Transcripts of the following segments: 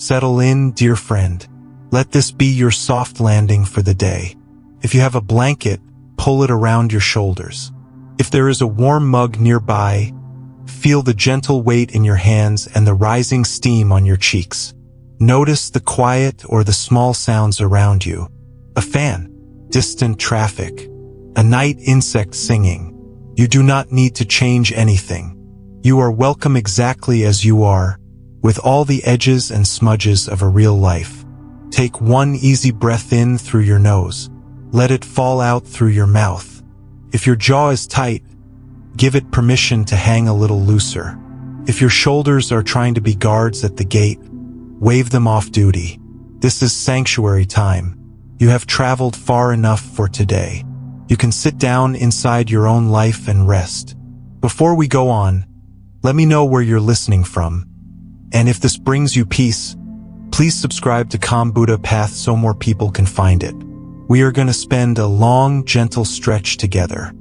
Settle in, dear friend. Let this be your soft landing for the day. If you have a blanket, pull it around your shoulders. If there is a warm mug nearby, feel the gentle weight in your hands and the rising steam on your cheeks. Notice the quiet or the small sounds around you. A fan, distant traffic, a night insect singing. You do not need to change anything. You are welcome exactly as you are, with all the edges and smudges of a real life. Take one easy breath in through your nose. Let it fall out through your mouth. If your jaw is tight, give it permission to hang a little looser. If your shoulders are trying to be guards at the gate, wave them off duty. This is sanctuary time. You have traveled far enough for today. You can sit down inside your own life and rest. Before we go on, let me know where you're listening from. And if this brings you peace, please subscribe to Calm Buddha Path so more people can find it. We are going to spend a long, gentle stretch together.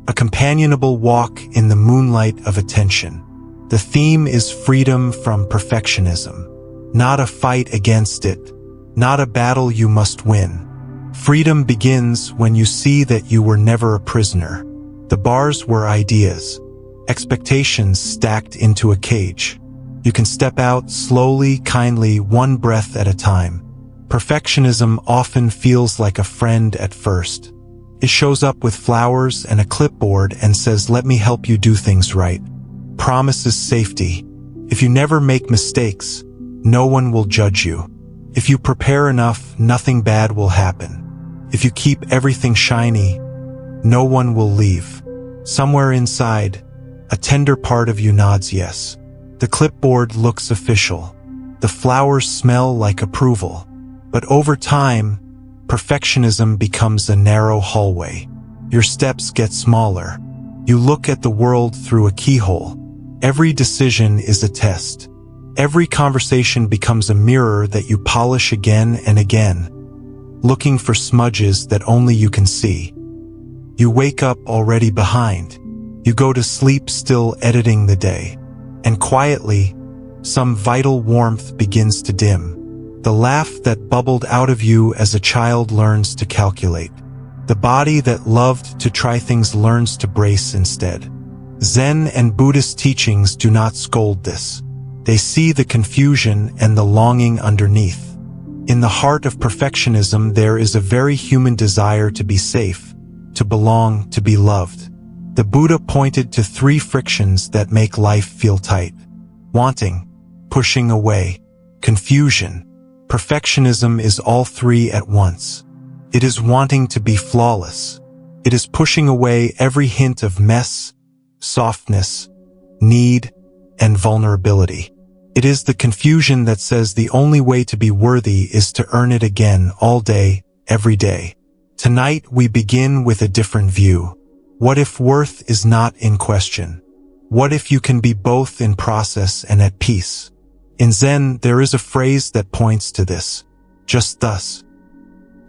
A companionable walk in the moonlight of attention. The theme is freedom from perfectionism. Not a fight against it. Not a battle you must win. Freedom begins when you see that you were never a prisoner. The bars were ideas. Expectations stacked into a cage. You can step out slowly, kindly, one breath at a time. Perfectionism often feels like a friend at first. It shows up with flowers and a clipboard and says, "Let me help you do things right." Promises safety. If you never make mistakes, no one will judge you. If you prepare enough, nothing bad will happen. If you keep everything shiny, no one will leave. Somewhere inside, a tender part of you nods yes. The clipboard looks official. The flowers smell like approval. But over time, perfectionism becomes a narrow hallway. Your steps get smaller. You look at the world through a keyhole. Every decision is a test. Every conversation becomes a mirror that you polish again and again, looking for smudges that only you can see. You wake up already behind. You go to sleep still editing the day. And quietly, some vital warmth begins to dim. The laugh that bubbled out of you as a child learns to calculate. The body that loved to try things learns to brace instead. Zen and Buddhist teachings do not scold this. They see the confusion and the longing underneath. In the heart of perfectionism, there is a very human desire to be safe, to belong, to be loved. The Buddha pointed to 3 frictions that make life feel tight. Wanting, pushing away, confusion. Perfectionism is all 3 at once. It is wanting to be flawless. It is pushing away every hint of mess, softness, need, and vulnerability. It is the confusion that says the only way to be worthy is to earn it again all day, every day. Tonight we begin with a different view. What if worth is not in question? What if you can be both in process and at peace? In Zen, there is a phrase that points to this. Just thus.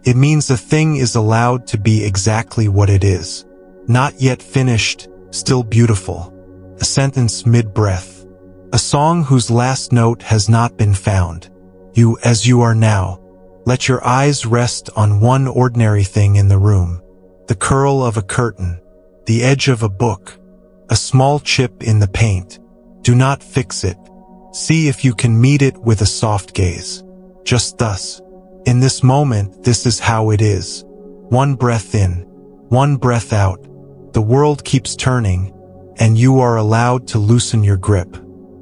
It means a thing is allowed to be exactly what it is. Not yet finished, still beautiful. A sentence mid-breath. A song whose last note has not been found. You as you are now. Let your eyes rest on one ordinary thing in the room. The curl of a curtain. The edge of a book. A small chip in the paint. Do not fix it. See if you can meet it with a soft gaze. Just thus. In this moment, this is how it is. One breath in. One breath out. The world keeps turning, and you are allowed to loosen your grip.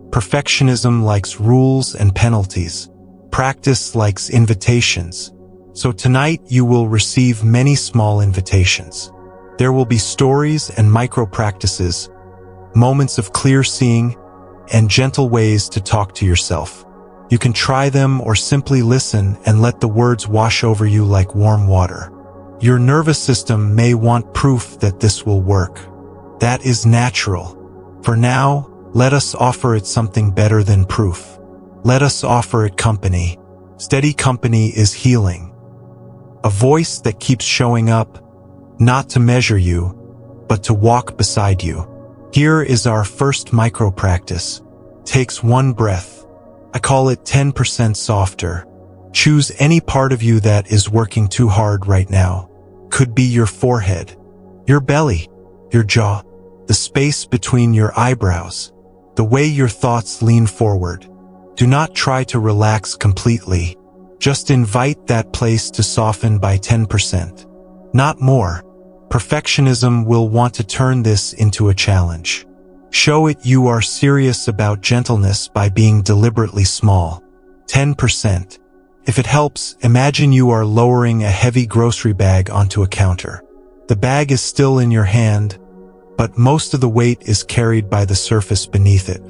Perfectionism likes rules and penalties. Practice likes invitations. So tonight you will receive many small invitations. There will be stories and micro-practices, moments of clear seeing, and gentle ways to talk to yourself. You can try them or simply listen and let the words wash over you like warm water. Your nervous system may want proof that this will work. That is natural. For now, let us offer it something better than proof. Let us offer it company. Steady company is healing. A voice that keeps showing up, not to measure you, but to walk beside you. Here is our first micro-practice. Takes one breath. I call it 10% softer. Choose any part of you that is working too hard right now. Could be your forehead, your belly, your jaw, the space between your eyebrows, the way your thoughts lean forward. Do not try to relax completely. Just invite that place to soften by 10%. Not more. Perfectionism will want to turn this into a challenge. Show it you are serious about gentleness by being deliberately small. 10%. If it helps, imagine you are lowering a heavy grocery bag onto a counter. The bag is still in your hand, but most of the weight is carried by the surface beneath it.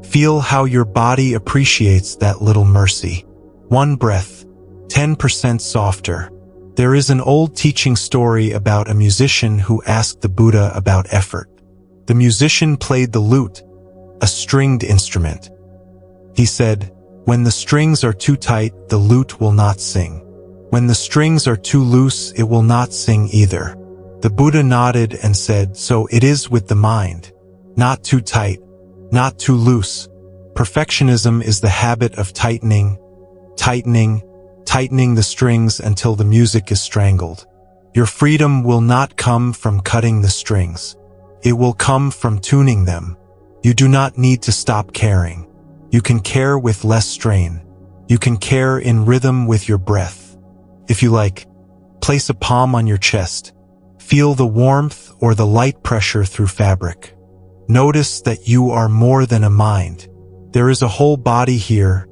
Feel how your body appreciates that little mercy. One breath, 10% softer. There is an old teaching story about a musician who asked the Buddha about effort. The musician played the lute, a stringed instrument. He said, "When the strings are too tight, the lute will not sing. When the strings are too loose, it will not sing either." The Buddha nodded and said, "So it is with the mind. Not too tight, not too loose." Perfectionism is the habit of tightening the strings until the music is strangled. Your freedom will not come from cutting the strings. It will come from tuning them. You do not need to stop caring. You can care with less strain. You can care in rhythm with your breath. If you like, place a palm on your chest. Feel the warmth or the light pressure through fabric. Notice that you are more than a mind. There is a whole body here,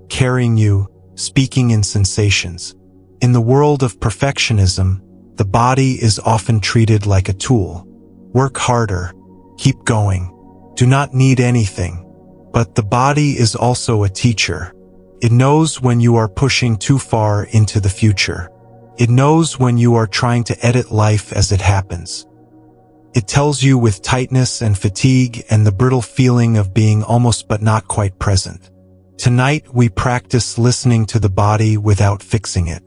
carrying you, speaking in sensations. In the world of perfectionism, the body is often treated like a tool. Work harder. Keep going. Do not need anything. But the body is also a teacher. It knows when you are pushing too far into the future. It knows when you are trying to edit life as it happens. It tells you with tightness and fatigue and the brittle feeling of being almost but not quite present. Tonight we practice listening to the body without fixing it.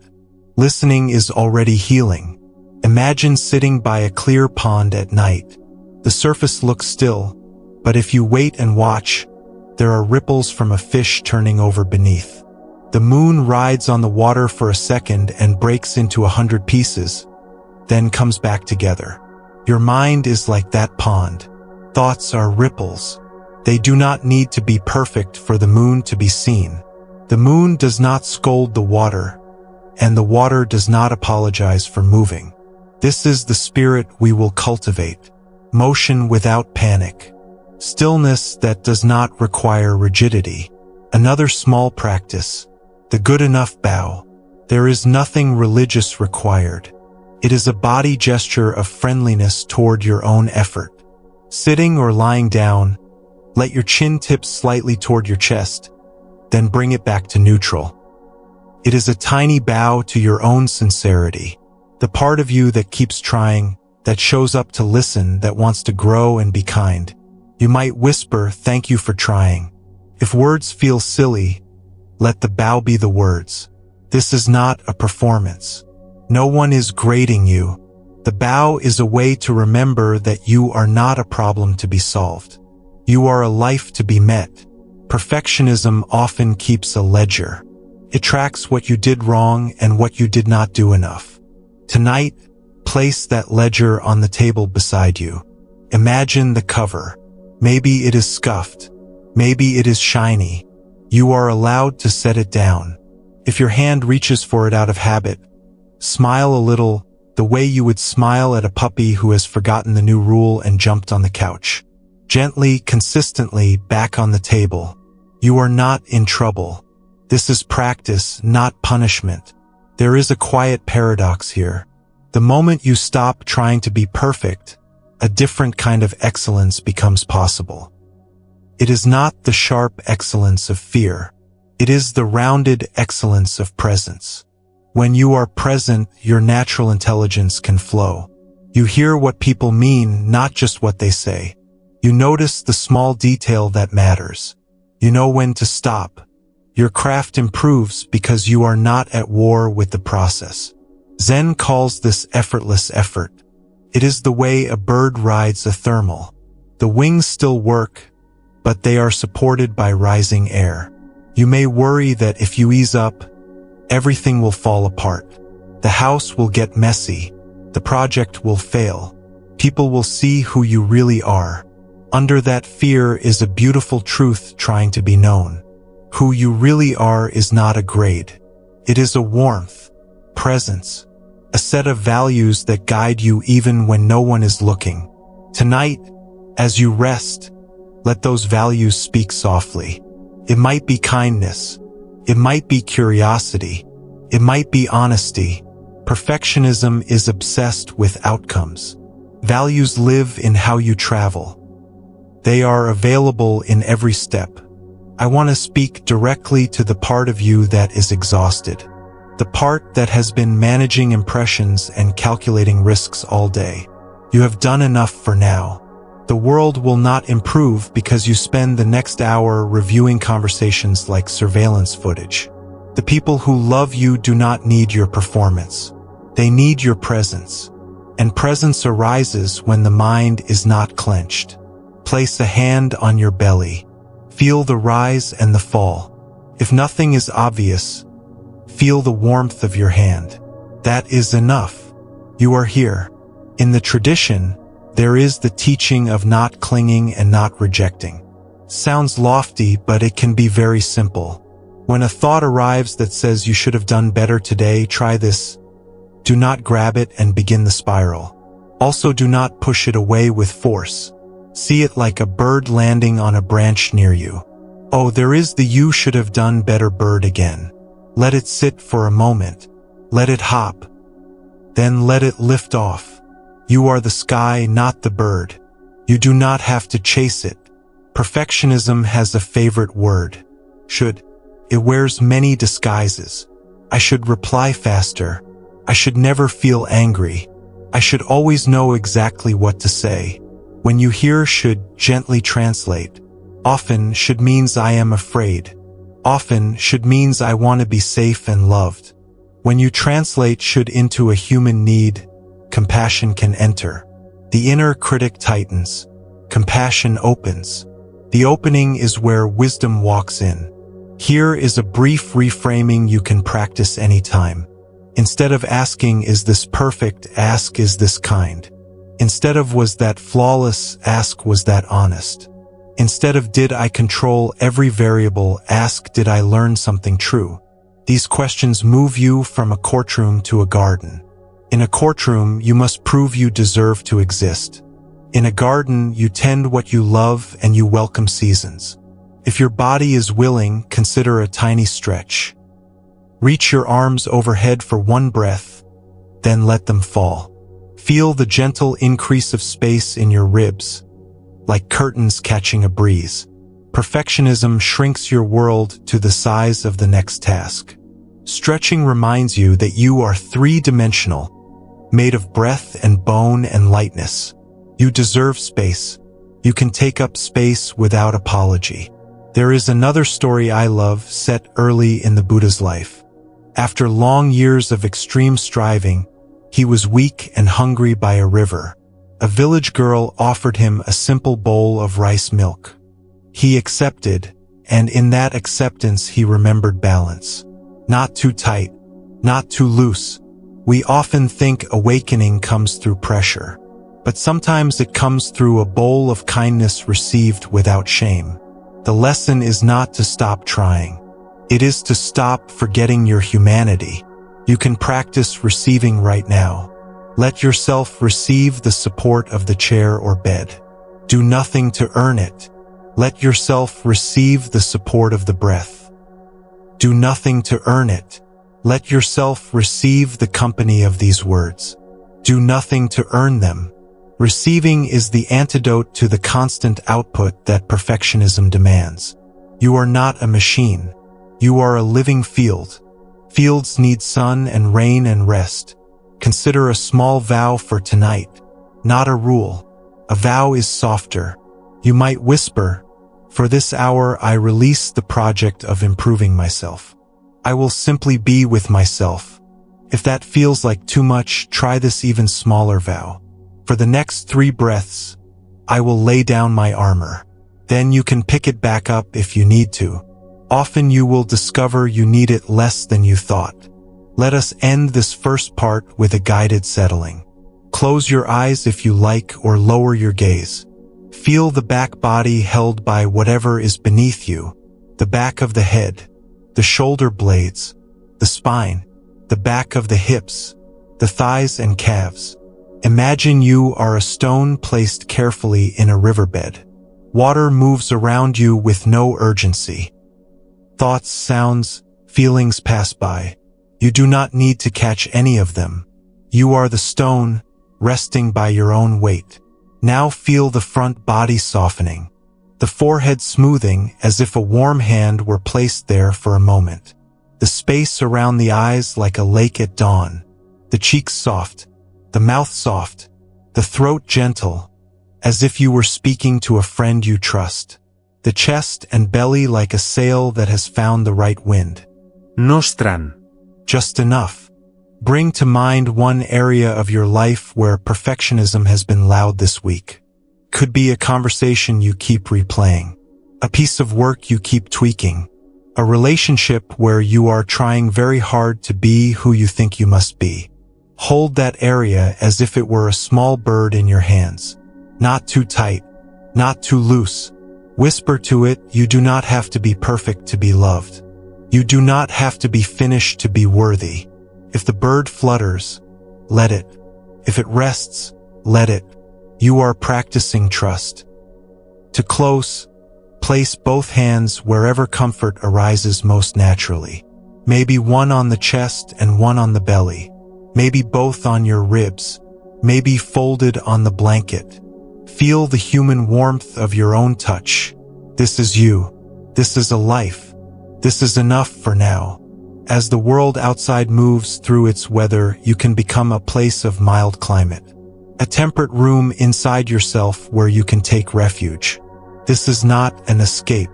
Listening is already healing. Imagine sitting by a clear pond at night. The surface looks still, but if you wait and watch, there are ripples from a fish turning over beneath. The moon rides on the water for a second and breaks into 100 pieces, then comes back together. Your mind is like that pond. Thoughts are ripples. They do not need to be perfect for the moon to be seen. The moon does not scold the water, and the water does not apologize for moving. This is the spirit we will cultivate. Motion without panic. Stillness that does not require rigidity. Another small practice. The good enough bow. There is nothing religious required. It is a body gesture of friendliness toward your own effort. Sitting or lying down, let your chin tip slightly toward your chest, then bring it back to neutral. It is a tiny bow to your own sincerity. The part of you that keeps trying, that shows up to listen, that wants to grow and be kind. You might whisper, "Thank you for trying." If words feel silly, let the bow be the words. This is not a performance. No one is grading you. The bow is a way to remember that you are not a problem to be solved. You are a life to be met. Perfectionism often keeps a ledger. It tracks what you did wrong and what you did not do enough. Tonight, place that ledger on the table beside you. Imagine the cover. Maybe it is scuffed. Maybe it is shiny. You are allowed to set it down. If your hand reaches for it out of habit, smile a little, the way you would smile at a puppy who has forgotten the new rule and jumped on the couch. Gently, consistently, back on the table. You are not in trouble. This is practice, not punishment. There is a quiet paradox here. The moment you stop trying to be perfect, a different kind of excellence becomes possible. It is not the sharp excellence of fear. It is the rounded excellence of presence. When you are present, your natural intelligence can flow. You hear what people mean, not just what they say. You notice the small detail that matters. You know when to stop. Your craft improves because you are not at war with the process. Zen calls this effortless effort. It is the way a bird rides a thermal. The wings still work, but they are supported by rising air. You may worry that if you ease up, everything will fall apart. The house will get messy. The project will fail. People will see who you really are. Under that fear is a beautiful truth trying to be known. Who you really are is not a grade. It is a warmth, presence, a set of values that guide you even when no one is looking. Tonight, as you rest, let those values speak softly. It might be kindness. It might be curiosity. It might be honesty. Perfectionism is obsessed with outcomes. Values live in how you travel. They are available in every step. I want to speak directly to the part of you that is exhausted. The part that has been managing impressions and calculating risks all day. You have done enough for now. The world will not improve because you spend the next hour reviewing conversations like surveillance footage. The people who love you do not need your performance. They need your presence. And presence arises when the mind is not clenched. Place a hand on your belly. Feel the rise and the fall. If nothing is obvious, feel the warmth of your hand. That is enough. You are here. In the tradition, there is the teaching of not clinging and not rejecting. Sounds lofty, but it can be very simple. When a thought arrives that says you should have done better today, try this. Do not grab it and begin the spiral. Also, do not push it away with force. See it like a bird landing on a branch near you. Oh, there is the you should have done better bird again. Let it sit for a moment. Let it hop. Then let it lift off. You are the sky, not the bird. You do not have to chase it. Perfectionism has a favorite word. Should. It wears many disguises. I should reply faster. I should never feel angry. I should always know exactly what to say. When you hear should, gently translate. Often should means I am afraid. Often should means I want to be safe and loved. When you translate should into a human need, compassion can enter. The inner critic tightens. Compassion opens. The opening is where wisdom walks in. Here is a brief reframing you can practice anytime. Instead of asking, is this perfect, ask, is this kind? Instead of was that flawless, ask, was that honest? Instead of did I control every variable, ask, did I learn something true? These questions move you from a courtroom to a garden. In a courtroom, you must prove you deserve to exist. In a garden, you tend what you love and you welcome seasons. If your body is willing, consider a tiny stretch. Reach your arms overhead for one breath, then let them fall. Feel the gentle increase of space in your ribs, like curtains catching a breeze. Perfectionism shrinks your world to the size of the next task. Stretching reminds you that you are three-dimensional, made of breath and bone and lightness. You deserve space. You can take up space without apology. There is another story I love, set early in the Buddha's life. After long years of extreme striving, he was weak and hungry by a river. A village girl offered him a simple bowl of rice milk. He accepted, and in that acceptance he remembered balance. Not too tight, not too loose. We often think awakening comes through pressure, but sometimes it comes through a bowl of kindness received without shame. The lesson is not to stop trying. It is to stop forgetting your humanity. You can practice receiving right now. Let yourself receive the support of the chair or bed. Do nothing to earn it. Let yourself receive the support of the breath. Do nothing to earn it. Let yourself receive the company of these words. Do nothing to earn them. Receiving is the antidote to the constant output that perfectionism demands. You are not a machine. You are a living field. Fields need sun and rain and rest. Consider a small vow for tonight, not a rule. A vow is softer. You might whisper, for this hour I release the project of improving myself. I will simply be with myself. If that feels like too much, try this even smaller vow. For the next 3 breaths, I will lay down my armor. Then you can pick it back up if you need to. Often you will discover you need it less than you thought. Let us end this first part with a guided settling. Close your eyes if you like, or lower your gaze. Feel the back body held by whatever is beneath you, the back of the head, the shoulder blades, the spine, the back of the hips, the thighs and calves. Imagine you are a stone placed carefully in a riverbed. Water moves around you with no urgency. Thoughts, sounds, feelings pass by. You do not need to catch any of them. You are the stone, resting by your own weight. Now feel the front body softening, the forehead smoothing as if a warm hand were placed there for a moment. The space around the eyes like a lake at dawn. The cheeks soft, the mouth soft, the throat gentle, as if you were speaking to a friend you trust. The chest and belly like a sail that has found the right wind. Nostran. Just enough. Bring to mind one area of your life where perfectionism has been loud this week. Could be a conversation you keep replaying, a piece of work you keep tweaking, a relationship where you are trying very hard to be who you think you must be. Hold that area as if it were a small bird in your hands. Not too tight, not too loose. Whisper to it, you do not have to be perfect to be loved. You do not have to be finished to be worthy. If the bird flutters, let it. If it rests, let it. You are practicing trust. To close, place both hands wherever comfort arises most naturally. Maybe one on the chest and one on the belly. Maybe both on your ribs. Maybe folded on the blanket. Feel the human warmth of your own touch. This is you. This is a life. This is enough for now. As the world outside moves through its weather, you can become a place of mild climate. A temperate room inside yourself where you can take refuge. This is not an escape.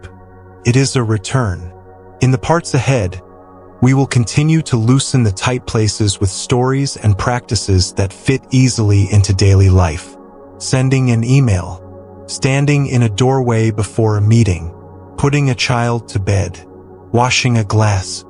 It is a return. In the parts ahead, we will continue to loosen the tight places with stories and practices that fit easily into daily life. Sending an email, standing in a doorway before a meeting, putting a child to bed, washing a glass.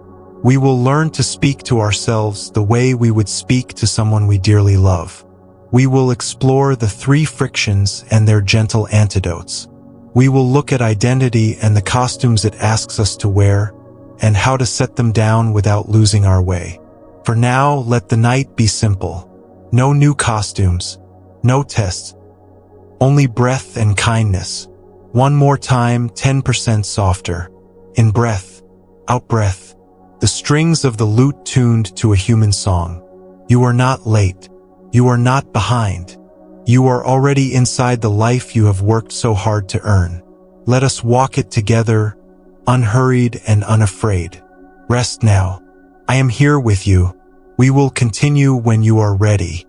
We will learn to speak to ourselves the way we would speak to someone we dearly love. We will explore the 3 frictions and their gentle antidotes. We will look at identity and the costumes it asks us to wear, and how to set them down without losing our way. For now, let the night be simple. No new costumes, no tests, only breath and kindness. One more time, 10% softer. In breath, out breath. The strings of the lute tuned to a human song. You are not late. You are not behind. You are already inside the life you have worked so hard to earn. Let us walk it together, unhurried and unafraid. Rest now. I am here with you. We will continue when you are ready.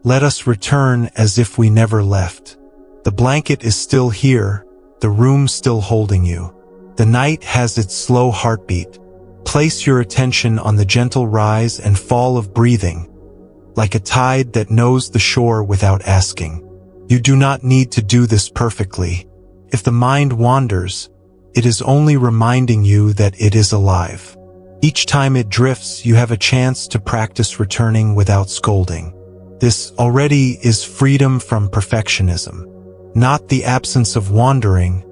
Let us return as if we never left. The blanket is still here, the room still holding you. The night has its slow heartbeat. Place your attention on the gentle rise and fall of breathing, like a tide that knows the shore without asking. You do not need to do this perfectly. If the mind wanders, it is only reminding you that it is alive. Each time it drifts, you have a chance to practice returning without scolding. This already is freedom from perfectionism. Not the absence of wandering,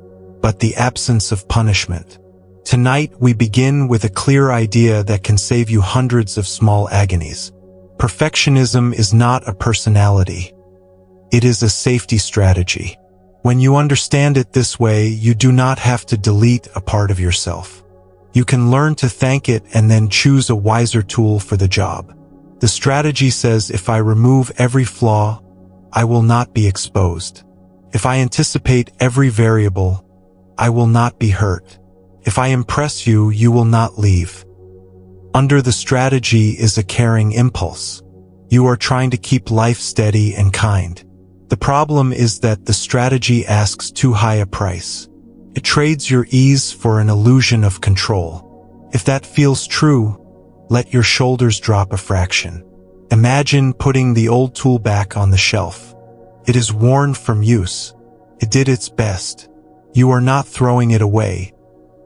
but the absence of punishment. Tonight, we begin with a clear idea that can save you hundreds of small agonies. Perfectionism is not a personality. It is a safety strategy. When you understand it this way, you do not have to delete a part of yourself. You can learn to thank it and then choose a wiser tool for the job. The strategy says, if I remove every flaw, I will not be exposed. If I anticipate every variable, I will not be hurt. If I impress you, you will not leave. Under the strategy is a caring impulse. You are trying to keep life steady and kind. The problem is that the strategy asks too high a price. It trades your ease for an illusion of control. If that feels true, let your shoulders drop a fraction. Imagine putting the old tool back on the shelf. It is worn from use. It did its best. You are not throwing it away.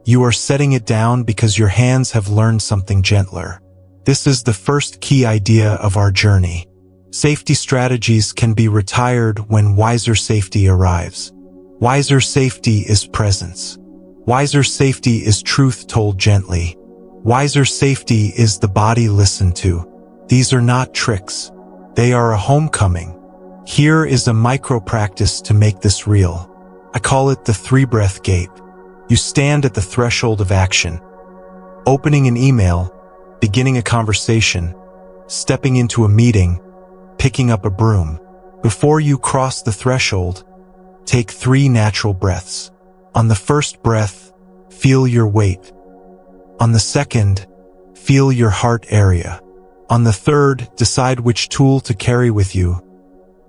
You are setting it down because your hands have learned something gentler. This is the first key idea of our journey. Safety strategies can be retired when wiser safety arrives. Wiser safety is presence. Wiser safety is truth told gently. Wiser safety is the body listened to. These are not tricks. They are a homecoming. Here is a micro-practice to make this real. I call it the 3-breath gate. You stand at the threshold of action. Opening an email, beginning a conversation, stepping into a meeting, picking up a broom. Before you cross the threshold, take 3 natural breaths. On the first breath, feel your weight. On the second, feel your heart area. On the third, decide which tool to carry with you,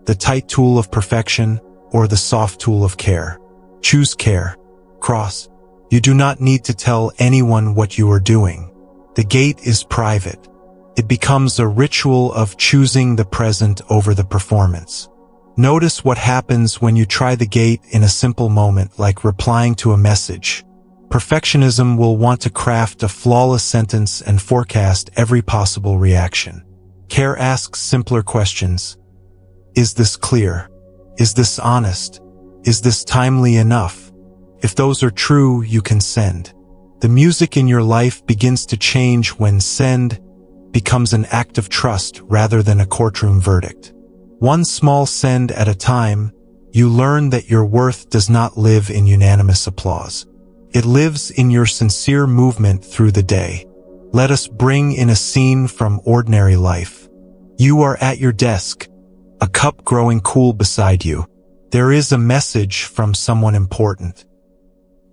the tight tool of perfection or the soft tool of care. Choose care. Cross. You do not need to tell anyone what you are doing. The gate is private. It becomes a ritual of choosing the present over the performance. Notice what happens when you try the gate in a simple moment, like replying to a message. Perfectionism will want to craft a flawless sentence and forecast every possible reaction. Care asks simpler questions. Is this clear? Is this honest? Is this timely enough? If those are true, you can send. The music in your life begins to change when send becomes an act of trust rather than a courtroom verdict. One small send at a time, you learn that your worth does not live in unanimous applause. It lives in your sincere movement through the day. Let us bring in a scene from ordinary life. You are at your desk, a cup growing cool beside you. There is a message from someone important.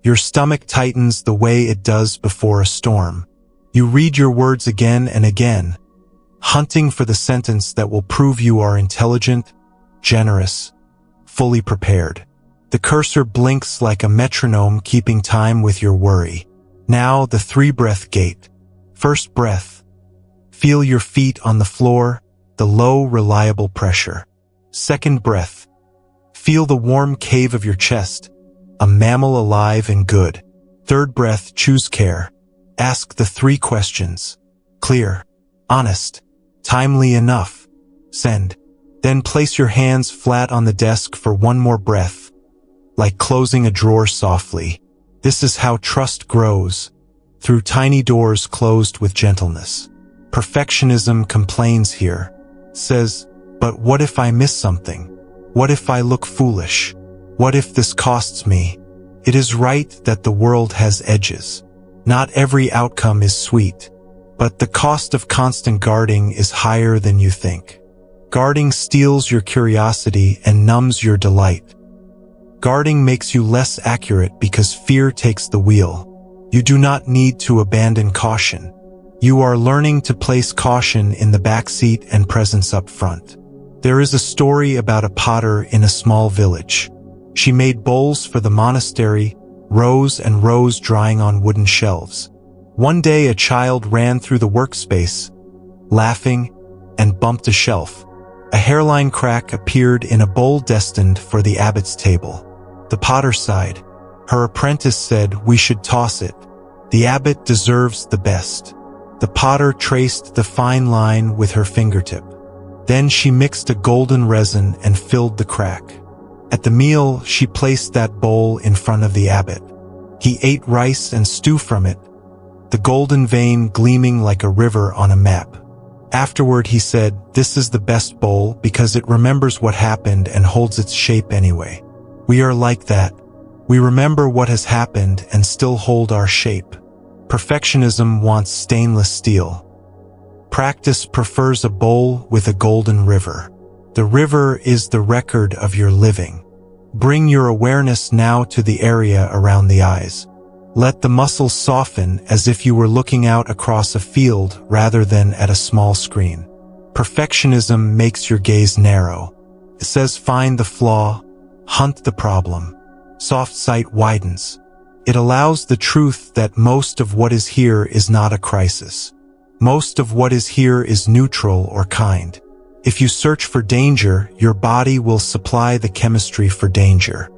Your stomach tightens the way it does before a storm. You read your words again and again, hunting for the sentence that will prove you are intelligent, generous, fully prepared. The cursor blinks like a metronome, keeping time with your worry. Now the 3-breath gate. First breath. Feel your feet on the floor, the low, reliable pressure. Second breath. Feel the warm cave of your chest, a mammal alive and good. Third breath, choose care. Ask the 3 questions. Clear, honest, timely enough. Send. Then place your hands flat on the desk for one more breath, like closing a drawer softly. This is how trust grows, through tiny doors closed with gentleness. Perfectionism complains here, says, but what if I miss something? What if I look foolish? What if this costs me? It is right that the world has edges. Not every outcome is sweet, but the cost of constant guarding is higher than you think. Guarding steals your curiosity and numbs your delight. Guarding makes you less accurate because fear takes the wheel. You do not need to abandon caution. You are learning to place caution in the back seat and presence up front. There is a story about a potter in a small village. She made bowls for the monastery, rows and rows drying on wooden shelves. One day a child ran through the workspace, laughing, and bumped a shelf. A hairline crack appeared in a bowl destined for the abbot's table. The potter sighed. Her apprentice said, "We should toss it. The abbot deserves the best." The potter traced the fine line with her fingertip. Then she mixed a golden resin and filled the crack. At the meal, she placed that bowl in front of the abbot. He ate rice and stew from it, the golden vein gleaming like a river on a map. Afterward, he said, "This is the best bowl because it remembers what happened and holds its shape anyway." We are like that. We remember what has happened and still hold our shape. Perfectionism wants stainless steel. Practice prefers a bowl with a golden river. The river is the record of your living. Bring your awareness now to the area around the eyes. Let the muscles soften as if you were looking out across a field rather than at a small screen. Perfectionism makes your gaze narrow. It says find the flaw, hunt the problem. Soft sight widens. It allows the truth that most of what is here is not a crisis. Most of what is here is neutral or kind. If you search for danger, your body will supply the chemistry for danger.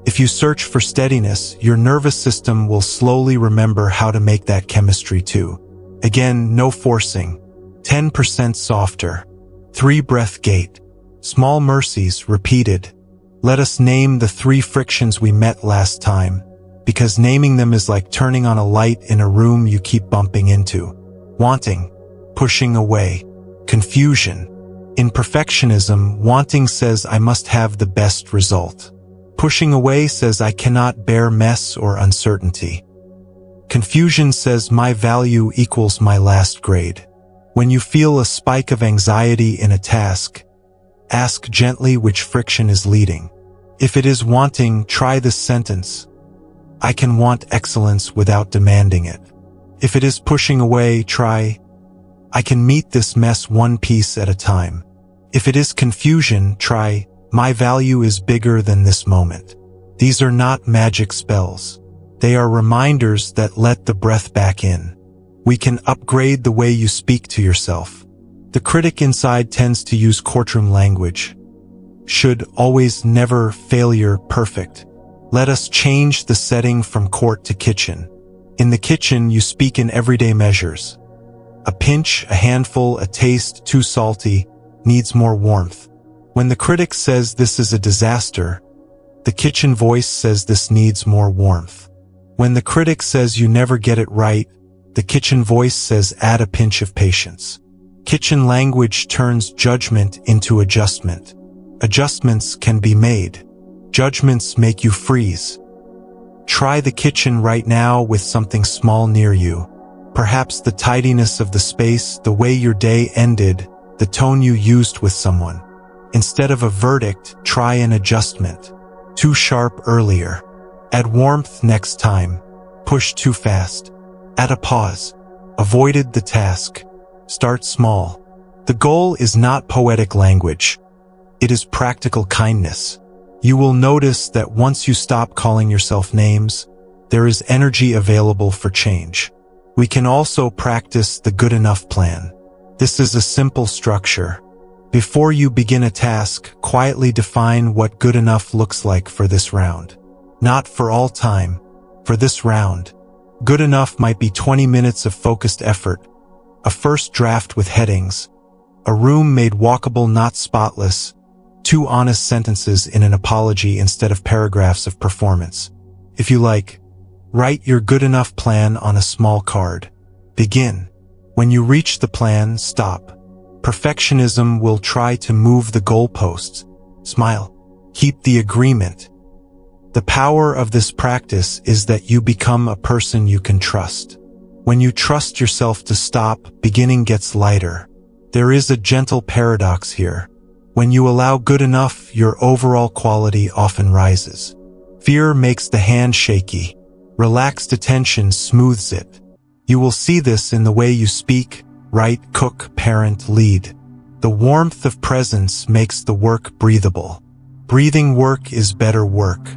If you search for steadiness, your nervous system will slowly remember how to make that chemistry too. Again, no forcing. 10% softer. 3-breath gait. Small mercies repeated. Let us name the 3 frictions we met last time, because naming them is like turning on a light in a room you keep bumping into. Wanting. Pushing away. Confusion. In perfectionism, wanting says I must have the best result. Pushing away says I cannot bear mess or uncertainty. Confusion says my value equals my last grade. When you feel a spike of anxiety in a task, ask gently which friction is leading. If it is wanting, try this sentence. I can want excellence without demanding it. If it is pushing away, try, I can meet this mess one piece at a time. If it is confusion, try, my value is bigger than this moment. These are not magic spells. They are reminders that let the breath back in. We can upgrade the way you speak to yourself. The critic inside tends to use courtroom language. Should, always, never, failure, perfect. Let us change the setting from court to kitchen. In the kitchen, you speak in everyday measures. A pinch, a handful, a taste, too salty, needs more warmth. When the critic says this is a disaster, the kitchen voice says this needs more warmth. When the critic says you never get it right, the kitchen voice says add a pinch of patience. Kitchen language turns judgment into adjustment. Adjustments can be made. Judgments make you freeze. Try the kitchen right now with something small near you. Perhaps the tidiness of the space, the way your day ended, the tone you used with someone. Instead of a verdict, try an adjustment. Too sharp earlier. Add warmth next time. Push too fast. Add a pause. Avoided the task. Start small. The goal is not poetic language. It is practical kindness. You will notice that once you stop calling yourself names, there is energy available for change. We can also practice the good enough plan. This is a simple structure. Before you begin a task, quietly define what good enough looks like for this round. Not for all time, for this round. Good enough might be 20 minutes of focused effort, a first draft with headings, a room made walkable not spotless, 2 honest sentences in an apology instead of paragraphs of performance. If you like, write your good enough plan on a small card. Begin. When you reach the plan, stop. Perfectionism will try to move the goalposts. Smile. Keep the agreement. The power of this practice is that you become a person you can trust. When you trust yourself to stop, beginning gets lighter. There is a gentle paradox here. When you allow good enough, your overall quality often rises. Fear makes the hand shaky. Relaxed attention smooths it. You will see this in the way you speak, write, cook, parent, lead. The warmth of presence makes the work breathable. Breathing work is better work.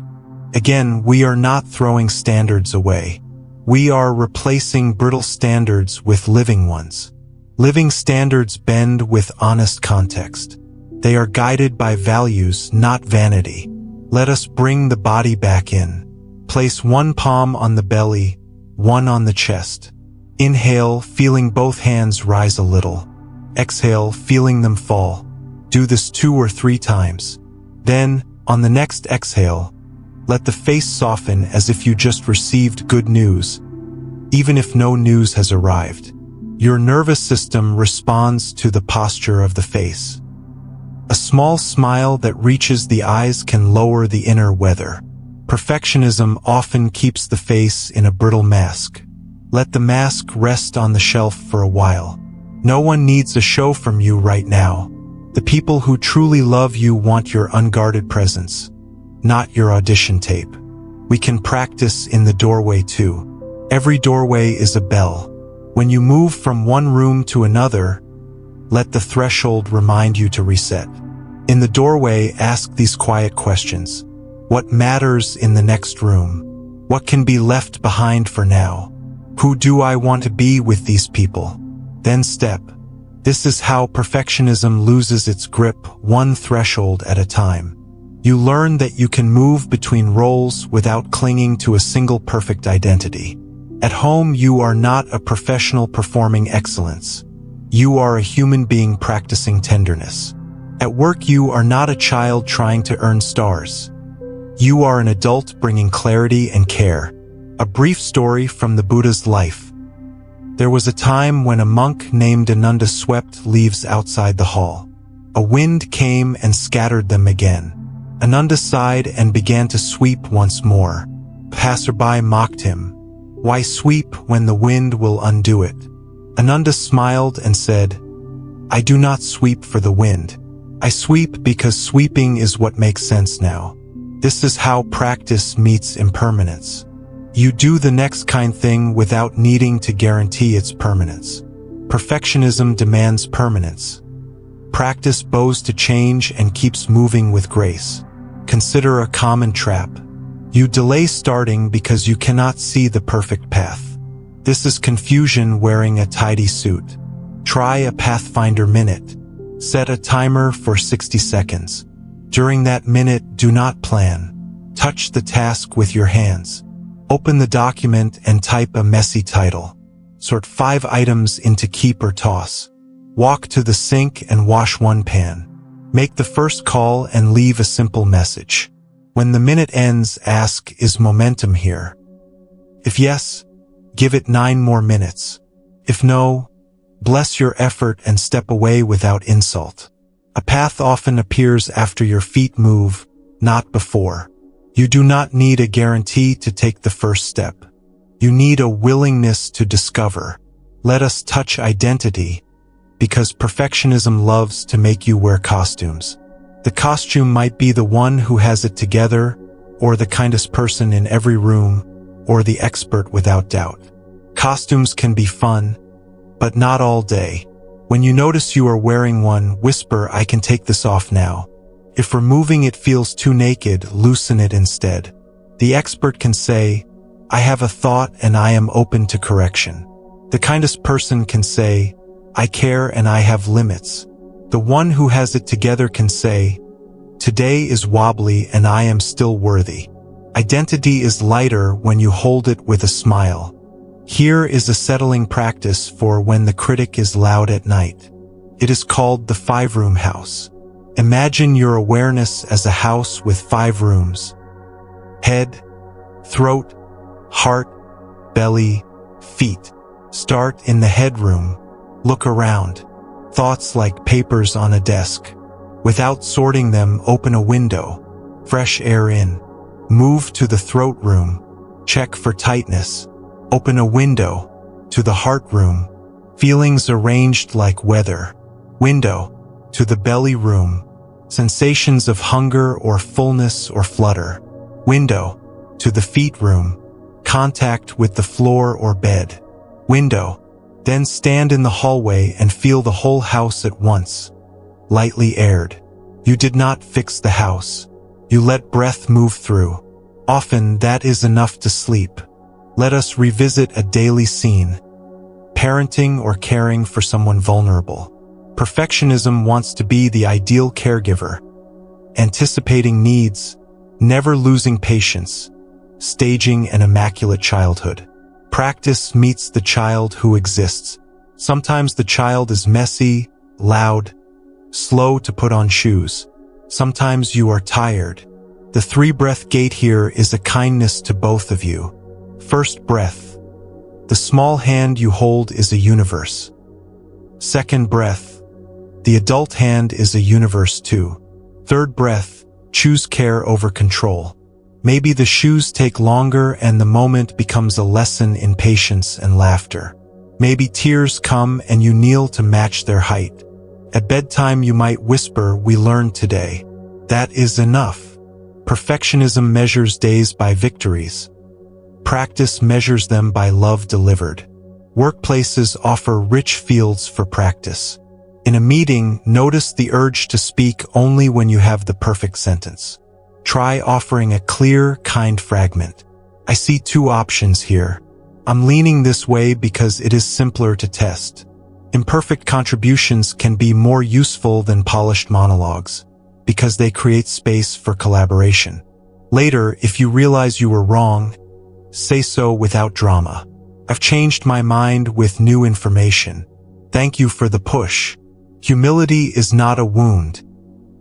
Again, we are not throwing standards away. We are replacing brittle standards with living ones. Living standards bend with honest context. They are guided by values, not vanity. Let us bring the body back in. Place 1 palm on the belly, 1 on the chest. Inhale, feeling both hands rise a little. Exhale, feeling them fall. Do this 2 or 3 times. Then, on the next exhale, let the face soften as if you just received good news, even if no news has arrived. Your nervous system responds to the posture of the face. A small smile that reaches the eyes can lower the inner weather. Perfectionism often keeps the face in a brittle mask. Let the mask rest on the shelf for a while. No one needs a show from you right now. The people who truly love you want your unguarded presence, not your audition tape. We can practice in the doorway too. Every doorway is a bell. When you move from one room to another, let the threshold remind you to reset. In the doorway, ask these quiet questions. What matters in the next room? What can be left behind for now? Who do I want to be with these people? Then step. This is how perfectionism loses its grip, one threshold at a time. You learn that you can move between roles without clinging to a single perfect identity. At home, you are not a professional performing excellence. You are a human being practicing tenderness. At work, you are not a child trying to earn stars. You are an adult bringing clarity and care. A brief story from the Buddha's life. There was a time when a monk named Ananda swept leaves outside the hall. A wind came and scattered them again. Ananda sighed and began to sweep once more. Passerby mocked him. Why sweep when the wind will undo it? Ananda smiled and said, I do not sweep for the wind. I sweep because sweeping is what makes sense now. This is how practice meets impermanence. You do the next kind thing without needing to guarantee its permanence. Perfectionism demands permanence. Practice bows to change and keeps moving with grace. Consider a common trap. You delay starting because you cannot see the perfect path. This is confusion wearing a tidy suit. Try a Pathfinder minute. Set a timer for 60 seconds. During that minute, do not plan. Touch the task with your hands. Open the document and type a messy title. Sort 5 items into keep or toss. Walk to the sink and wash 1 pan. Make the first call and leave a simple message. When the minute ends, ask, is momentum here? If yes, give it 9 more minutes. If no, bless your effort and step away without insult. A path often appears after your feet move, not before. You do not need a guarantee to take the first step. You need a willingness to discover. Let us touch identity, because perfectionism loves to make you wear costumes. The costume might be the one who has it together, or the kindest person in every room, or the expert without doubt. Costumes can be fun, but not all day. When you notice you are wearing one, whisper, I can take this off now. If removing it feels too naked, loosen it instead. The expert can say, I have a thought and I am open to correction. The kindest person can say, I care and I have limits. The one who has it together can say, today is wobbly and I am still worthy. Identity is lighter when you hold it with a smile. Here is a settling practice for when the critic is loud at night. It is called the 5-room house. Imagine your awareness as a house with 5 rooms. Head, throat, heart, belly, feet. Start in the headroom. Look around. Thoughts like papers on a desk. Without sorting them, open a window. Fresh air in. Move to the throat room. Check for tightness. Open a window. To the heart room. Feelings arranged like weather. Window. To the belly room. Sensations of hunger or fullness or flutter. Window. To the feet room. Contact with the floor or bed. Window. Then stand in the hallway and feel the whole house at once. Lightly aired. You did not fix the house. You let breath move through. Often that is enough to sleep. Let us revisit a daily scene. Parenting or caring for someone vulnerable. Perfectionism wants to be the ideal caregiver. Anticipating needs, never losing patience, staging an immaculate childhood. Practice meets the child who exists. Sometimes the child is messy, loud, slow to put on shoes. Sometimes you are tired. The 3-breath gate here is a kindness to both of you. First breath. The small hand you hold is a universe. Second breath. The adult hand is a universe too. Third breath. Choose care over control. Maybe the shoes take longer and the moment becomes a lesson in patience and laughter. Maybe tears come and you kneel to match their height. At bedtime you might whisper, we learned today. That is enough. Perfectionism measures days by victories. Practice measures them by love delivered. Workplaces offer rich fields for practice. In a meeting, notice the urge to speak only when you have the perfect sentence. Try offering a clear, kind fragment. I see 2 options here. I'm leaning this way because it is simpler to test. Imperfect contributions can be more useful than polished monologues, because they create space for collaboration. Later, if you realize you were wrong, say so without drama. I've changed my mind with new information. Thank you for the push. Humility is not a wound.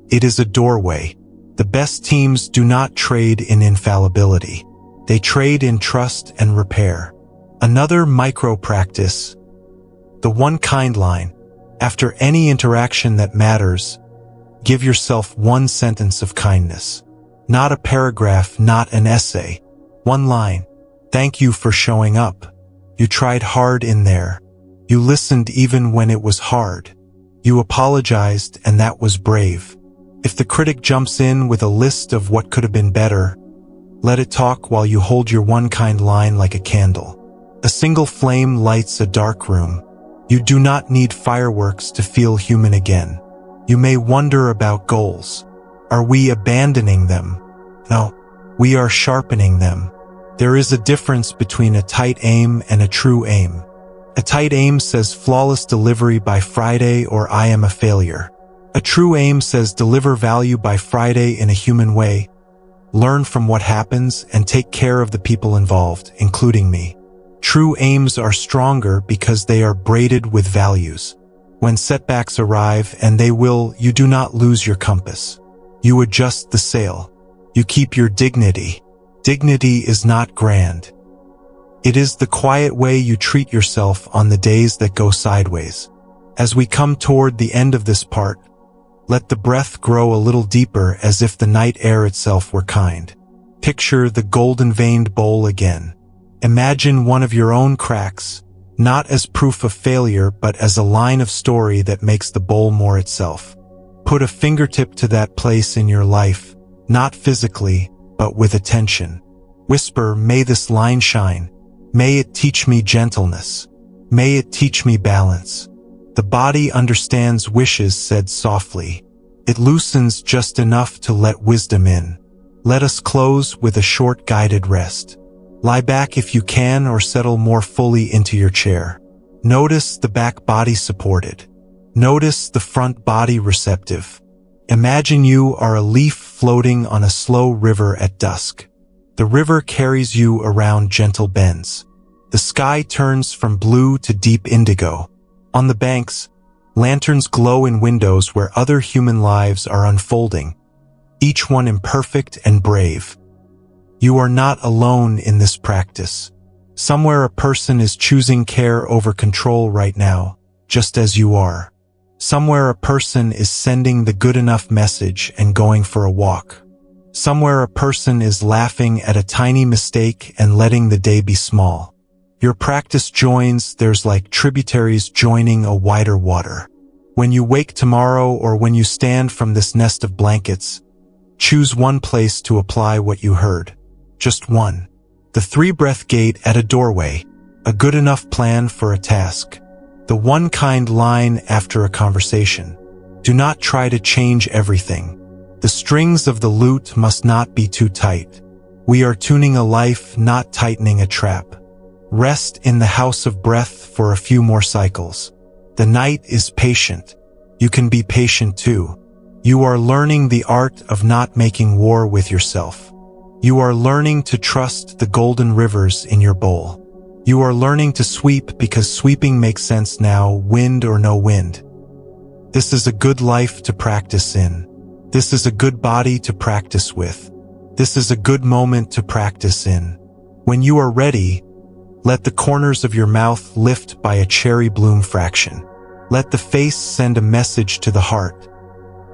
It is a doorway. The best teams do not trade in infallibility. They trade in trust and repair. Another micro practice. The one kind line. After any interaction that matters, give yourself one sentence of kindness. Not a paragraph, not an essay. One line. Thank you for showing up. You tried hard in there. You listened even when it was hard. You apologized, and that was brave. If the critic jumps in with a list of what could have been better, let it talk while you hold your one kind line like a candle. A single flame lights a dark room. You do not need fireworks to feel human again. You may wonder about goals. Are we abandoning them? No, we are sharpening them. There is a difference between a tight aim and a true aim. A tight aim says flawless delivery by Friday or I am a failure. A true aim says deliver value by Friday in a human way, learn from what happens, and take care of the people involved, including me. True aims are stronger because they are braided with values. When setbacks arrive, and they will, you do not lose your compass. You adjust the sail. You keep your dignity. Dignity is not grand. It is the quiet way you treat yourself on the days that go sideways. As we come toward the end of this part, let the breath grow a little deeper as if the night air itself were kind. Picture the golden-veined bowl again. Imagine one of your own cracks, not as proof of failure but as a line of story that makes the bowl more itself. Put a fingertip to that place in your life, not physically, but with attention. Whisper, may this line shine. May it teach me gentleness. May it teach me balance. The body understands wishes said softly. It loosens just enough to let wisdom in. Let us close with a short guided rest. Lie back if you can or settle more fully into your chair. Notice the back body supported. Notice the front body receptive. Imagine you are a leaf floating on a slow river at dusk. The river carries you around gentle bends. The sky turns from blue to deep indigo. On the banks, lanterns glow in windows where other human lives are unfolding, each one imperfect and brave. You are not alone in this practice. Somewhere a person is choosing care over control right now, just as you are. Somewhere a person is sending the good enough message and going for a walk. Somewhere a person is laughing at a tiny mistake and letting the day be small. Your practice joins, there's like tributaries joining a wider water. When you wake tomorrow or when you stand from this nest of blankets, choose one place to apply what you heard. Just one. The 3-breath gate at a doorway. A good enough plan for a task. The one kind line after a conversation. Do not try to change everything. The strings of the lute must not be too tight. We are tuning a life, not tightening a trap. Rest in the house of breath for a few more cycles. The night is patient. You can be patient too. You are learning the art of not making war with yourself. You are learning to trust the golden rivers in your bowl. You are learning to sweep because sweeping makes sense now, wind or no wind. This is a good life to practice in. This is a good body to practice with. This is a good moment to practice in. When you are ready, let the corners of your mouth lift by a cherry bloom fraction. Let the face send a message to the heart.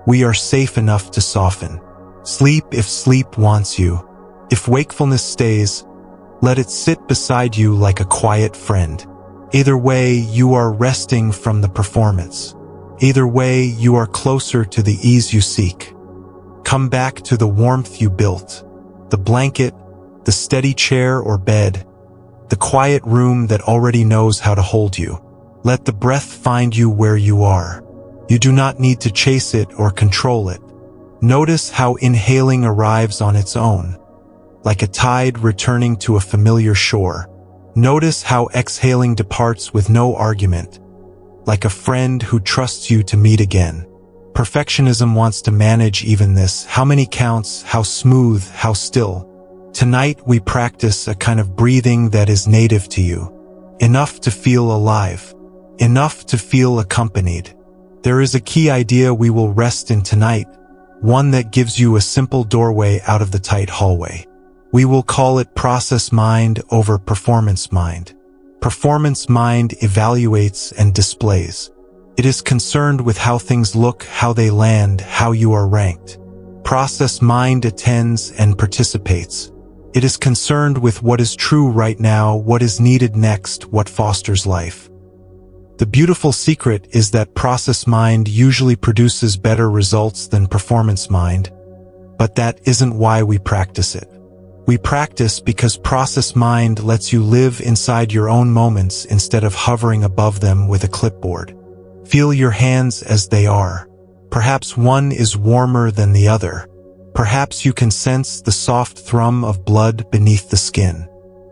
We are safe enough to soften. Sleep if sleep wants you. If wakefulness stays, let it sit beside you like a quiet friend. Either way, you are resting from the performance. Either way, you are closer to the ease you seek. Come back to the warmth you built. The blanket, the steady chair or bed, the quiet room that already knows how to hold you. Let the breath find you where you are. You do not need to chase it or control it. Notice how inhaling arrives on its own, like a tide returning to a familiar shore. Notice how exhaling departs with no argument, like a friend who trusts you to meet again. Perfectionism wants to manage even this. How many counts, how smooth, how still. Tonight we practice a kind of breathing that is native to you. Enough to feel alive. Enough to feel accompanied. There is a key idea we will rest in tonight, one that gives you a simple doorway out of the tight hallway. We will call it process mind over performance mind. Performance mind evaluates and displays. It is concerned with how things look, how they land, how you are ranked. Process mind attends and participates. It is concerned with what is true right now, what is needed next, what fosters life. The beautiful secret is that process mind usually produces better results than performance mind, but that isn't why we practice it. We practice because process mind lets you live inside your own moments instead of hovering above them with a clipboard. Feel your hands as they are. Perhaps one is warmer than the other. Perhaps you can sense the soft thrum of blood beneath the skin.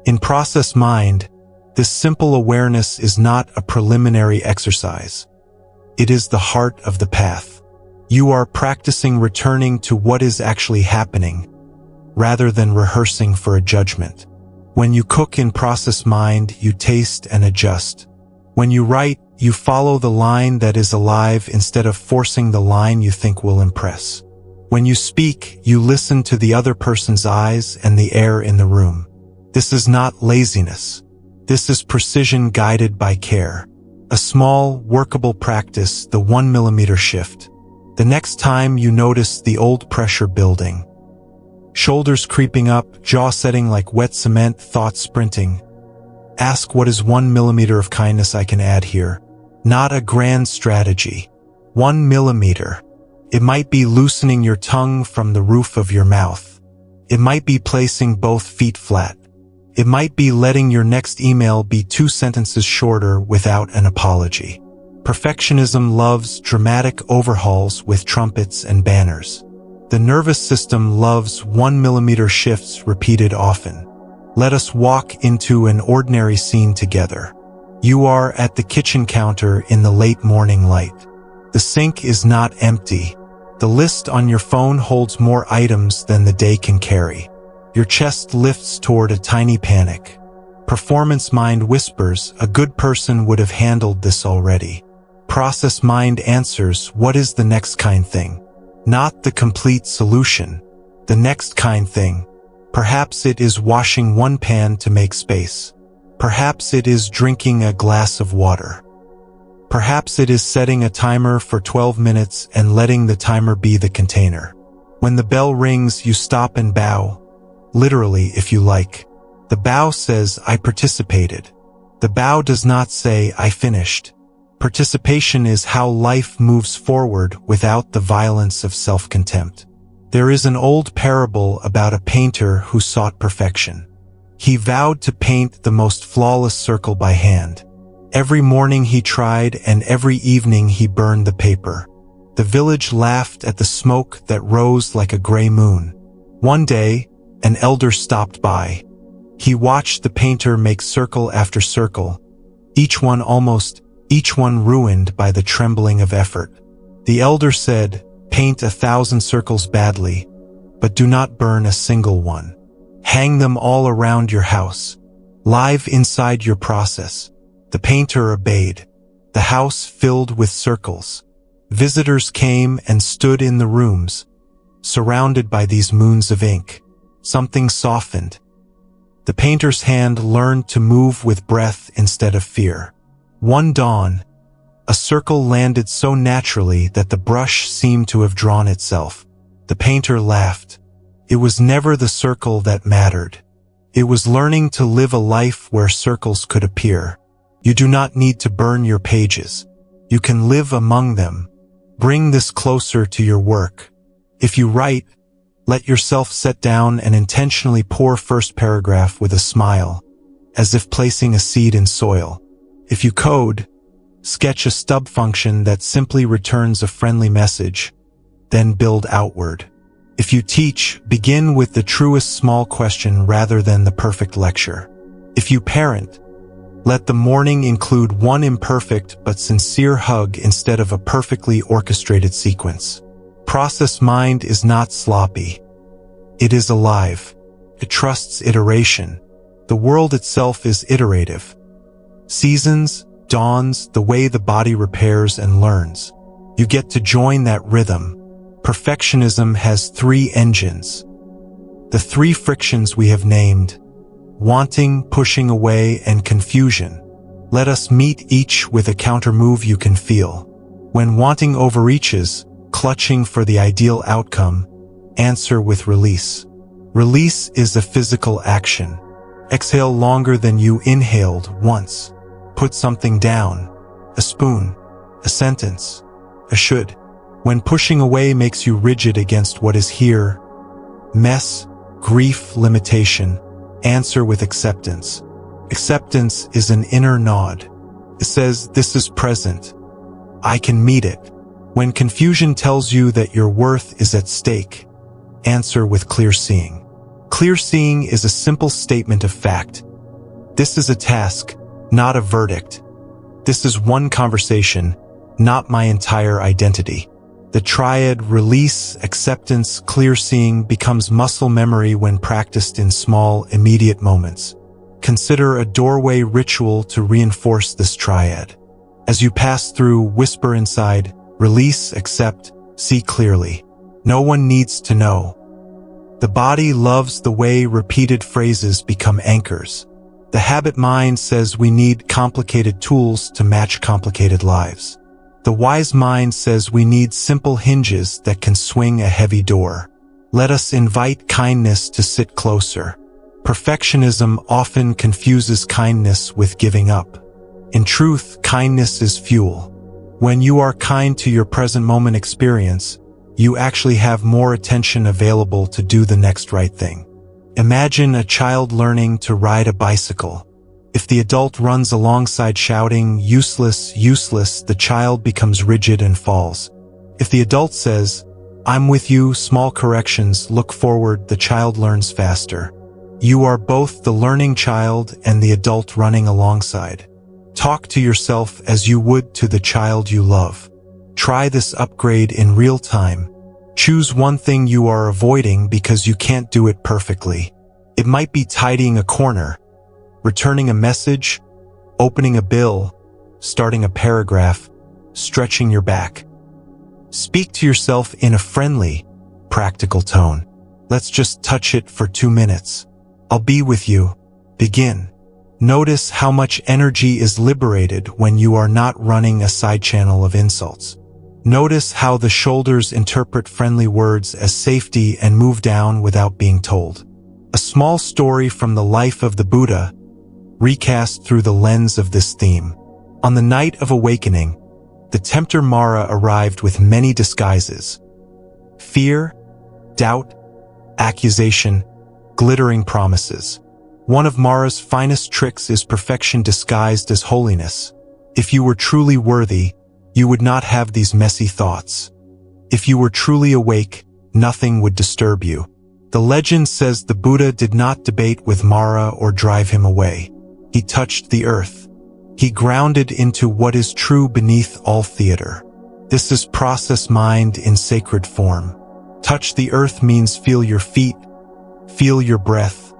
In process mind, this simple awareness is not a preliminary exercise. It is the heart of the path. You are practicing returning to what is actually happening, rather than rehearsing for a judgment. When you cook in process mind, you taste and adjust. When you write, you follow the line that is alive instead of forcing the line you think will impress. When you speak, you listen to the other person's eyes and the air in the room. This is not laziness. This is precision guided by care. A small, workable practice, the 1 millimeter shift. The next time you notice the old pressure building, shoulders creeping up, jaw setting like wet cement, thoughts sprinting, ask, what is 1 millimeter of kindness I can add here? Not a grand strategy. 1 millimeter. It might be loosening your tongue from the roof of your mouth. It might be placing both feet flat. It might be letting your next email be 2 sentences shorter without an apology. Perfectionism loves dramatic overhauls with trumpets and banners. The nervous system loves 1 millimeter shifts repeated often. Let us walk into an ordinary scene together. You are at the kitchen counter in the late morning light. The sink is not empty. The list on your phone holds more items than the day can carry. Your chest lifts toward a tiny panic. Performance mind whispers, a good person would have handled this already. Process mind answers, what is the next kind thing? Not the complete solution. The next kind thing. Perhaps it is washing one pan to make space. Perhaps it is drinking a glass of water. Perhaps it is setting a timer for 12 minutes and letting the timer be the container. When the bell rings, you stop and bow. Literally, if you like. The bow says, I participated. The bow does not say, I finished. Participation is how life moves forward without the violence of self-contempt. There is an old parable about a painter who sought perfection. He vowed to paint the most flawless circle by hand. Every morning he tried, and every evening he burned the paper. The village laughed at the smoke that rose like a gray moon. One day, an elder stopped by. He watched the painter make circle after circle, each one ruined by the trembling of effort. The elder said, paint 1,000 circles badly, but do not burn a single one. Hang them all around your house. Live inside your process. The painter obeyed. The house filled with circles. Visitors came and stood in the rooms, surrounded by these moons of ink. Something softened. The painter's hand learned to move with breath instead of fear. One dawn, a circle landed so naturally that the brush seemed to have drawn itself. The painter laughed. It was never the circle that mattered. It was learning to live a life where circles could appear. You do not need to burn your pages. You can live among them. Bring this closer to your work. If you write, let yourself set down and intentionally pour first paragraph with a smile, as if placing a seed in soil. If you code, sketch a stub function that simply returns a friendly message, then build outward. If you teach, begin with the truest small question rather than the perfect lecture. If you parent, Let the morning include one imperfect but sincere hug instead of a perfectly orchestrated sequence. Process mind is not sloppy. It is alive. It trusts iteration. The world itself is iterative. Seasons, dawns, the way the body repairs and learns. You get to join that rhythm. Perfectionism has three engines. The three frictions we have named: wanting, pushing away, and confusion. Let us meet each with a counter-move you can feel. When wanting overreaches, clutching for the ideal outcome, answer with release. Release is a physical action. Exhale longer than you inhaled once. Put something down. A spoon. A sentence. A should. When pushing away makes you rigid against what is here, mess, grief, limitation, answer with acceptance. Acceptance is an inner nod. It says, this is present. I can meet it. When confusion tells you that your worth is at stake, answer with clear seeing. Clear seeing is a simple statement of fact. This is a task, not a verdict. This is one conversation, not my entire identity. The triad release, acceptance, clear seeing becomes muscle memory when practiced in small, immediate moments. Consider a doorway ritual to reinforce this triad. As you pass through, whisper inside, release, accept, see clearly. No one needs to know. The body loves the way repeated phrases become anchors. The habit mind says we need complicated tools to match complicated lives. The wise mind says we need simple hinges that can swing a heavy door. Let us invite kindness to sit closer. Perfectionism often confuses kindness with giving up. In truth, kindness is fuel. When you are kind to your present moment experience, you actually have more attention available to do the next right thing. Imagine a child learning to ride a bicycle. If the adult runs alongside shouting, useless, useless, the child becomes rigid and falls. If the adult says, I'm with you, small corrections, look forward, the child learns faster. You are both the learning child and the adult running alongside. Talk to yourself as you would to the child you love. Try this upgrade in real time. Choose one thing you are avoiding because you can't do it perfectly. It might be tidying a corner, returning a message, opening a bill, starting a paragraph, stretching your back. Speak to yourself in a friendly, practical tone. Let's just touch it for 2 minutes. I'll be with you. Begin. Notice how much energy is liberated when you are not running a side channel of insults. Notice how the shoulders interpret friendly words as safety and move down without being told. A small story from the life of the Buddha, recast through the lens of this theme. On the night of awakening, the tempter Mara arrived with many disguises: fear, doubt, accusation, glittering promises. One of Mara's finest tricks is perfection disguised as holiness. If you were truly worthy, you would not have these messy thoughts. If you were truly awake, nothing would disturb you. The legend says the Buddha did not debate with Mara or drive him away. He touched the earth. He grounded into what is true beneath all theater. This is process mind in sacred form. Touch the earth means feel your feet, feel your breath,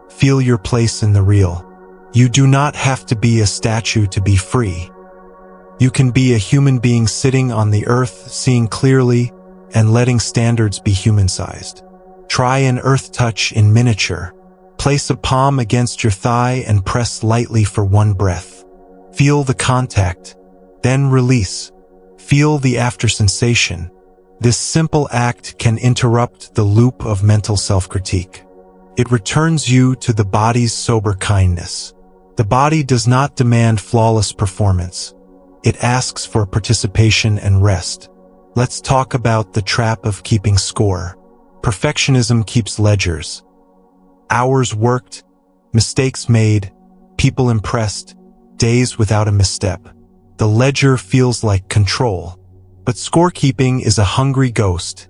feel your place in the real. You do not have to be a statue to be free. You can be a human being sitting on the earth, seeing clearly, and letting standards be human-sized. Try an earth touch in miniature. Place a palm against your thigh and press lightly for 1 breath. Feel the contact, then release. Feel the after sensation. This simple act can interrupt the loop of mental self-critique. It returns you to the body's sober kindness. The body does not demand flawless performance. It asks for participation and rest. Let's talk about the trap of keeping score. Perfectionism keeps ledgers. Hours worked, mistakes made, people impressed, days without a misstep. The ledger feels like control. But scorekeeping is a hungry ghost.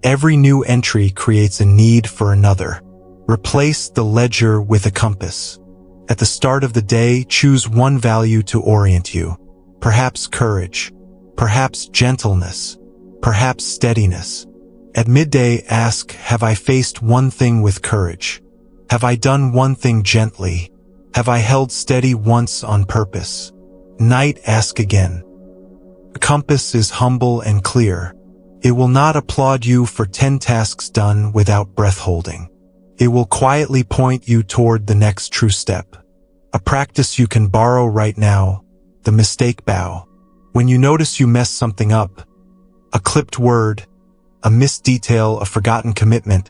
Every new entry creates a need for another. Replace the ledger with a compass. At the start of the day, choose one value to orient you. Perhaps courage, perhaps gentleness, perhaps steadiness. At midday, ask, have I faced one thing with courage? Have I done one thing gently? Have I held steady once on purpose? Night, ask again. The compass is humble and clear. It will not applaud you for 10 tasks done without breath holding. It will quietly point you toward the next true step. A practice you can borrow right now, the mistake bow. When you notice you mess something up, a clipped word, a missed detail, a forgotten commitment,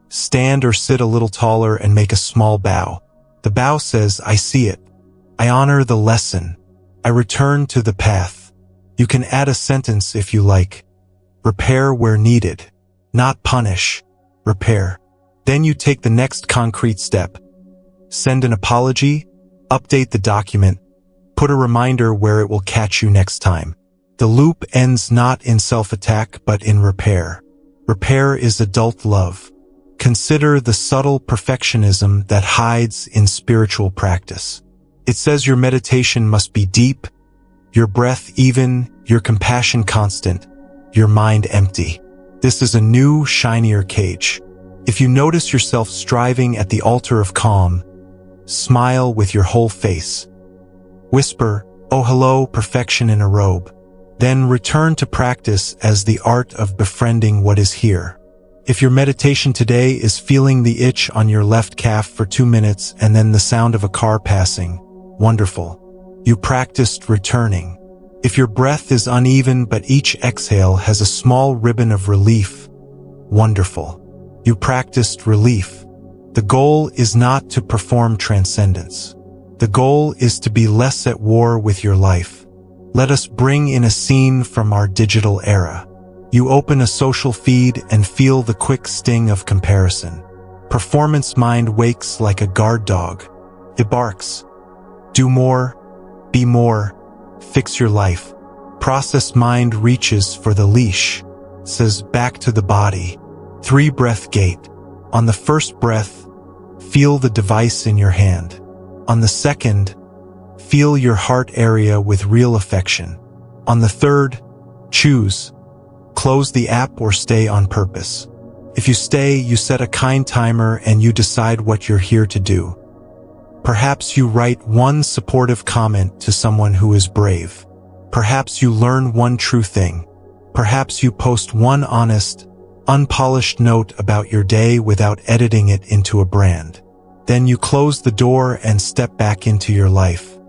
stand or sit a little taller and make a small bow. The bow says, I see it. I honor the lesson. I return to the path. You can add a sentence if you like. Repair where needed. Not punish. Repair. Then you take the next concrete step. Send an apology, update the document, put a reminder where it will catch you next time. The loop ends not in self-attack but in repair. Repair is adult love. Consider the subtle perfectionism that hides in spiritual practice. It says your meditation must be deep, your breath even, your compassion constant, your mind empty. This is a new, shinier cage. If you notice yourself striving at the altar of calm, smile with your whole face. Whisper, oh hello, perfection in a robe. Then return to practice as the art of befriending what is here. If your meditation today is feeling the itch on your left calf for 2 minutes and then the sound of a car passing, wonderful. You practiced returning. If your breath is uneven but each exhale has a small ribbon of relief, wonderful. You practiced relief. The goal is not to perform transcendence. The goal is to be less at war with your life. Let us bring in a scene from our digital era. You open a social feed and feel the quick sting of comparison. Performance mind wakes like a guard dog. It barks. Do more, be more, fix your life. Process mind reaches for the leash, says back to the body. 3-breath gate. On the first breath, feel the device in your hand. On the second, feel your heart area with real affection. On the third, choose. Close the app or stay on purpose. If you stay, you set a kind timer and you decide what you're here to do. Perhaps you write one supportive comment to someone who is brave. Perhaps you learn one true thing. Perhaps you post one honest, unpolished note about your day without editing it into a brand. Then you close the door and step back into your life.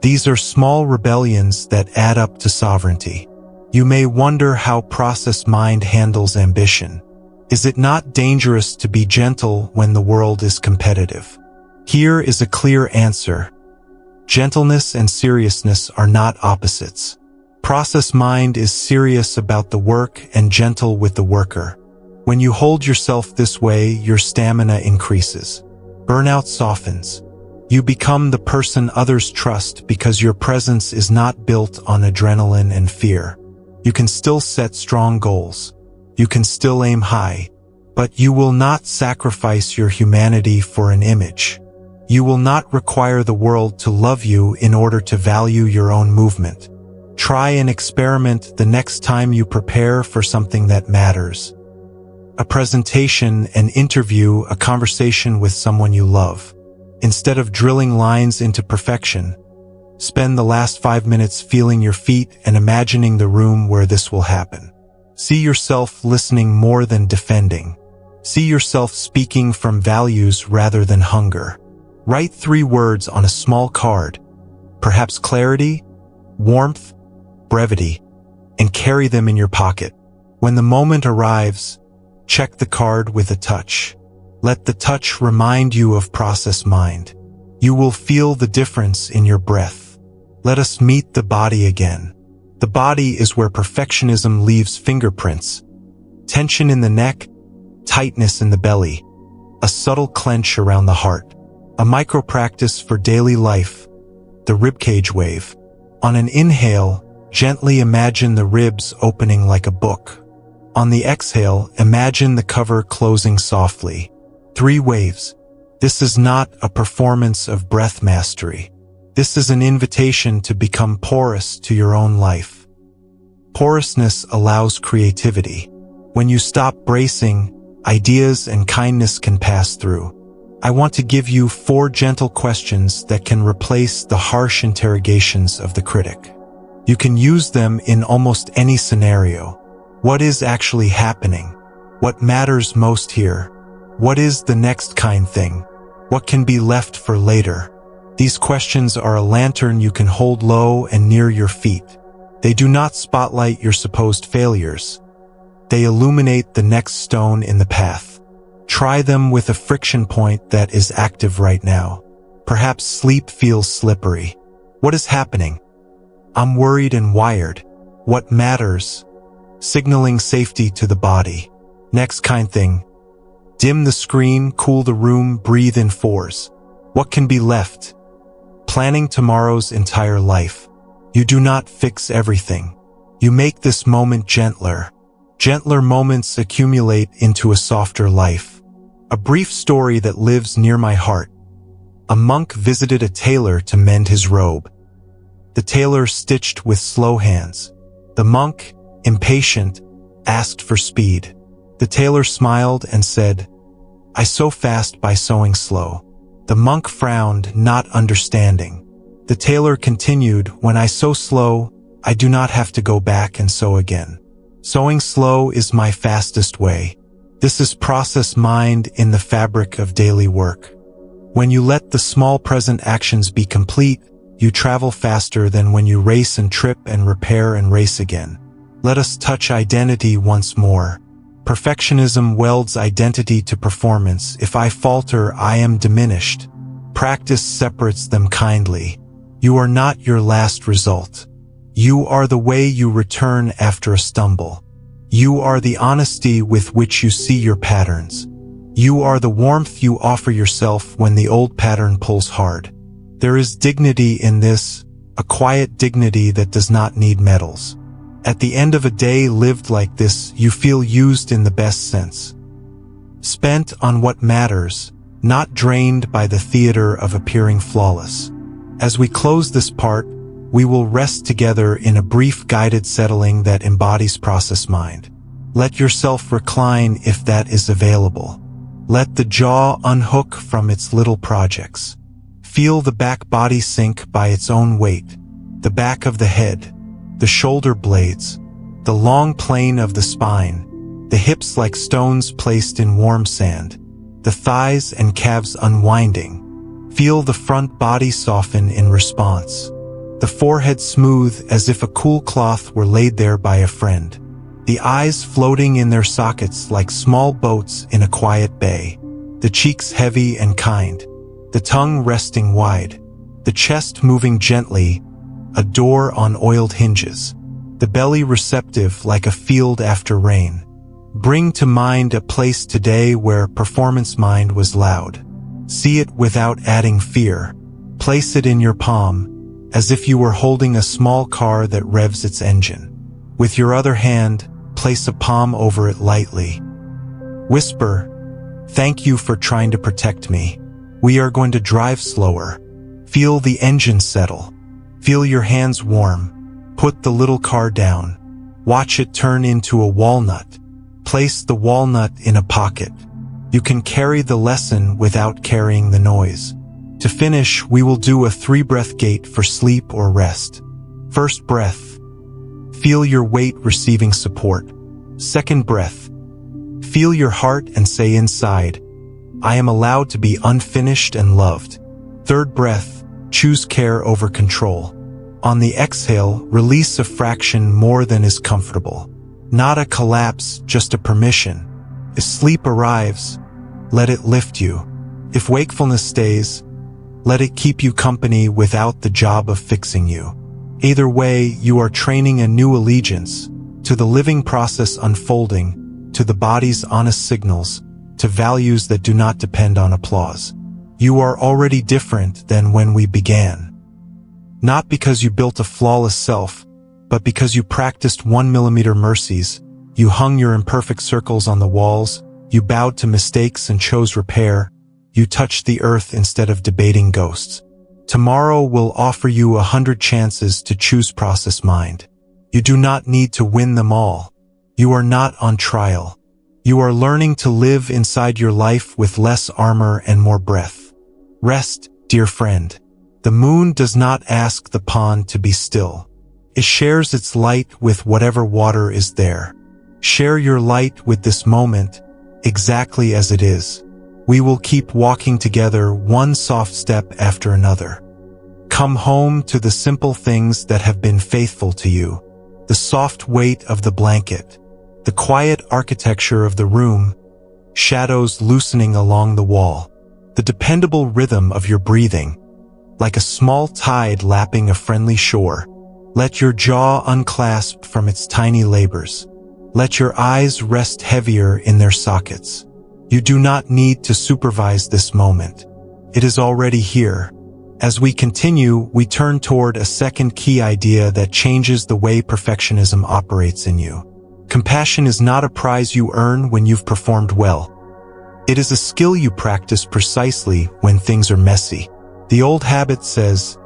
These are small rebellions that add up to sovereignty. You may wonder how process mind handles ambition. Is it not dangerous to be gentle when the world is competitive? Here is a clear answer. Gentleness and seriousness are not opposites. Process mind is serious about the work and gentle with the worker. When you hold yourself this way, your stamina increases. Burnout softens. You become the person others trust because your presence is not built on adrenaline and fear. You can still set strong goals. You can still aim high. But you will not sacrifice your humanity for an image. You will not require the world to love you in order to value your own movement. Try an experiment the next time you prepare for something that matters. A presentation, an interview, a conversation with someone you love. Instead of drilling lines into perfection, spend the last 5 minutes feeling your feet and imagining the room where this will happen. See yourself listening more than defending. See yourself speaking from values rather than hunger. Write 3 words on a small card, perhaps clarity, warmth, brevity, and carry them in your pocket. When the moment arrives, check the card with a touch. Let the touch remind you of process mind. You will feel the difference in your breath. Let us meet the body again. The body is where perfectionism leaves fingerprints. Tension in the neck, tightness in the belly, a subtle clench around the heart. A micro practice for daily life, the ribcage wave. On an inhale, gently imagine the ribs opening like a book. On the exhale, imagine the cover closing softly. 3 waves. This is not a performance of breath mastery. This is an invitation to become porous to your own life. Porousness allows creativity. When you stop bracing, ideas and kindness can pass through. I want to give you 4 gentle questions that can replace the harsh interrogations of the critic. You can use them in almost any scenario. What is actually happening? What matters most here? What is the next kind thing? What can be left for later? These questions are a lantern you can hold low and near your feet. They do not spotlight your supposed failures. They illuminate the next stone in the path. Try them with a friction point that is active right now. Perhaps sleep feels slippery. What is happening? I'm worried and wired. What matters? Signaling safety to the body. Next kind thing. Dim the screen, cool the room, breathe in 4s. What can be left? Planning tomorrow's entire life. You do not fix everything. You make this moment gentler. Gentler moments accumulate into a softer life. A brief story that lives near my heart. A monk visited a tailor to mend his robe. The tailor stitched with slow hands. The monk, impatient, asked for speed. The tailor smiled and said, "I sew fast by sewing slow." The monk frowned, not understanding. The tailor continued, "When I sew slow, I do not have to go back and sew again. Sewing slow is my fastest way." This is process mind in the fabric of daily work. When you let the small present actions be complete, you travel faster than when you race and trip and repair and race again. Let us touch identity once more. Perfectionism welds identity to performance. If I falter, I am diminished. Practice separates them kindly. You are not your last result. You are the way you return after a stumble. You are the honesty with which you see your patterns. You are the warmth you offer yourself when the old pattern pulls hard. There is dignity in this, a quiet dignity that does not need medals. At the end of a day lived like this, you feel used in the best sense. Spent on what matters, not drained by the theater of appearing flawless. As we close this part, we will rest together in a brief guided settling that embodies process mind. Let yourself recline if that is available. Let the jaw unhook from its little projects. Feel the back body sink by its own weight. The back of the head, the shoulder blades, the long plane of the spine, the hips like stones placed in warm sand, the thighs and calves unwinding. Feel the front body soften in response. The forehead smooth as if a cool cloth were laid there by a friend. The eyes floating in their sockets like small boats in a quiet bay. The cheeks heavy and kind. The tongue resting wide. The chest moving gently, a door on oiled hinges. The belly receptive like a field after rain. Bring to mind a place today where performance mind was loud. See it without adding fear. Place it in your palm, as if you were holding a small car that revs its engine. With your other hand, place a palm over it lightly. Whisper, "Thank you for trying to protect me. We are going to drive slower." Feel the engine settle. Feel your hands warm. Put the little car down. Watch it turn into a walnut. Place the walnut in a pocket. You can carry the lesson without carrying the noise. To finish, we will do a 3-breath gate for sleep or rest. First breath. Feel your weight receiving support. Second breath. Feel your heart and say inside, "I am allowed to be unfinished and loved." Third breath. Choose care over control. On the exhale, release a fraction more than is comfortable. Not a collapse, just a permission. If sleep arrives, let it lift you. If wakefulness stays, let it keep you company without the job of fixing you. Either way, you are training a new allegiance to the living process unfolding, to the body's honest signals, to values that do not depend on applause. You are already different than when we began. Not because you built a flawless self, but because you practiced 1mm mercies, you hung your imperfect circles on the walls, you bowed to mistakes and chose repair, You touch the earth instead of debating ghosts. Tomorrow will offer you 100 chances to choose process mind. You do not need to win them all. You are not on trial. You are learning to live inside your life with less armor and more breath. Rest, dear friend. The moon does not ask the pond to be still. It shares its light with whatever water is there. Share your light with this moment, exactly as it is. We will keep walking together, one soft step after another. Come home to the simple things that have been faithful to you. The soft weight of the blanket, the quiet architecture of the room, shadows loosening along the wall, the dependable rhythm of your breathing, like a small tide lapping a friendly shore. Let your jaw unclasp from its tiny labors. Let your eyes rest heavier in their sockets. You do not need to supervise this moment. It is already here. As we continue, we turn toward a second key idea that changes the way perfectionism operates in you. Compassion is not a prize you earn when you've performed well. It is a skill you practice precisely when things are messy. The old habit says,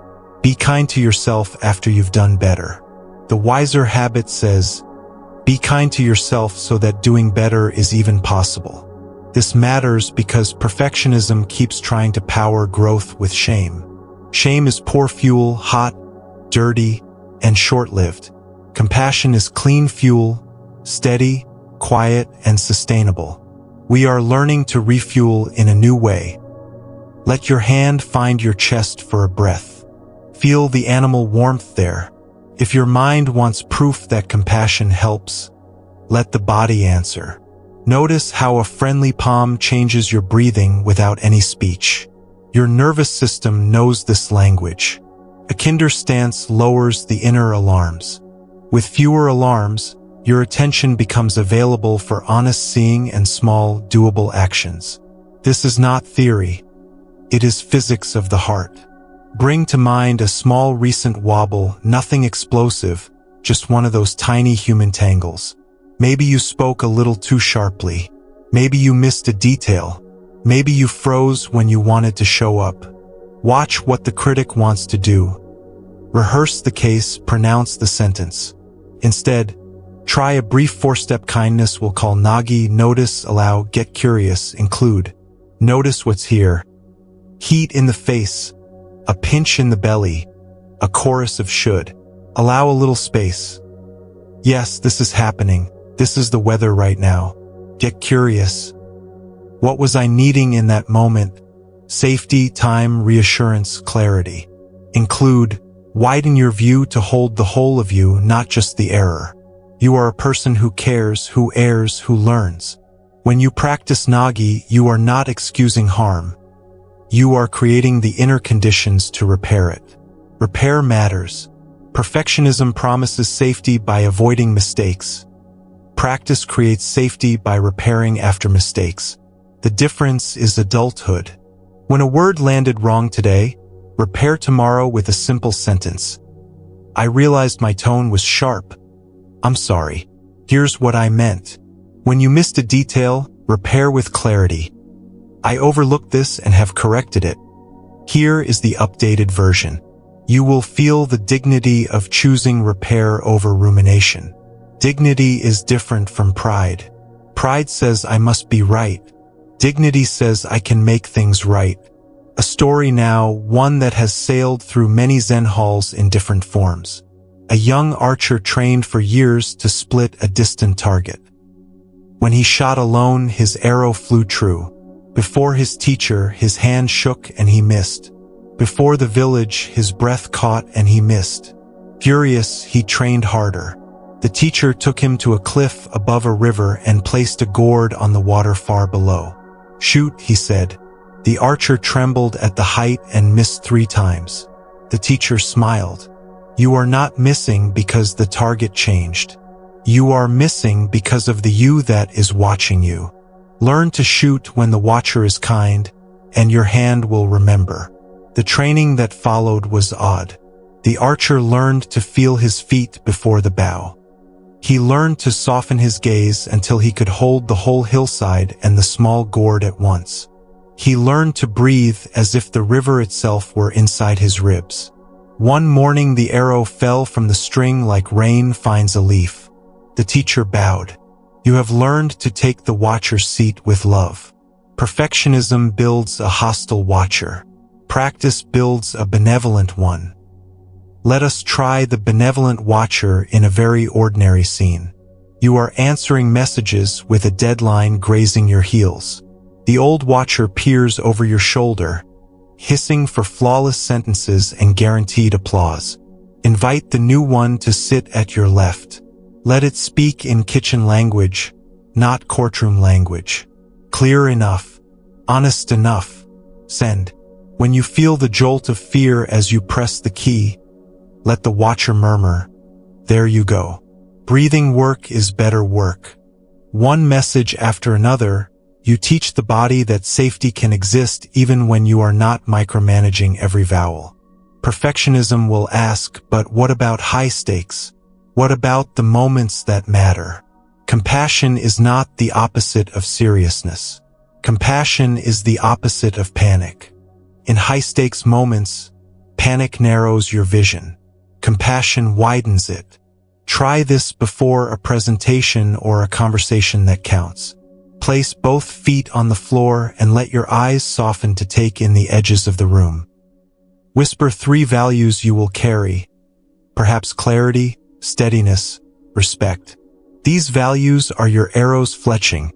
be kind to yourself after you've done better. The wiser habit says, be kind to yourself so that doing better is even possible. This matters because perfectionism keeps trying to power growth with shame. Shame is poor fuel, hot, dirty, and short-lived. Compassion is clean fuel, steady, quiet, and sustainable. We are learning to refuel in a new way. Let your hand find your chest for a breath. Feel the animal warmth there. If your mind wants proof that compassion helps, let the body answer. Notice how a friendly palm changes your breathing without any speech. Your nervous system knows this language. A kinder stance lowers the inner alarms. With fewer alarms, your attention becomes available for honest seeing and small, doable actions. This is not theory. It is physics of the heart. Bring to mind a small recent wobble, nothing explosive, just one of those tiny human tangles. Maybe you spoke a little too sharply. Maybe you missed a detail. Maybe you froze when you wanted to show up. Watch what the critic wants to do. Rehearse the case, pronounce the sentence. Instead, try a brief four-step kindness we'll call Nagi: notice, allow, get curious, include. Notice what's here. Heat in the face, a pinch in the belly, a chorus of should. Allow a little space. Yes, this is happening. This is the weather right now. Get curious. What was I needing in that moment? Safety, time, reassurance, clarity. Include. Widen your view to hold the whole of you, not just the error. You are a person who cares, who errs, who learns. When you practice Nagi, you are not excusing harm. You are creating the inner conditions to repair it. Repair matters. Perfectionism promises safety by avoiding mistakes. Practice creates safety by repairing after mistakes. The difference is adulthood. When a word landed wrong today, repair tomorrow with a simple sentence. I realized my tone was sharp. I'm sorry. Here's what I meant. When you missed a detail, repair with clarity. I overlooked this and have corrected it. Here is the updated version. You will feel the dignity of choosing repair over rumination. Dignity is different from pride. Pride says I must be right. Dignity says I can make things right. A story now, one that has sailed through many Zen halls in different forms. A young archer trained for years to split a distant target. When he shot alone, his arrow flew true. Before his teacher, his hand shook and he missed. Before the village, his breath caught and he missed. Furious, he trained harder. The teacher took him to a cliff above a river and placed a gourd on the water far below. Shoot, he said. The archer trembled at the height and missed 3 times. The teacher smiled. You are not missing because the target changed. You are missing because of the you that is watching you. Learn to shoot when the watcher is kind, and your hand will remember. The training that followed was odd. The archer learned to feel his feet before the bow. He learned to soften his gaze until he could hold the whole hillside and the small gourd at once. He learned to breathe as if the river itself were inside his ribs. One morning the arrow fell from the string like rain finds a leaf. The teacher bowed. You have learned to take the watcher's seat with love. Perfectionism builds a hostile watcher. Practice builds a benevolent one. Let us try the benevolent watcher in a very ordinary scene. You are answering messages with a deadline grazing your heels. The old watcher peers over your shoulder, hissing for flawless sentences and guaranteed applause. Invite the new one to sit at your left. Let it speak in kitchen language, not courtroom language. Clear enough. Honest enough. Send. When you feel the jolt of fear as you press the key, let the watcher murmur, there you go. Breathing work is better work. One message after another, you teach the body that safety can exist even when you are not micromanaging every vowel. Perfectionism will ask, but what about high stakes? What about the moments that matter? Compassion is not the opposite of seriousness. Compassion is the opposite of panic. In high-stakes moments, panic narrows your vision. Compassion widens it. Try this before a presentation or a conversation that counts. Place both feet on the floor and let your eyes soften to take in the edges of the room. Whisper 3 values you will carry. Perhaps clarity, steadiness, respect. These values are your arrows fletching.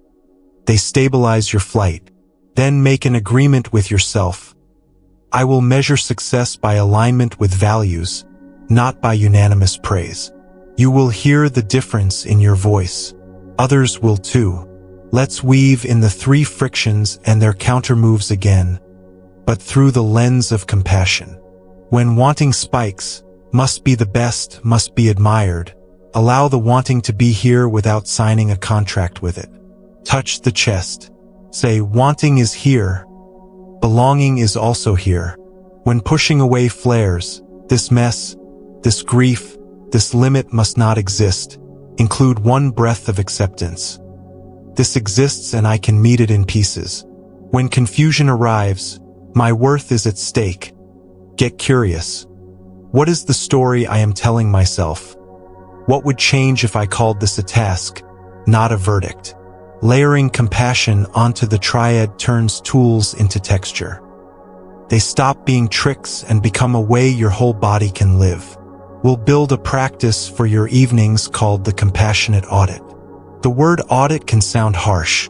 They stabilize your flight. Then make an agreement with yourself. I will measure success by alignment with values, not by unanimous praise. You will hear the difference in your voice. Others will too. Let's weave in the 3 frictions and their countermoves again, but through the lens of compassion. When wanting spikes, must be the best, must be admired. Allow the wanting to be here without signing a contract with it. Touch the chest. Say, wanting is here. Belonging is also here. When pushing away flares, this mess, this grief, this limit must not exist. Include one breath of acceptance. This exists and I can meet it in pieces. When confusion arrives, my worth is at stake. Get curious. What is the story I am telling myself? What would change if I called this a task, not a verdict? Layering compassion onto the triad turns tools into texture. They stop being tricks and become a way your whole body can live. We'll build a practice for your evenings called the compassionate audit. The word audit can sound harsh,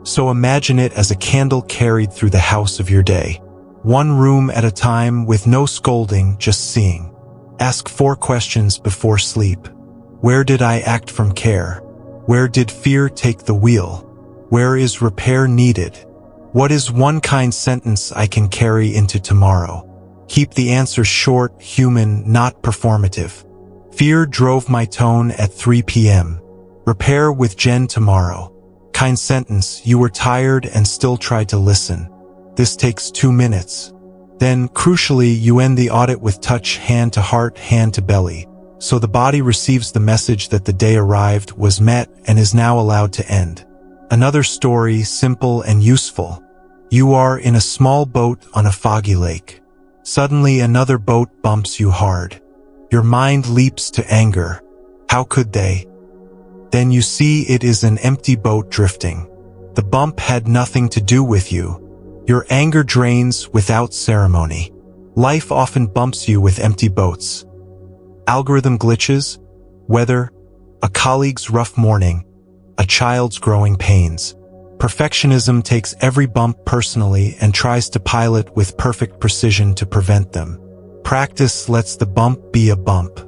so imagine it as a candle carried through the house of your day. One room at a time with no scolding, just seeing. Ask 4 questions before sleep. Where did I act from care? Where did fear take the wheel? Where is repair needed? What is one kind sentence I can carry into tomorrow? Keep the answers short, human, not performative. Fear drove my tone at 3 p.m. Repair with Jen tomorrow. Kind sentence, you were tired and still tried to listen. This takes 2 minutes. Then, crucially, you end the audit with touch, hand to heart, hand to belly. So the body receives the message that the day arrived, was met, and is now allowed to end. Another story, simple and useful. You are in a small boat on a foggy lake. Suddenly another boat bumps you hard. Your mind leaps to anger. How could they? Then you see it is an empty boat drifting. The bump had nothing to do with you. Your anger drains without ceremony. Life often bumps you with empty boats. Algorithm glitches, weather, a colleague's rough morning, a child's growing pains. Perfectionism takes every bump personally and tries to pilot with perfect precision to prevent them. Practice lets the bump be a bump.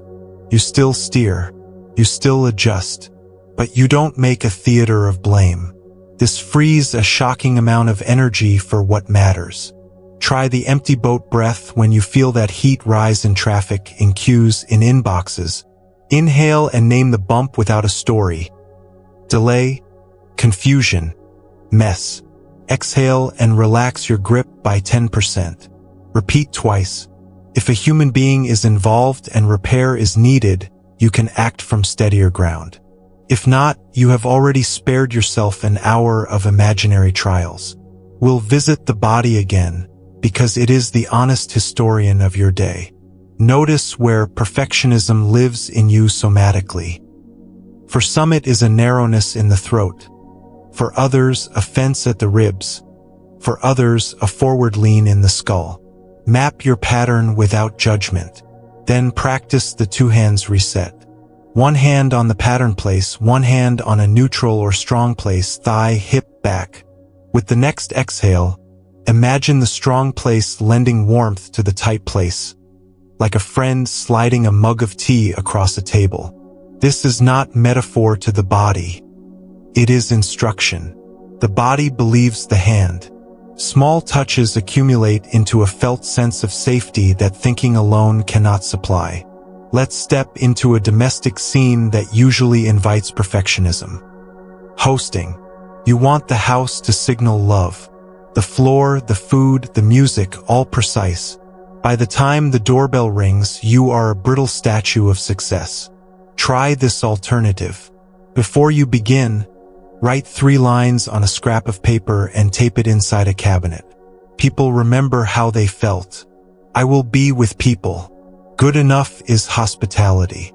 You still steer, you still adjust, but you don't make a theater of blame. This frees a shocking amount of energy for what matters. Try the empty boat breath when you feel that heat rise in traffic, in queues, in inboxes. Inhale and name the bump without a story. Delay, confusion, mess. Exhale and relax your grip by 10%. Repeat twice. If a human being is involved and repair is needed, you can act from steadier ground. If not, you have already spared yourself an hour of imaginary trials. We'll visit the body again, because it is the honest historian of your day. Notice where perfectionism lives in you somatically. For some it is a narrowness in the throat. For others, a fence at the ribs. For others, a forward lean in the skull. Map your pattern without judgment. Then practice the two hands reset. One hand on the pattern place, one hand on a neutral or strong place, thigh, hip, back. With the next exhale, imagine the strong place lending warmth to the tight place, like a friend sliding a mug of tea across a table. This is not metaphor to the body. It is instruction. The body believes the hand. Small touches accumulate into a felt sense of safety that thinking alone cannot supply. Let's step into a domestic scene that usually invites perfectionism. Hosting. You want the house to signal love. The floor, the food, the music, all precise. By the time the doorbell rings, you are a brittle statue of success. Try this alternative. Before you begin, write 3 lines on a scrap of paper and tape it inside a cabinet. People remember how they felt. I will be with people. Good enough is hospitality.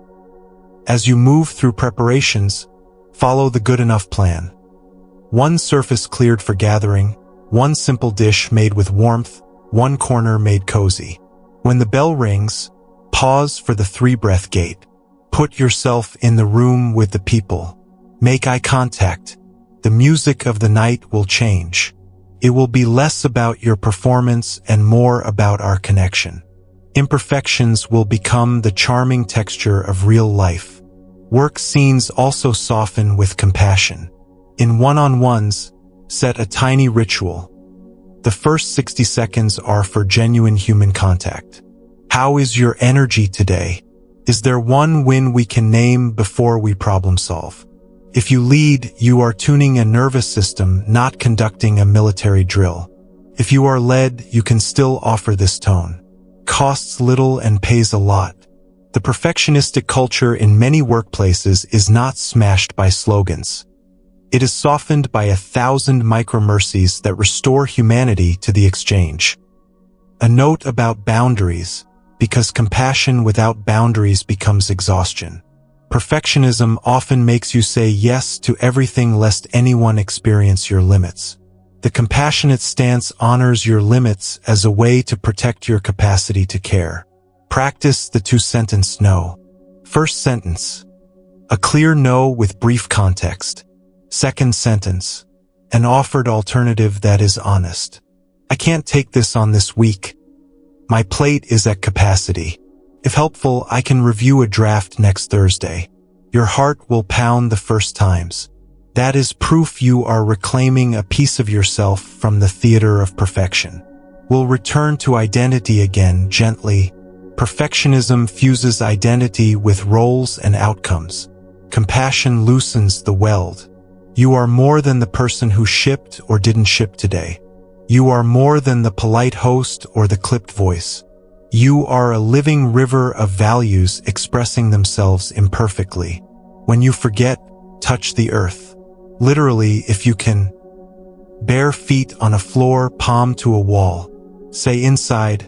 As you move through preparations, follow the good enough plan. 1 surface cleared for gathering, 1 simple dish made with warmth, 1 corner made cozy. When the bell rings, pause for the 3-breath gate. Put yourself in the room with the people. Make eye contact. The music of the night will change. It will be less about your performance and more about our connection. Imperfections will become the charming texture of real life. Work scenes also soften with compassion. In one-on-ones, set a tiny ritual. The first 60 seconds are for genuine human contact. How is your energy today? Is there one win we can name before we problem solve? If you lead, you are tuning a nervous system, not conducting a military drill. If you are led, you can still offer this tone. Costs little and pays a lot. The perfectionistic culture in many workplaces is not smashed by slogans. It is softened by 1,000 micro-mercies that restore humanity to the exchange. A note about boundaries, because compassion without boundaries becomes exhaustion. Perfectionism often makes you say yes to everything lest anyone experience your limits. The compassionate stance honors your limits as a way to protect your capacity to care. Practice the 2-sentence no. First sentence, a clear no with brief context. Second sentence, an offered alternative that is honest. I can't take this on this week. My plate is at capacity. If helpful, I can review a draft next Thursday. Your heart will pound the first times. That is proof you are reclaiming a piece of yourself from the theater of perfection. We'll return to identity again gently. Perfectionism fuses identity with roles and outcomes. Compassion loosens the weld. You are more than the person who shipped or didn't ship today. You are more than the polite host or the clipped voice. You are a living river of values expressing themselves imperfectly. When you forget, touch the earth. Literally, if you can. Bare feet on a floor, palm to a wall. Say inside,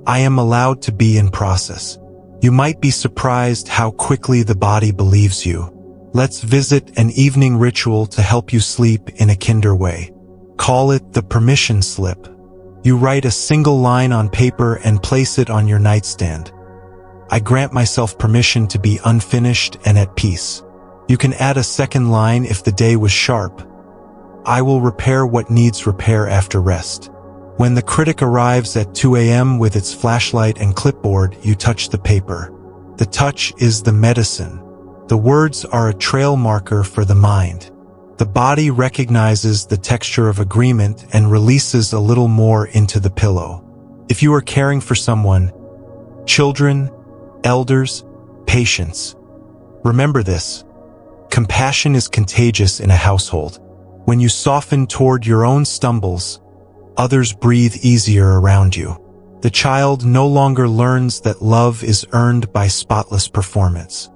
I am allowed to be in process. You might be surprised how quickly the body believes you. Let's visit an evening ritual to help you sleep in a kinder way. Call it the permission slip. You write a single line on paper and place it on your nightstand. I grant myself permission to be unfinished and at peace. You can add a second line if the day was sharp. I will repair what needs repair after rest. When the critic arrives at 2 a.m. with its flashlight and clipboard, you touch the paper. The touch is the medicine. The words are a trail marker for the mind. The body recognizes the texture of agreement and releases a little more into the pillow. If you are caring for someone, children, elders, patients, remember this. Compassion is contagious in a household. When you soften toward your own stumbles, others breathe easier around you. The child no longer learns that love is earned by spotless performance.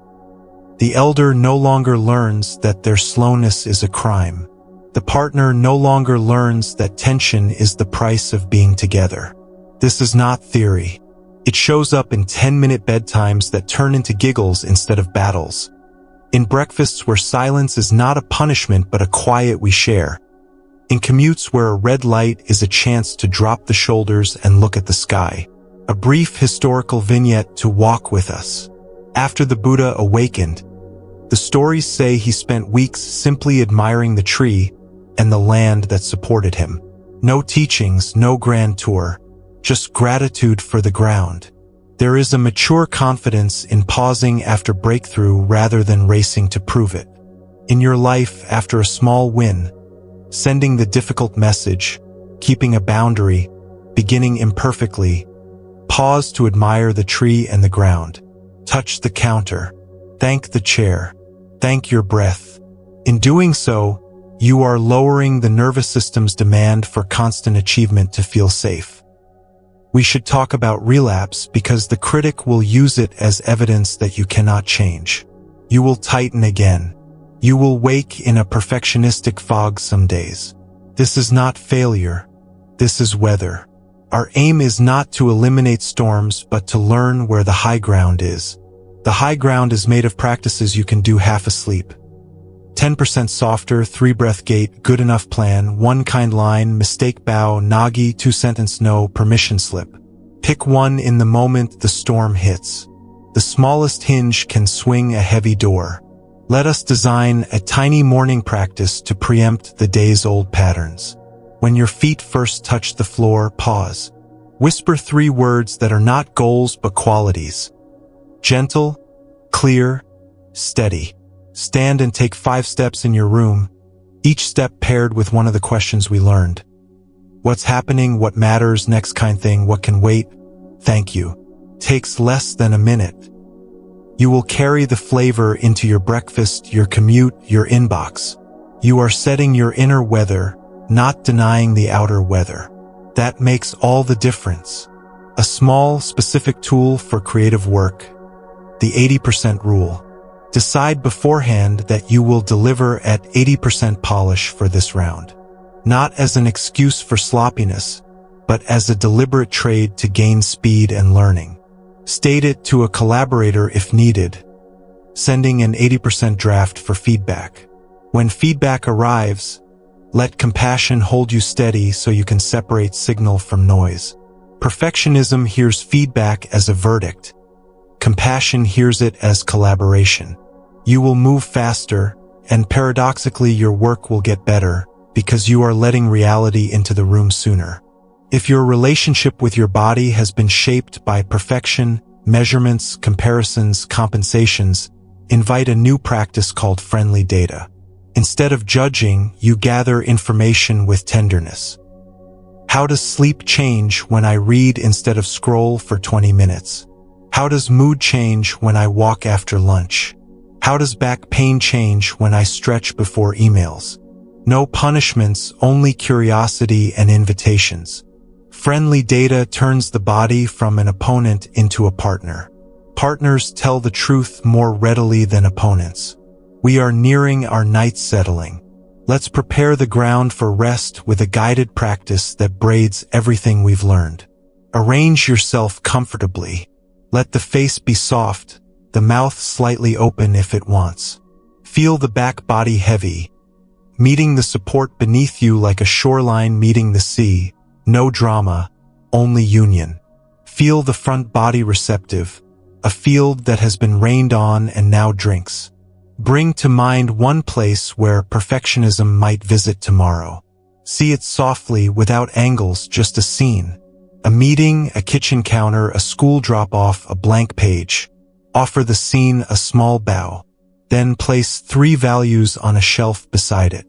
The elder no longer learns that their slowness is a crime. The partner no longer learns that tension is the price of being together. This is not theory. It shows up in 10-minute bedtimes that turn into giggles instead of battles. In breakfasts where silence is not a punishment but a quiet we share. In commutes where a red light is a chance to drop the shoulders and look at the sky. A brief historical vignette to walk with us. After the Buddha awakened, the stories say he spent weeks simply admiring the tree and the land that supported him. No teachings, no grand tour, just gratitude for the ground. There is a mature confidence in pausing after breakthrough rather than racing to prove it. In your life, after a small win, sending the difficult message, keeping a boundary, beginning imperfectly, pause to admire the tree and the ground. Touch the counter. Thank the chair. Thank your breath. In doing so, you are lowering the nervous system's demand for constant achievement to feel safe. We should talk about relapse because the critic will use it as evidence that you cannot change. You will tighten again. You will wake in a perfectionistic fog some days. This is not failure. This is weather. Our aim is not to eliminate storms, but to learn where the high ground is. The high ground is made of practices you can do half asleep. 10% softer, 3-breath gait, good enough plan, 1 kind line, mistake bow, nagi, 2-sentence no, permission slip. Pick one in the moment the storm hits. The smallest hinge can swing a heavy door. Let us design a tiny morning practice to preempt the day's old patterns. When your feet first touch the floor, pause. Whisper 3 words that are not goals but qualities. Gentle, clear, steady. Stand and take 5 steps in your room, each step paired with one of the questions we learned. What's happening? What matters? Next kind thing. What can wait? Thank you. Takes less than a minute. You will carry the flavor into your breakfast, your commute, your inbox. You are setting your inner weather, not denying the outer weather. That makes all the difference. A small, specific tool for creative work. The 80% rule. Decide beforehand that you will deliver at 80% polish for this round. Not as an excuse for sloppiness, but as a deliberate trade to gain speed and learning. State it to a collaborator if needed, sending an 80% draft for feedback. When feedback arrives, let compassion hold you steady so you can separate signal from noise. Perfectionism hears feedback as a verdict. Compassion hears it as collaboration. You will move faster, and paradoxically your work will get better because you are letting reality into the room sooner. If your relationship with your body has been shaped by perfection, measurements, comparisons, compensations, invite a new practice called friendly data. Instead of judging, you gather information with tenderness. How does sleep change when I read instead of scroll for 20 minutes? How does mood change when I walk after lunch? How does back pain change when I stretch before emails? No punishments, only curiosity and invitations. Friendly data turns the body from an opponent into a partner. Partners tell the truth more readily than opponents. We are nearing our night settling. Let's prepare the ground for rest with a guided practice that braids everything we've learned. Arrange yourself comfortably. Let the face be soft, the mouth slightly open if it wants. Feel the back body heavy, meeting the support beneath you like a shoreline meeting the sea. No drama, only union. Feel the front body receptive, a field that has been rained on and now drinks. Bring to mind one place where perfectionism might visit tomorrow. See it softly without angles, just a scene. A meeting, a kitchen counter, a school drop-off, a blank page. Offer the scene a small bow. Then place 3 values on a shelf beside it.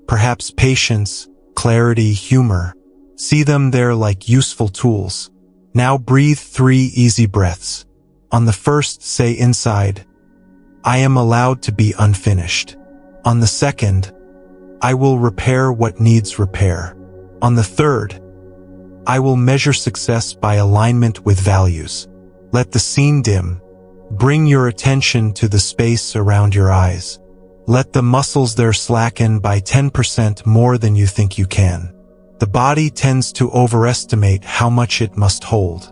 Perhaps patience, clarity, humor. See them there like useful tools. Now breathe 3 easy breaths. On the first, say inside, I am allowed to be unfinished. On the second, I will repair what needs repair. On the third, I will measure success by alignment with values. Let the scene dim. Bring your attention to the space around your eyes. Let the muscles there slacken by 10% more than you think you can. The body tends to overestimate how much it must hold.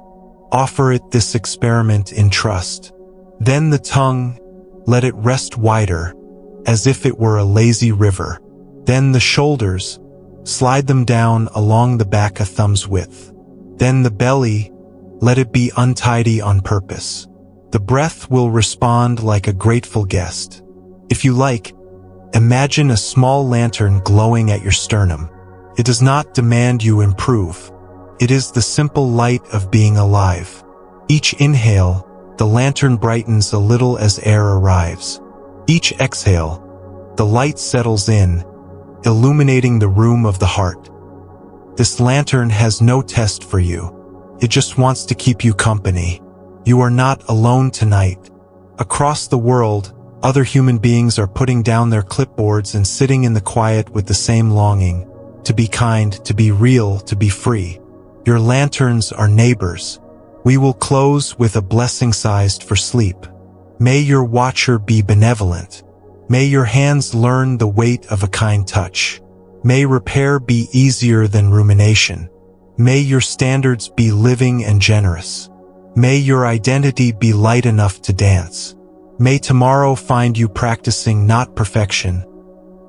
Offer it this experiment in trust. Then the tongue, let it rest wider, as if it were a lazy river. Then the shoulders, slide them down along the back a thumb's width. Then the belly, let it be untidy on purpose. The breath will respond like a grateful guest. If you like, imagine a small lantern glowing at your sternum. It does not demand you improve. It is the simple light of being alive. Each inhale, the lantern brightens a little as air arrives. Each exhale, the light settles in, illuminating the room of the heart. This lantern has no test for you. It just wants to keep you company. You are not alone tonight. Across the world, other human beings are putting down their clipboards and sitting in the quiet with the same longing, to be kind, to be real, to be free. Your lanterns are neighbors. We will close with a blessing sized for sleep. May your watcher be benevolent. May your hands learn the weight of a kind touch. May repair be easier than rumination. May your standards be living and generous. May your identity be light enough to dance. May tomorrow find you practicing not perfection,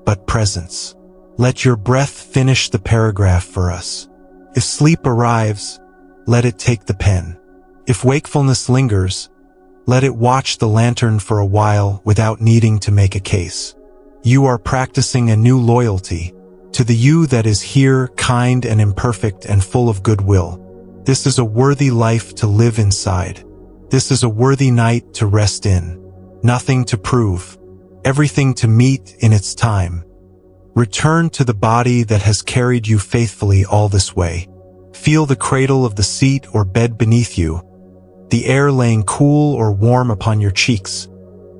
but presence. Let your breath finish the paragraph for us. If sleep arrives, let it take the pen. If wakefulness lingers, let it watch the lantern for a while without needing to make a case. You are practicing a new loyalty to the you that is here, kind and imperfect and full of goodwill. This is a worthy life to live inside. This is a worthy night to rest in. Nothing to prove, everything to meet in its time. Return to the body that has carried you faithfully all this way. Feel the cradle of the seat or bed beneath you, the air laying cool or warm upon your cheeks,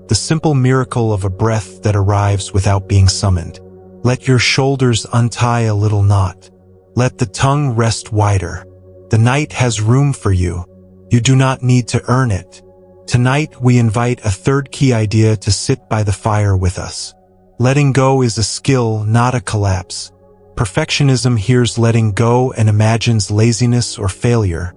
the simple miracle of a breath that arrives without being summoned. Let your shoulders untie a little knot. Let the tongue rest wider. The night has room for you. You do not need to earn it. Tonight we invite a third key idea to sit by the fire with us. Letting go is a skill, not a collapse. Perfectionism hears letting go and imagines laziness or failure,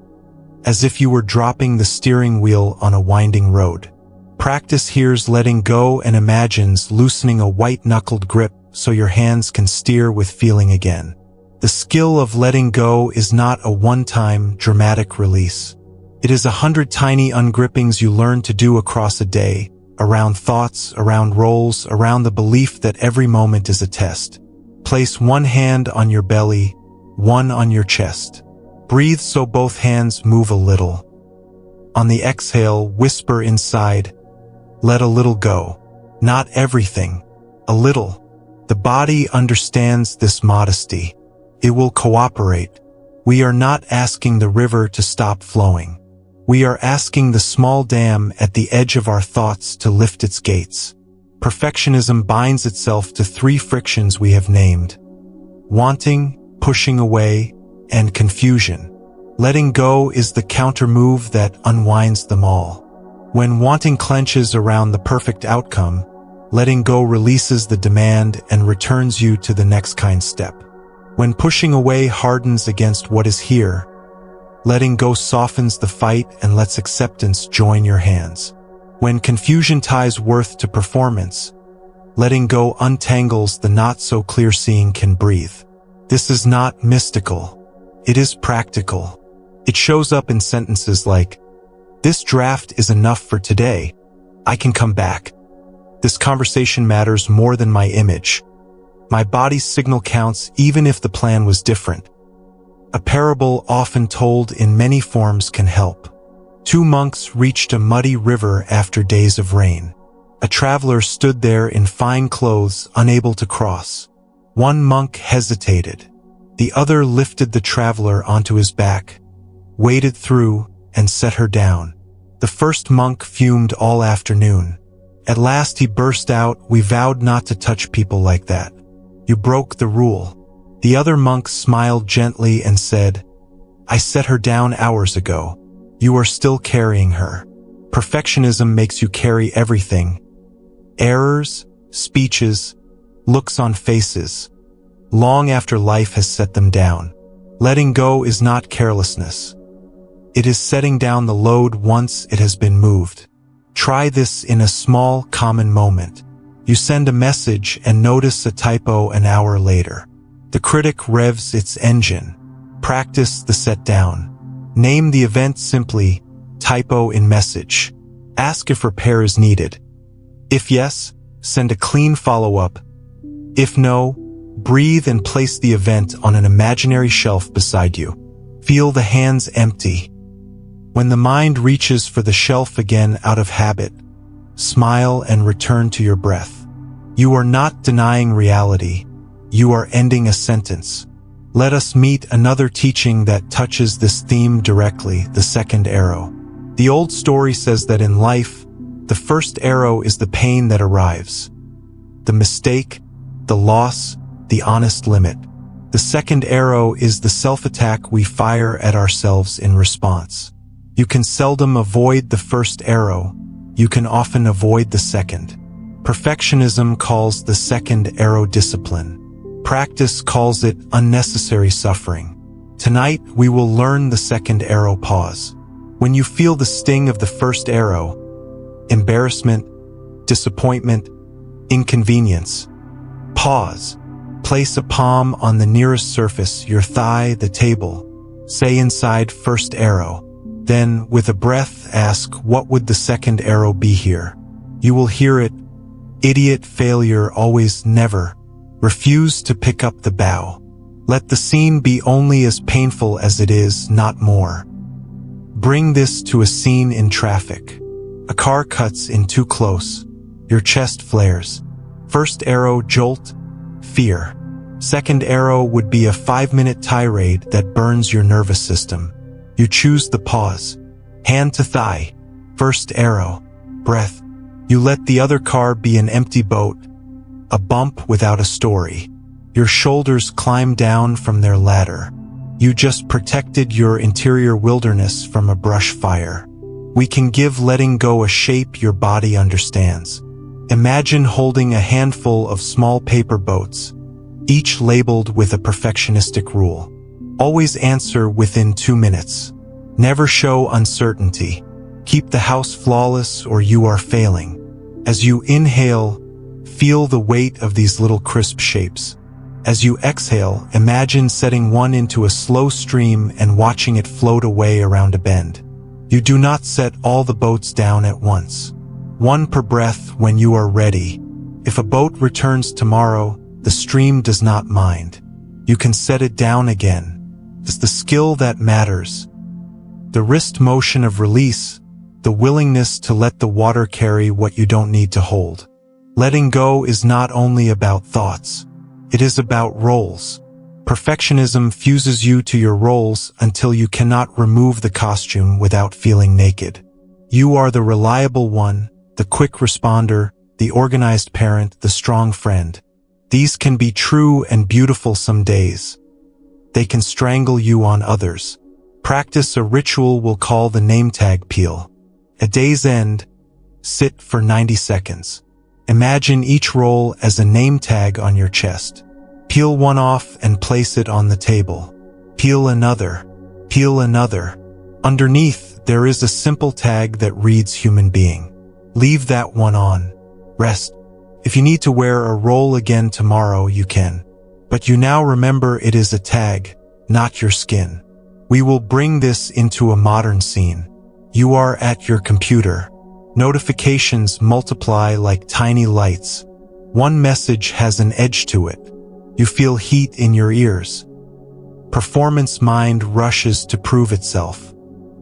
as if you were dropping the steering wheel on a winding road. Practice hears letting go and imagines loosening a white-knuckled grip so your hands can steer with feeling again. The skill of letting go is not a one-time, dramatic release. It is 100 tiny ungrippings you learn to do across a day, around thoughts, around roles, around the belief that every moment is a test. Place one hand on your belly, one on your chest. Breathe so both hands move a little. On the exhale, whisper inside, let a little go. Not everything, a little. The body understands this modesty. It will cooperate. We are not asking the river to stop flowing. We are asking the small dam at the edge of our thoughts to lift its gates. Perfectionism binds itself to 3 frictions we have named: wanting, pushing away, and confusion. Letting go is the counter-move that unwinds them all. When wanting clenches around the perfect outcome, letting go releases the demand and returns you to the next kind step. When pushing away hardens against what is here, letting go softens the fight and lets acceptance join your hands. When confusion ties worth to performance, letting go untangles the not-so-clear seeing can breathe. This is not mystical. It is practical. It shows up in sentences like, "This draft is enough for today. I can come back. This conversation matters more than my image. My body's signal counts even if the plan was different." A parable often told in many forms can help. 2 monks reached a muddy river after days of rain. A traveler stood there in fine clothes, unable to cross. One monk hesitated. The other lifted the traveler onto his back, waded through, and set her down. The first monk fumed all afternoon. At last he burst out, "We vowed not to touch people like that. You broke the rule." The other monk smiled gently and said, "I set her down hours ago. You are still carrying her." Perfectionism makes you carry everything. Errors, speeches, looks on faces, long after life has set them down. Letting go is not carelessness. It is setting down the load once it has been moved. Try this in a small, common moment. You send a message and notice a typo an hour later. The critic revs its engine. Practice the set down. Name the event simply, typo in message. Ask if repair is needed. If yes, send a clean follow-up. If no, breathe and place the event on an imaginary shelf beside you. Feel the hands empty. When the mind reaches for the shelf again out of habit, smile and return to your breath. You are not denying reality. You are ending a sentence. Let us meet another teaching that touches this theme directly, the second arrow. The old story says that in life, the first arrow is the pain that arrives, the mistake, the loss, the honest limit. The second arrow is the self-attack we fire at ourselves in response. You can seldom avoid the first arrow. You can often avoid the second. Perfectionism calls the second arrow discipline. Practice calls it unnecessary suffering. Tonight, we will learn the second arrow pause. When you feel the sting of the first arrow, embarrassment, disappointment, inconvenience, pause. Place a palm on the nearest surface, your thigh, the table. Say inside first arrow. Then, with a breath, ask, what would the second arrow be here? You will hear it. Idiot, failure, always, never. Refuse to pick up the bow. Let the scene be only as painful as it is, not more. Bring this to a scene in traffic. A car cuts in too close. Your chest flares. First arrow, jolt, fear. Second arrow would be a 5-minute tirade that burns your nervous system. You choose the pause. Hand to thigh. First arrow, breath. You let the other car be an empty boat, a bump without a story. Your shoulders climb down from their ladder. You just protected your interior wilderness from a brush fire. We can give letting go a shape your body understands. Imagine holding a handful of small paper boats, each labeled with a perfectionistic rule. Always answer within 2 minutes. Never show uncertainty. Keep the house flawless or you are failing. As you inhale, feel the weight of these little crisp shapes. As you exhale, imagine setting one into a slow stream and watching it float away around a bend. You do not set all the boats down at once. One per breath when you are ready. If a boat returns tomorrow, the stream does not mind. You can set it down again. It's the skill that matters. The wrist motion of release, the willingness to let the water carry what you don't need to hold. Letting go is not only about thoughts. It is about roles. Perfectionism fuses you to your roles until you cannot remove the costume without feeling naked. You are the reliable one, the quick responder, the organized parent, the strong friend. These can be true and beautiful some days. They can strangle you on others. Practice a ritual we'll call the name tag peel. At day's end, sit for 90 seconds. Imagine each role as a name tag on your chest. Peel one off and place it on the table. Peel another. Peel another. Underneath, there is a simple tag that reads human being. Leave that one on. Rest. If you need to wear a role again tomorrow, you can. But you now remember it is a tag, not your skin. We will bring this into a modern scene. You are at your computer. Notifications multiply like tiny lights. One message has an edge to it. You feel heat in your ears. Performance mind rushes to prove itself.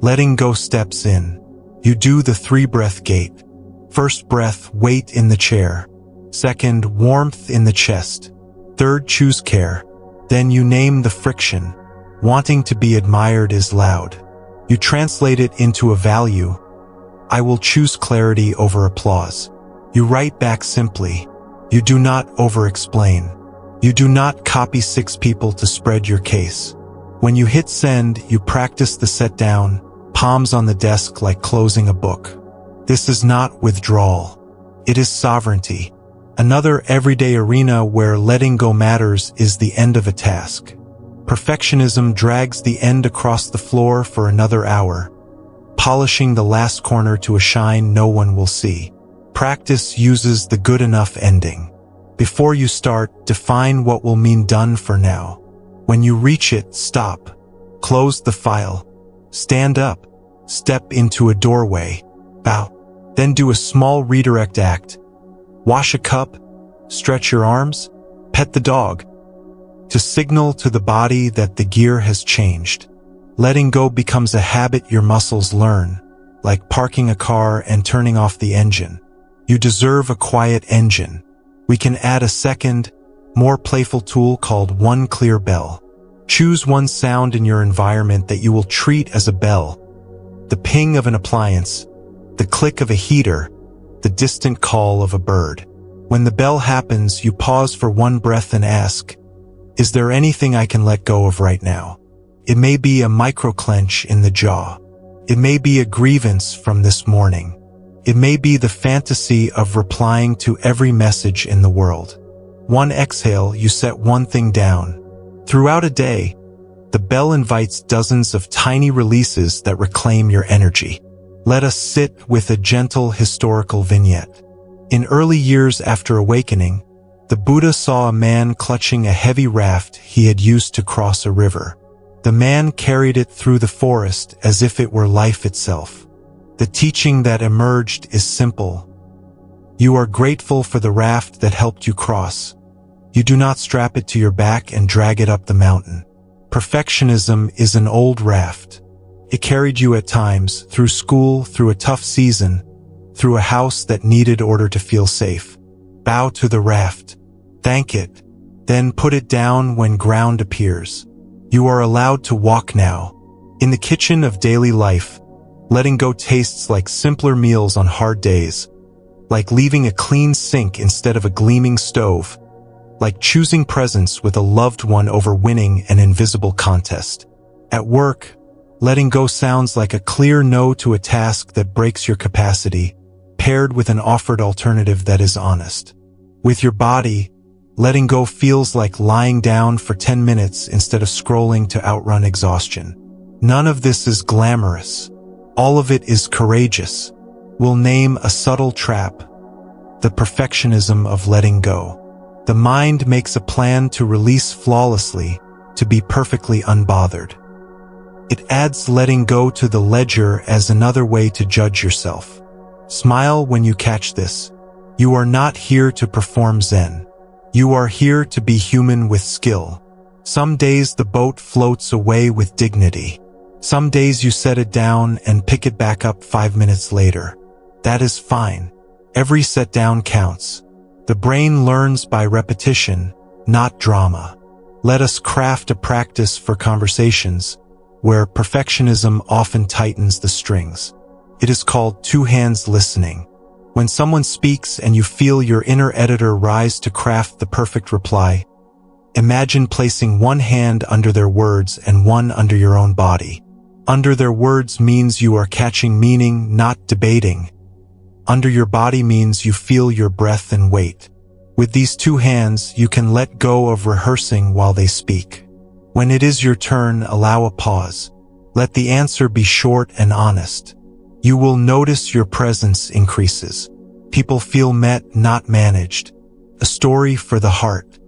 Letting go steps in. You do the 3-breath gate. First breath, weight in the chair. Second, warmth in the chest. Third, choose care. Then you name the friction. Wanting to be admired is loud. You translate it into a value. I will choose clarity over applause. You write back simply. You do not over-explain. You do not copy 6 people to spread your case. When you hit send, you practice the set down, palms on the desk like closing a book. This is not withdrawal. It is sovereignty. Another everyday arena where letting go matters is the end of a task. Perfectionism drags the end across the floor for another hour, polishing the last corner to a shine no one will see. Practice uses the good enough ending. Before you start, define what will mean done for now. When you reach it, stop. Close the file. Stand up. Step into a doorway. Bow. Then do a small redirect act. Wash a cup. Stretch your arms. Pet the dog. To signal to the body that the gear has changed. Letting go becomes a habit your muscles learn, like parking a car and turning off the engine. You deserve a quiet engine. We can add a second, more playful tool called One Clear Bell. Choose one sound in your environment that you will treat as a bell. The ping of an appliance, the click of a heater, the distant call of a bird. When the bell happens, you pause for one breath and ask, is there anything I can let go of right now? It may be a micro-clench in the jaw. It may be a grievance from this morning. It may be the fantasy of replying to every message in the world. One exhale, you set one thing down. Throughout a day, the bell invites dozens of tiny releases that reclaim your energy. Let us sit with a gentle historical vignette. In early years after awakening, the Buddha saw a man clutching a heavy raft he had used to cross a river. The man carried it through the forest as if it were life itself. The teaching that emerged is simple. You are grateful for the raft that helped you cross. You do not strap it to your back and drag it up the mountain. Perfectionism is an old raft. It carried you at times, through school, through a tough season, through a house that needed order to feel safe. Bow to the raft. Thank it. Then put it down when ground appears. You are allowed to walk now. In the kitchen of daily life, letting go tastes like simpler meals on hard days, like leaving a clean sink instead of a gleaming stove, like choosing presence with a loved one over winning an invisible contest. At work, letting go sounds like a clear no to a task that breaks your capacity, paired with an offered alternative that is honest. With your body, letting go feels like lying down for 10 minutes instead of scrolling to outrun exhaustion. None of this is glamorous. All of it is courageous. We'll name a subtle trap: the perfectionism of letting go. The mind makes a plan to release flawlessly, to be perfectly unbothered. It adds letting go to the ledger as another way to judge yourself. Smile when you catch this. You are not here to perform Zen. You are here to be human with skill. Some days the boat floats away with dignity. Some days you set it down and pick it back up 5 minutes later. That is fine. Every set down counts. The brain learns by repetition, not drama. Let us craft a practice for conversations where perfectionism often tightens the strings. It is called two hands listening. When someone speaks and you feel your inner editor rise to craft the perfect reply, imagine placing one hand under their words and one under your own body. Under their words means you are catching meaning, not debating. Under your body means you feel your breath and weight. With these two hands, you can let go of rehearsing while they speak. When it is your turn, allow a pause. Let the answer be short and honest. You will notice your presence increases. People feel met, not managed. A story for the heart.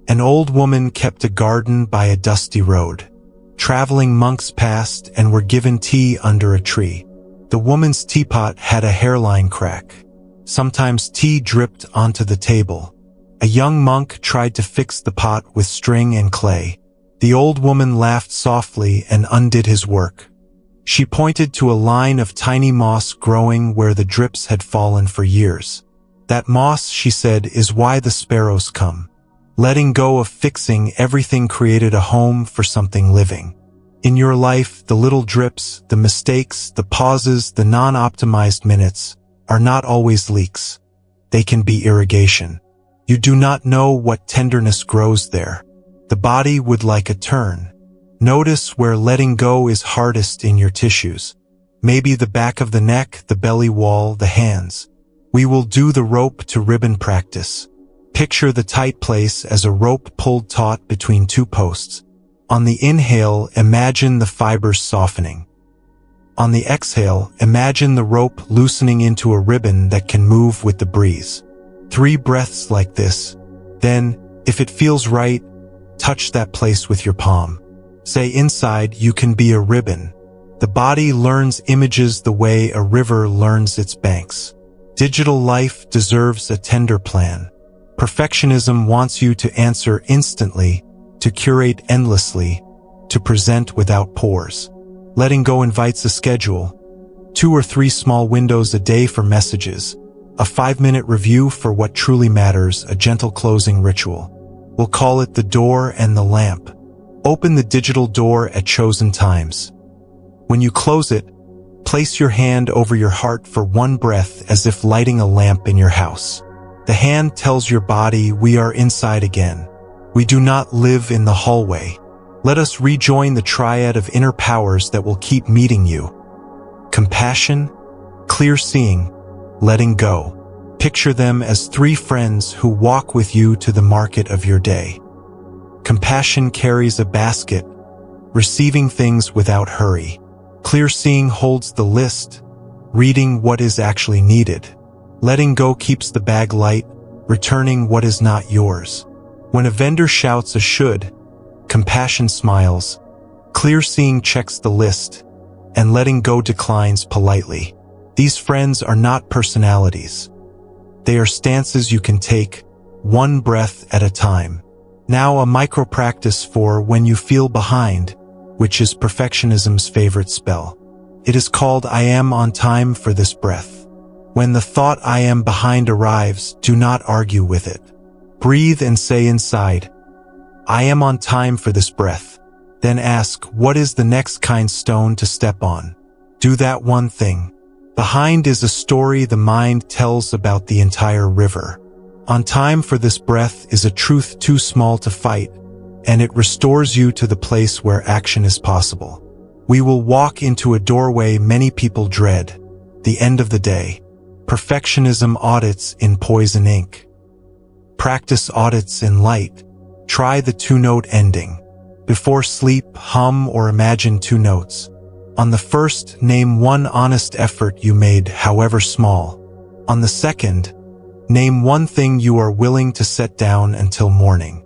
An old woman kept a garden by a dusty road. Traveling monks passed and were given tea under a tree. The woman's teapot had a hairline crack. Sometimes tea dripped onto the table. A young monk tried to fix the pot with string and clay. The old woman laughed softly and undid his work. She pointed to a line of tiny moss growing where the drips had fallen for years. That moss, she said, is why the sparrows come. Letting go of fixing everything created a home for something living. In your life, the little drips, the mistakes, the pauses, the non-optimized minutes are not always leaks. They can be irrigation. You do not know what tenderness grows there. The body would like a turn. Notice where letting go is hardest in your tissues. Maybe the back of the neck, the belly wall, the hands. We will do the rope to ribbon practice. Picture the tight place as a rope pulled taut between two posts. On the inhale, imagine the fibers softening. On the exhale, imagine the rope loosening into a ribbon that can move with the breeze. 3 breaths like this. Then, if it feels right, touch that place with your palm. Say inside, you can be a ribbon. The body learns images the way a river learns its banks. Digital life deserves a tender plan. Perfectionism wants you to answer instantly, to curate endlessly, to present without pause. Letting go invites a schedule. 2 or 3 small windows a day for messages. A 5-minute review for what truly matters, a gentle closing ritual. We'll call it the door and the lamp. Open the digital door at chosen times. When you close it, place your hand over your heart for 1 breath as if lighting a lamp in your house. The hand tells your body we are inside again. We do not live in the hallway. Let us rejoin the triad of inner powers that will keep meeting you. Compassion, clear seeing, letting go. Picture them as 3 friends who walk with you to the market of your day. Compassion carries a basket, receiving things without hurry. Clear seeing holds the list, reading what is actually needed. Letting go keeps the bag light, returning what is not yours. When a vendor shouts a should, compassion smiles. Clear seeing checks the list, and letting go declines politely. These friends are not personalities. They are stances you can take, 1 breath at a time. Now a micro practice for when you feel behind, which is perfectionism's favorite spell. It is called I am on time for this breath. When the thought I am behind arrives, do not argue with it. Breathe and say inside, I am on time for this breath. Then ask, what is the next kind stone to step on? Do that one thing. Behind is a story the mind tells about the entire river. On time for this breath is a truth too small to fight, and it restores you to the place where action is possible. We will walk into a doorway many people dread, the end of the day. Perfectionism audits in poison ink. Practice audits in light. Try the 2-note ending. Before sleep, hum or imagine 2 notes. On the first, name 1 honest effort you made, however small. On the second, name 1 thing you are willing to set down until morning.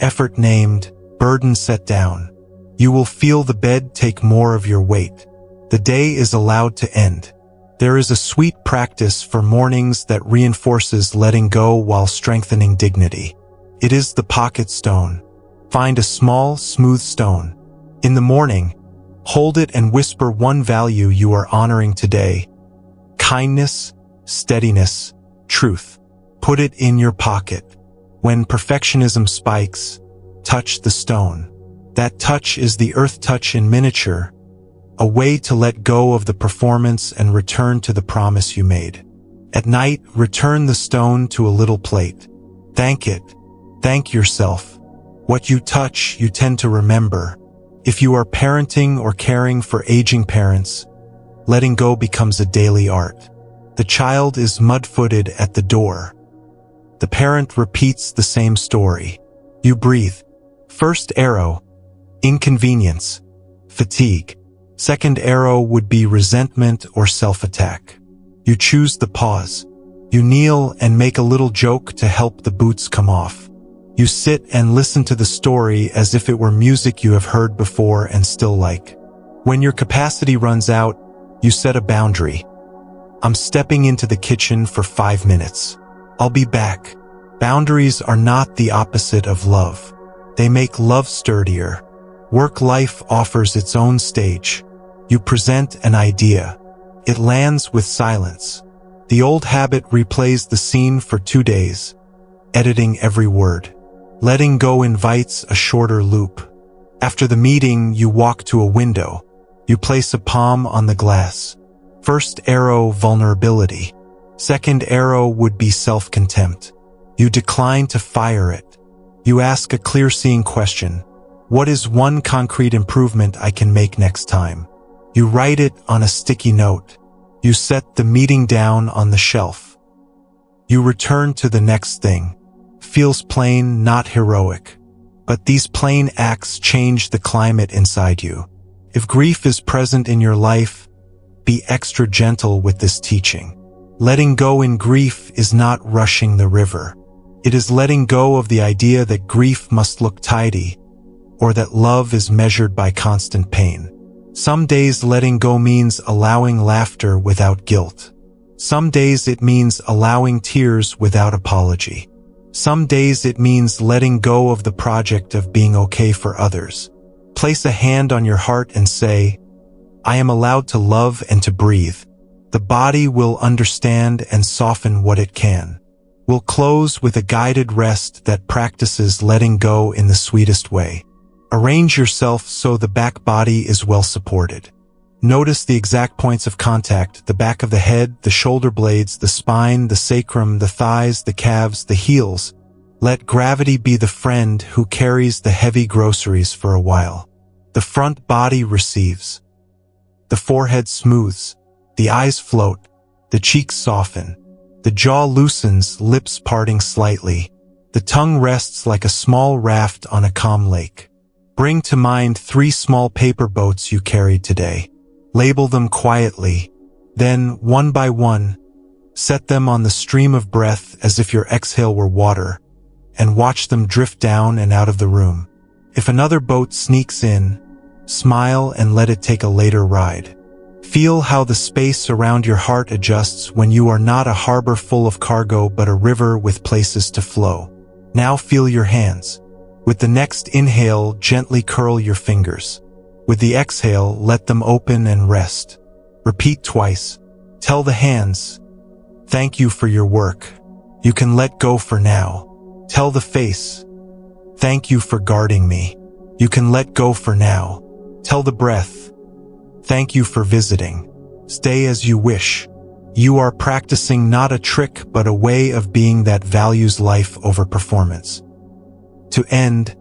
Effort named, burden set down. You will feel the bed take more of your weight. The day is allowed to end. There is a sweet practice for mornings that reinforces letting go while strengthening dignity. It is the pocket stone. Find a small, smooth stone. In the morning, hold it and whisper 1 value you are honoring today. Kindness, steadiness, truth. Put it in your pocket. When perfectionism spikes, touch the stone. That touch is the earth touch in miniature, a way to let go of the performance and return to the promise you made. At night, return the stone to a little plate. Thank it. Thank yourself. What you touch, you tend to remember. If you are parenting or caring for aging parents, letting go becomes a daily art. The child is mud-footed at the door. The parent repeats the same story. You breathe. First arrow, inconvenience, fatigue. Second arrow would be resentment or self-attack. You choose the pause. You kneel and make a little joke to help the boots come off. You sit and listen to the story as if it were music you have heard before and still like. When your capacity runs out, you set a boundary. I'm stepping into the kitchen for 5 minutes. I'll be back. Boundaries are not the opposite of love. They make love sturdier. Work life offers its own stage. You present an idea. It lands with silence. The old habit replays the scene for 2 days, editing every word. Letting go invites a shorter loop. After the meeting, you walk to a window. You place a palm on the glass. First arrow, vulnerability. Second arrow would be self-contempt. You decline to fire it. You ask a clear-seeing question. What is 1 concrete improvement I can make next time? You write it on a sticky note. You set the meeting down on the shelf. You return to the next thing. Feels plain, not heroic. But these plain acts change the climate inside you. If grief is present in your life, be extra gentle with this teaching. Letting go in grief is not rushing the river. It is letting go of the idea that grief must look tidy, or that love is measured by constant pain. Some days letting go means allowing laughter without guilt. Some days it means allowing tears without apology. Some days it means letting go of the project of being okay for others. Place a hand on your heart and say, I am allowed to love and to breathe. The body will understand and soften what it can. We'll close with a guided rest that practices letting go in the sweetest way. Arrange yourself so the back body is well supported. Notice the exact points of contact, the back of the head, the shoulder blades, the spine, the sacrum, the thighs, the calves, the heels. Let gravity be the friend who carries the heavy groceries for a while. The front body receives. The forehead smooths. The eyes float. The cheeks soften. The jaw loosens, lips parting slightly. The tongue rests like a small raft on a calm lake. Bring to mind 3 small paper boats you carried today. Label them quietly. Then, one by one, set them on the stream of breath as if your exhale were water, and watch them drift down and out of the room. If another boat sneaks in, smile and let it take a later ride. Feel how the space around your heart adjusts when you are not a harbor full of cargo but a river with places to flow. Now feel your hands. With the next inhale, gently curl your fingers. With the exhale, let them open and rest. Repeat twice. Tell the hands, thank you for your work. You can let go for now. Tell the face, thank you for guarding me. You can let go for now. Tell the breath, thank you for visiting. Stay as you wish. You are practicing not a trick but a way of being that values life over performance. To end,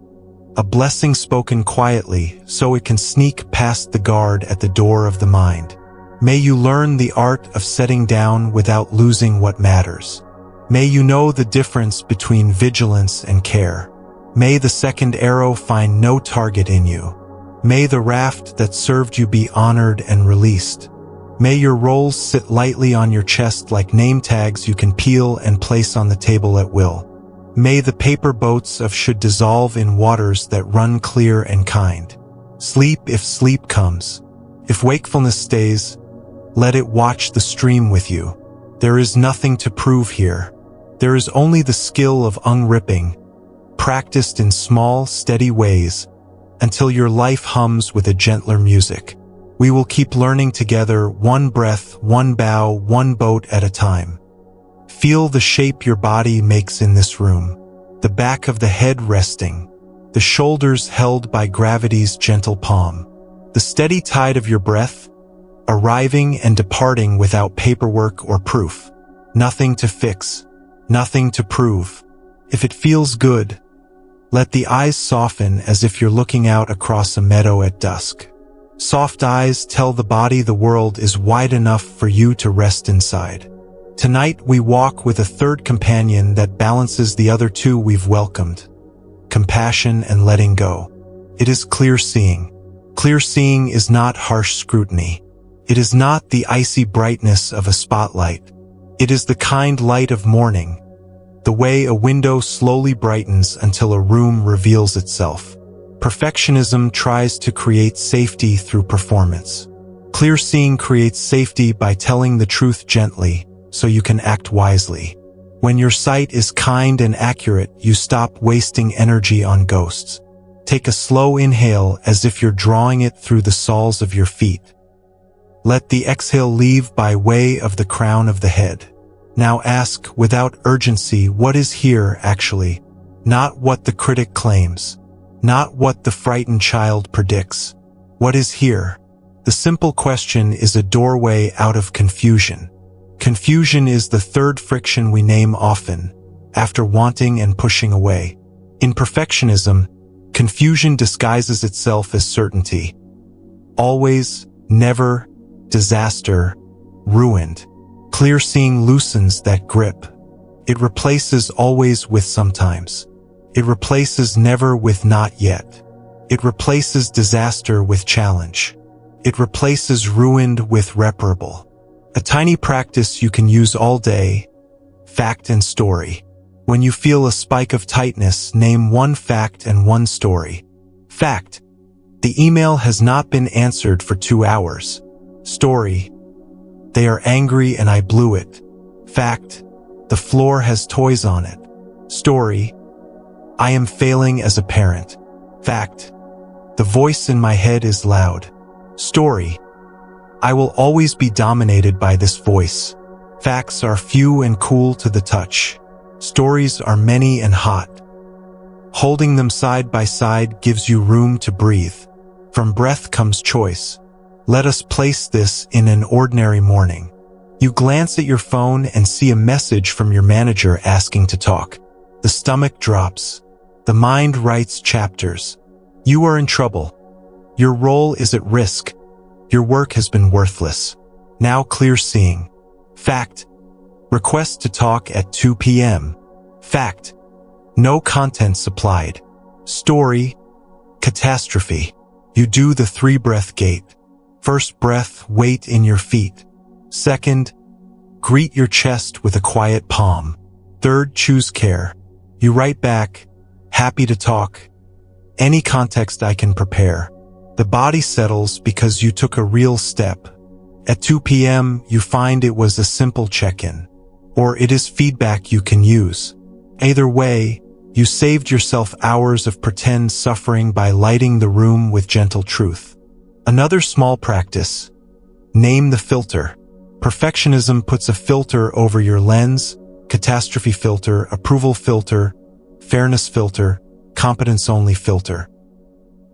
a blessing spoken quietly so it can sneak past the guard at the door of the mind. May you learn the art of setting down without losing what matters. May you know the difference between vigilance and care. May the second arrow find no target in you. May the raft that served you be honored and released. May your roles sit lightly on your chest like name tags you can peel and place on the table at will. May the paper boats of should dissolve in waters that run clear and kind. Sleep if sleep comes. If wakefulness stays, let it watch the stream with you. There is nothing to prove here. There is only the skill of unripping, practiced in small, steady ways, until your life hums with a gentler music. We will keep learning together, one breath, one bow, one boat at a time. Feel the shape your body makes in this room. The back of the head resting. The shoulders held by gravity's gentle palm. The steady tide of your breath, arriving and departing without paperwork or proof. Nothing to fix. Nothing to prove. If it feels good, let the eyes soften as if you're looking out across a meadow at dusk. Soft eyes tell the body the world is wide enough for you to rest inside. Tonight we walk with a third companion that balances the other 2 we've welcomed. Compassion and letting go. It is clear seeing. Clear seeing is not harsh scrutiny. It is not the icy brightness of a spotlight. It is the kind light of morning, the way a window slowly brightens until a room reveals itself. Perfectionism tries to create safety through performance. Clear seeing creates safety by telling the truth gently, so you can act wisely. When your sight is kind and accurate, you stop wasting energy on ghosts. Take a slow inhale as if you're drawing it through the soles of your feet. Let the exhale leave by way of the crown of the head. Now ask, without urgency, what is here actually? Not what the critic claims. Not what the frightened child predicts. What is here? The simple question is a doorway out of confusion. Confusion is the third friction we name often, after wanting and pushing away. In perfectionism, confusion disguises itself as certainty. Always, never, disaster, ruined. Clear seeing loosens that grip. It replaces always with sometimes. It replaces never with not yet. It replaces disaster with challenge. It replaces ruined with reparable. A tiny practice you can use all day: fact and story. When you feel a spike of tightness, name one fact and one story. Fact: the email has not been answered for 2 hours. Story: they are angry and I blew it. Fact: the floor has toys on it. Story: I am failing as a parent. Fact: the voice in my head is loud. Story: I will always be dominated by this voice. Facts are few and cool to the touch. Stories are many and hot. Holding them side by side gives you room to breathe. From breath comes choice. Let us place this in an ordinary morning. You glance at your phone and see a message from your manager asking to talk. The stomach drops. The mind writes chapters. You are in trouble. Your role is at risk. Your work has been worthless. Now clear seeing. Fact: request to talk at 2 p.m. Fact: no content supplied. Story: catastrophe. You do the 3-breath gate. First breath, weight in your feet. Second, greet your chest with a quiet palm. Third, choose care. You write back, happy to talk. Any context I can prepare. The body settles because you took a real step. At 2 p.m., you find it was a simple check-in. Or it is feedback you can use. Either way, you saved yourself hours of pretend suffering by lighting the room with gentle truth. Another small practice: name the filter. Perfectionism puts a filter over your lens: catastrophe filter, approval filter, fairness filter, competence-only filter.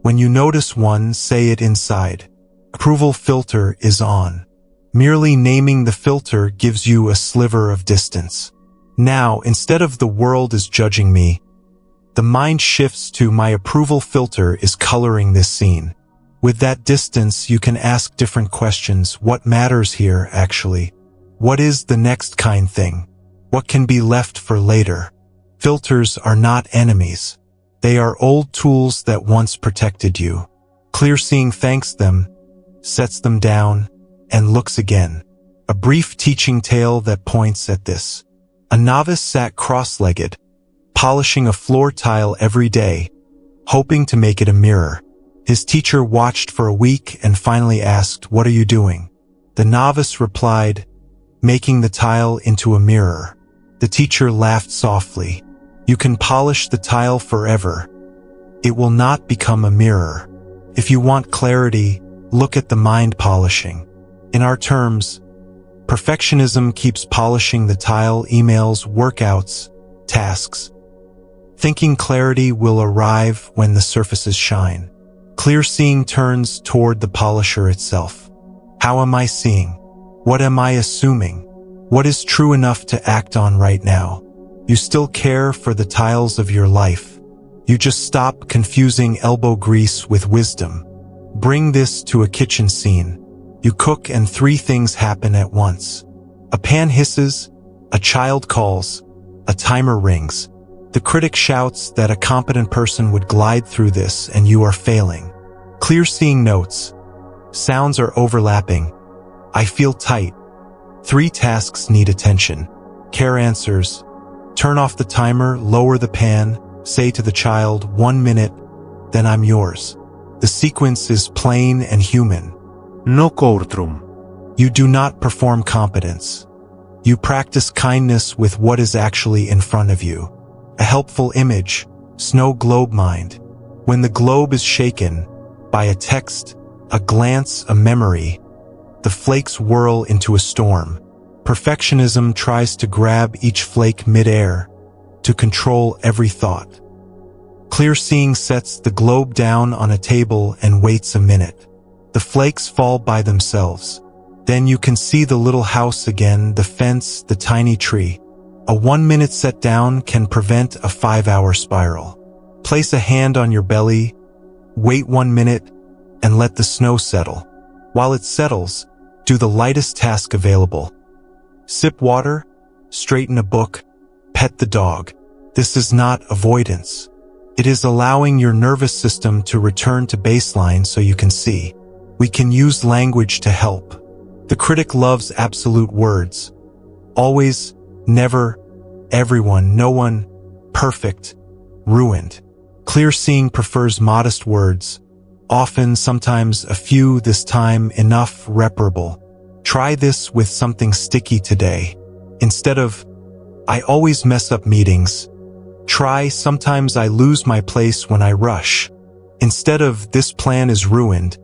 When you notice one, say it inside. Approval filter is on. Merely naming the filter gives you a sliver of distance. Now, instead of the world is judging me, the mind shifts to my approval filter is coloring this scene. With that distance, you can ask different questions. What matters here, actually? What is the next kind thing? What can be left for later? Filters are not enemies. They are old tools that once protected you. Clear seeing thanks them, sets them down, and looks again. A brief teaching tale that points at this. A novice sat cross-legged, polishing a floor tile every day, hoping to make it a mirror. His teacher watched for a week and finally asked, "What are you doing?" The novice replied, "Making the tile into a mirror." The teacher laughed softly. "You can polish the tile forever. It will not become a mirror. If you want clarity, look at the mind polishing." In our terms, perfectionism keeps polishing the tile: emails, workouts, tasks. Thinking clarity will arrive when the surfaces shine. Clear seeing turns toward the polisher itself. How am I seeing? What am I assuming? What is true enough to act on right now? You still care for the tiles of your life. You just stop confusing elbow grease with wisdom. Bring this to a kitchen scene. You cook and 3 things happen at once. A pan hisses, a child calls, a timer rings. The critic shouts that a competent person would glide through this and you are failing. Clear seeing notes. Sounds are overlapping. I feel tight. 3 tasks need attention. Care answers. Turn off the timer, lower the pan, say to the child, 1 minute, then I'm yours. The sequence is plain and human. No courtroom. You do not perform competence. You practice kindness with what is actually in front of you. A helpful image, snow globe mind. When the globe is shaken, by a text, a glance, a memory, the flakes whirl into a storm. Perfectionism tries to grab each flake mid-air, to control every thought. Clear seeing sets the globe down on a table and waits a minute. The flakes fall by themselves. Then you can see the little house again, the fence, the tiny tree. A 1-minute set down can prevent a 5-hour spiral. Place a hand on your belly, wait 1 minute, and let the snow settle. While it settles, do the lightest task available. Sip water, straighten a book, pet the dog. This is not avoidance. It is allowing your nervous system to return to baseline so you can see. We can use language to help. The critic loves absolute words. Always, never, everyone, no one, perfect, ruined. Clear seeing prefers modest words. Often, sometimes a few, this time enough, reparable. Try this with something sticky today. Instead of, I always mess up meetings, try, sometimes I lose my place when I rush. Instead of, this plan is ruined,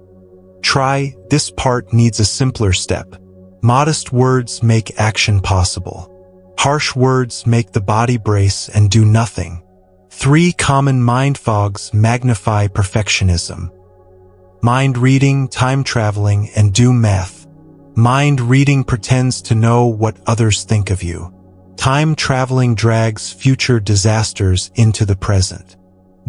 try, this part needs a simpler step. Modest words make action possible. Harsh words make the body brace and do nothing. 3 common mind fogs magnify perfectionism. Mind reading, time traveling, and doom math. Mind reading pretends to know what others think of you. Time traveling drags future disasters into the present.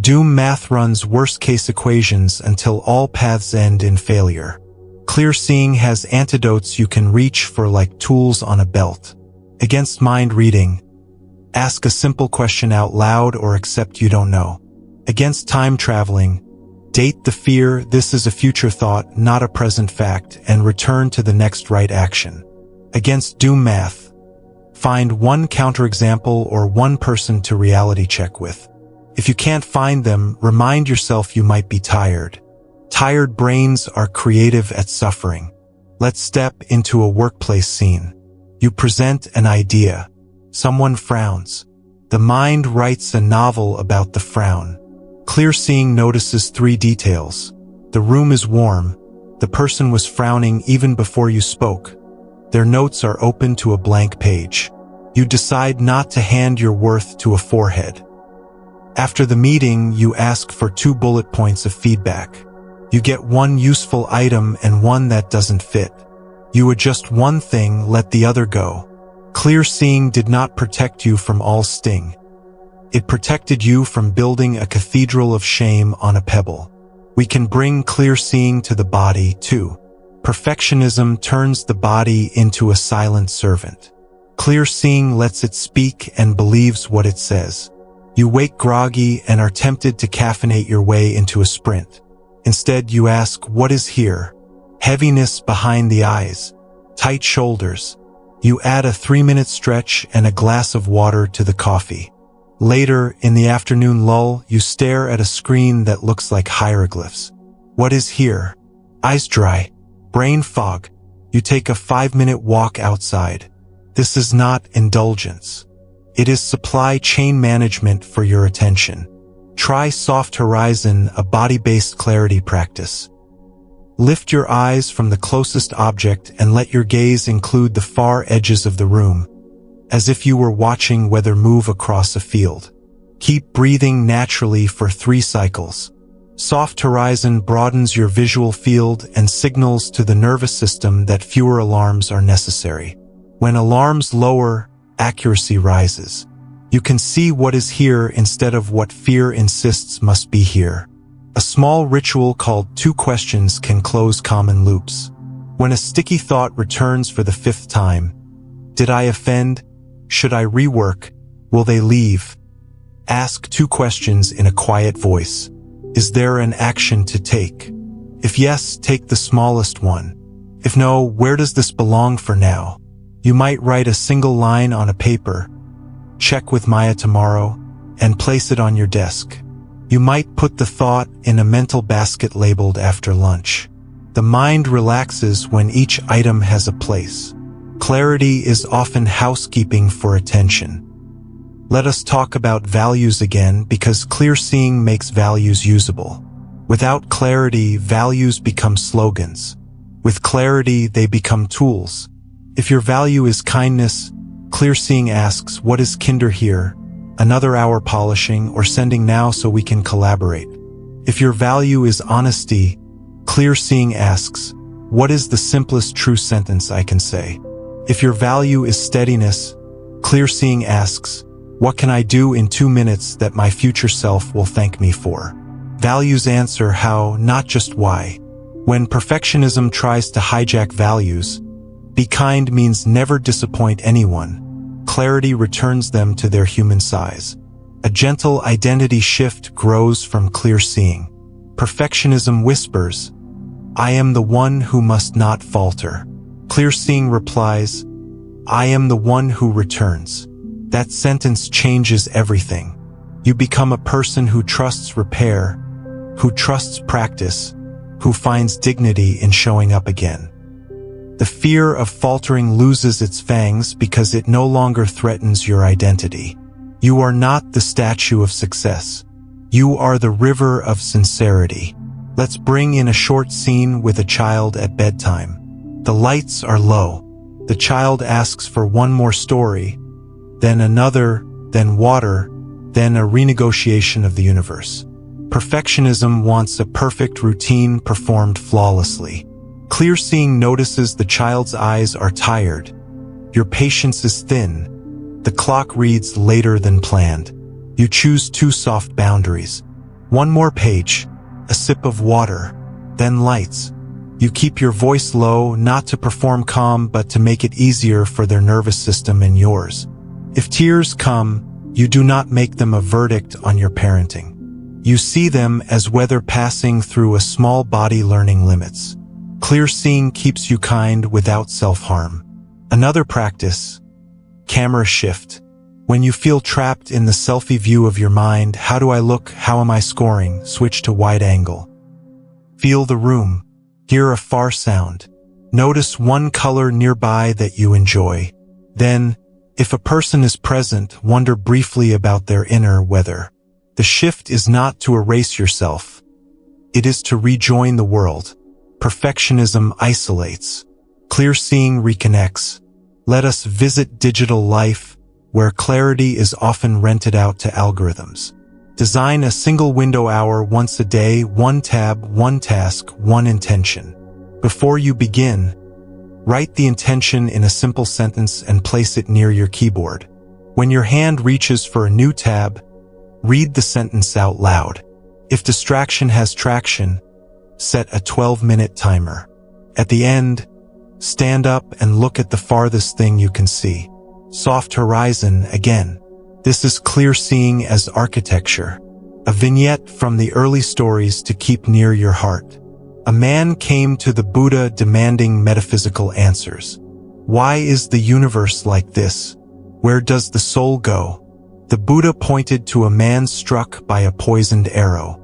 Doom math runs worst-case equations until all paths end in failure. Clear seeing has antidotes you can reach for like tools on a belt. Against mind reading, ask a simple question out loud or accept you don't know. Against time traveling, date the fear, this is a future thought, not a present fact, and return to the next right action. Against doom math, find one counterexample or one person to reality check with. If you can't find them, remind yourself you might be tired. Tired brains are creative at suffering. Let's step into a workplace scene. You present an idea. Someone frowns. The mind writes a novel about the frown. Clear seeing notices 3 details. The room is warm. The person was frowning even before you spoke. Their notes are open to a blank page. You decide not to hand your worth to a forehead. After the meeting, you ask for 2 bullet points of feedback. You get 1 useful item and 1 that doesn't fit. You adjust 1 thing, let the other go. Clear seeing did not protect you from all sting. It protected you from building a cathedral of shame on a pebble. We can bring clear seeing to the body, too. Perfectionism turns the body into a silent servant. Clear seeing lets it speak and believes what it says. You wake groggy and are tempted to caffeinate your way into a sprint. Instead, you ask, what is here? Heaviness behind the eyes. Tight shoulders. You add a 3-minute stretch and a glass of water to the coffee. Later, in the afternoon lull, you stare at a screen that looks like hieroglyphs. What is here? Eyes dry. Brain fog. You take a 5-minute walk outside. This is not indulgence. It is supply chain management for your attention. Try Soft Horizon, a body-based clarity practice. Lift your eyes from the closest object and let your gaze include the far edges of the room, as if you were watching weather move across a field. Keep breathing naturally for 3 cycles. Soft Horizon broadens your visual field and signals to the nervous system that fewer alarms are necessary. When alarms lower, accuracy rises. You can see what is here instead of what fear insists must be here. A small ritual called 2 questions can close common loops. When a sticky thought returns for the 5th time, did I offend? Should I rework? Will they leave? Ask 2 questions in a quiet voice. Is there an action to take? If yes, take the smallest one. If no, where does this belong for now? You might write a single line on a paper, check with Maya tomorrow, and place it on your desk. You might put the thought in a mental basket labeled after lunch. The mind relaxes when each item has a place. Clarity is often housekeeping for attention. Let us talk about values again, because clear seeing makes values usable. Without clarity, values become slogans. With clarity, they become tools. If your value is kindness, clear seeing asks, what is kinder here? Another hour polishing or sending now so we can collaborate. If your value is honesty, clear seeing asks, what is the simplest true sentence I can say? If your value is steadiness, clear seeing asks, what can I do in 2 minutes that my future self will thank me for? Values answer how, not just why. When perfectionism tries to hijack values, be kind means never disappoint anyone. clarity returns them to their human size. A gentle identity shift grows from clear seeing. Perfectionism whispers, "I am the one who must not falter." Clear seeing replies, "I am the one who returns." That sentence changes everything. You become a person who trusts repair, who trusts practice, who finds dignity in showing up again. The fear of faltering loses its fangs because it no longer threatens your identity. You are not the statue of success. You are the river of sincerity. Let's bring in a short scene with a child at bedtime. The lights are low. The child asks for one more story, then another, then water, then a renegotiation of the universe. Perfectionism wants a perfect routine performed flawlessly. Clear seeing notices the child's eyes are tired. Your patience is thin. The clock reads later than planned. You choose two soft boundaries. One more page, a sip of water, then lights. You keep your voice low, not to perform calm, but to make it easier for their nervous system and yours. If tears come, you do not make them a verdict on your parenting. You see them as weather passing through a small body learning limits. Clear seeing keeps you kind without self-harm. Another practice, camera shift. When you feel trapped in the selfie view of your mind, how do I look, how am I scoring, switch to wide angle. Feel the room. Hear a far sound. Notice one color nearby that you enjoy. Then, if a person is present, wonder briefly about their inner weather. The shift is not to erase yourself. It is to rejoin the world. Perfectionism isolates. Clear seeing reconnects. Let us visit digital life, where clarity is often rented out to algorithms. Design a single window hour once a day, one tab, one task, one intention. Before you begin, write the intention in a simple sentence and place it near your keyboard. When your hand reaches for a new tab, read the sentence out loud. If distraction has traction, set a 12-minute timer. At the end, stand up and look at the farthest thing you can see. Soft horizon again. This is clear seeing as architecture. A vignette from the early stories to keep near your heart. A man came to the Buddha demanding metaphysical answers. Why is the universe like this? Where does the soul go? The Buddha pointed to a man struck by a poisoned arrow.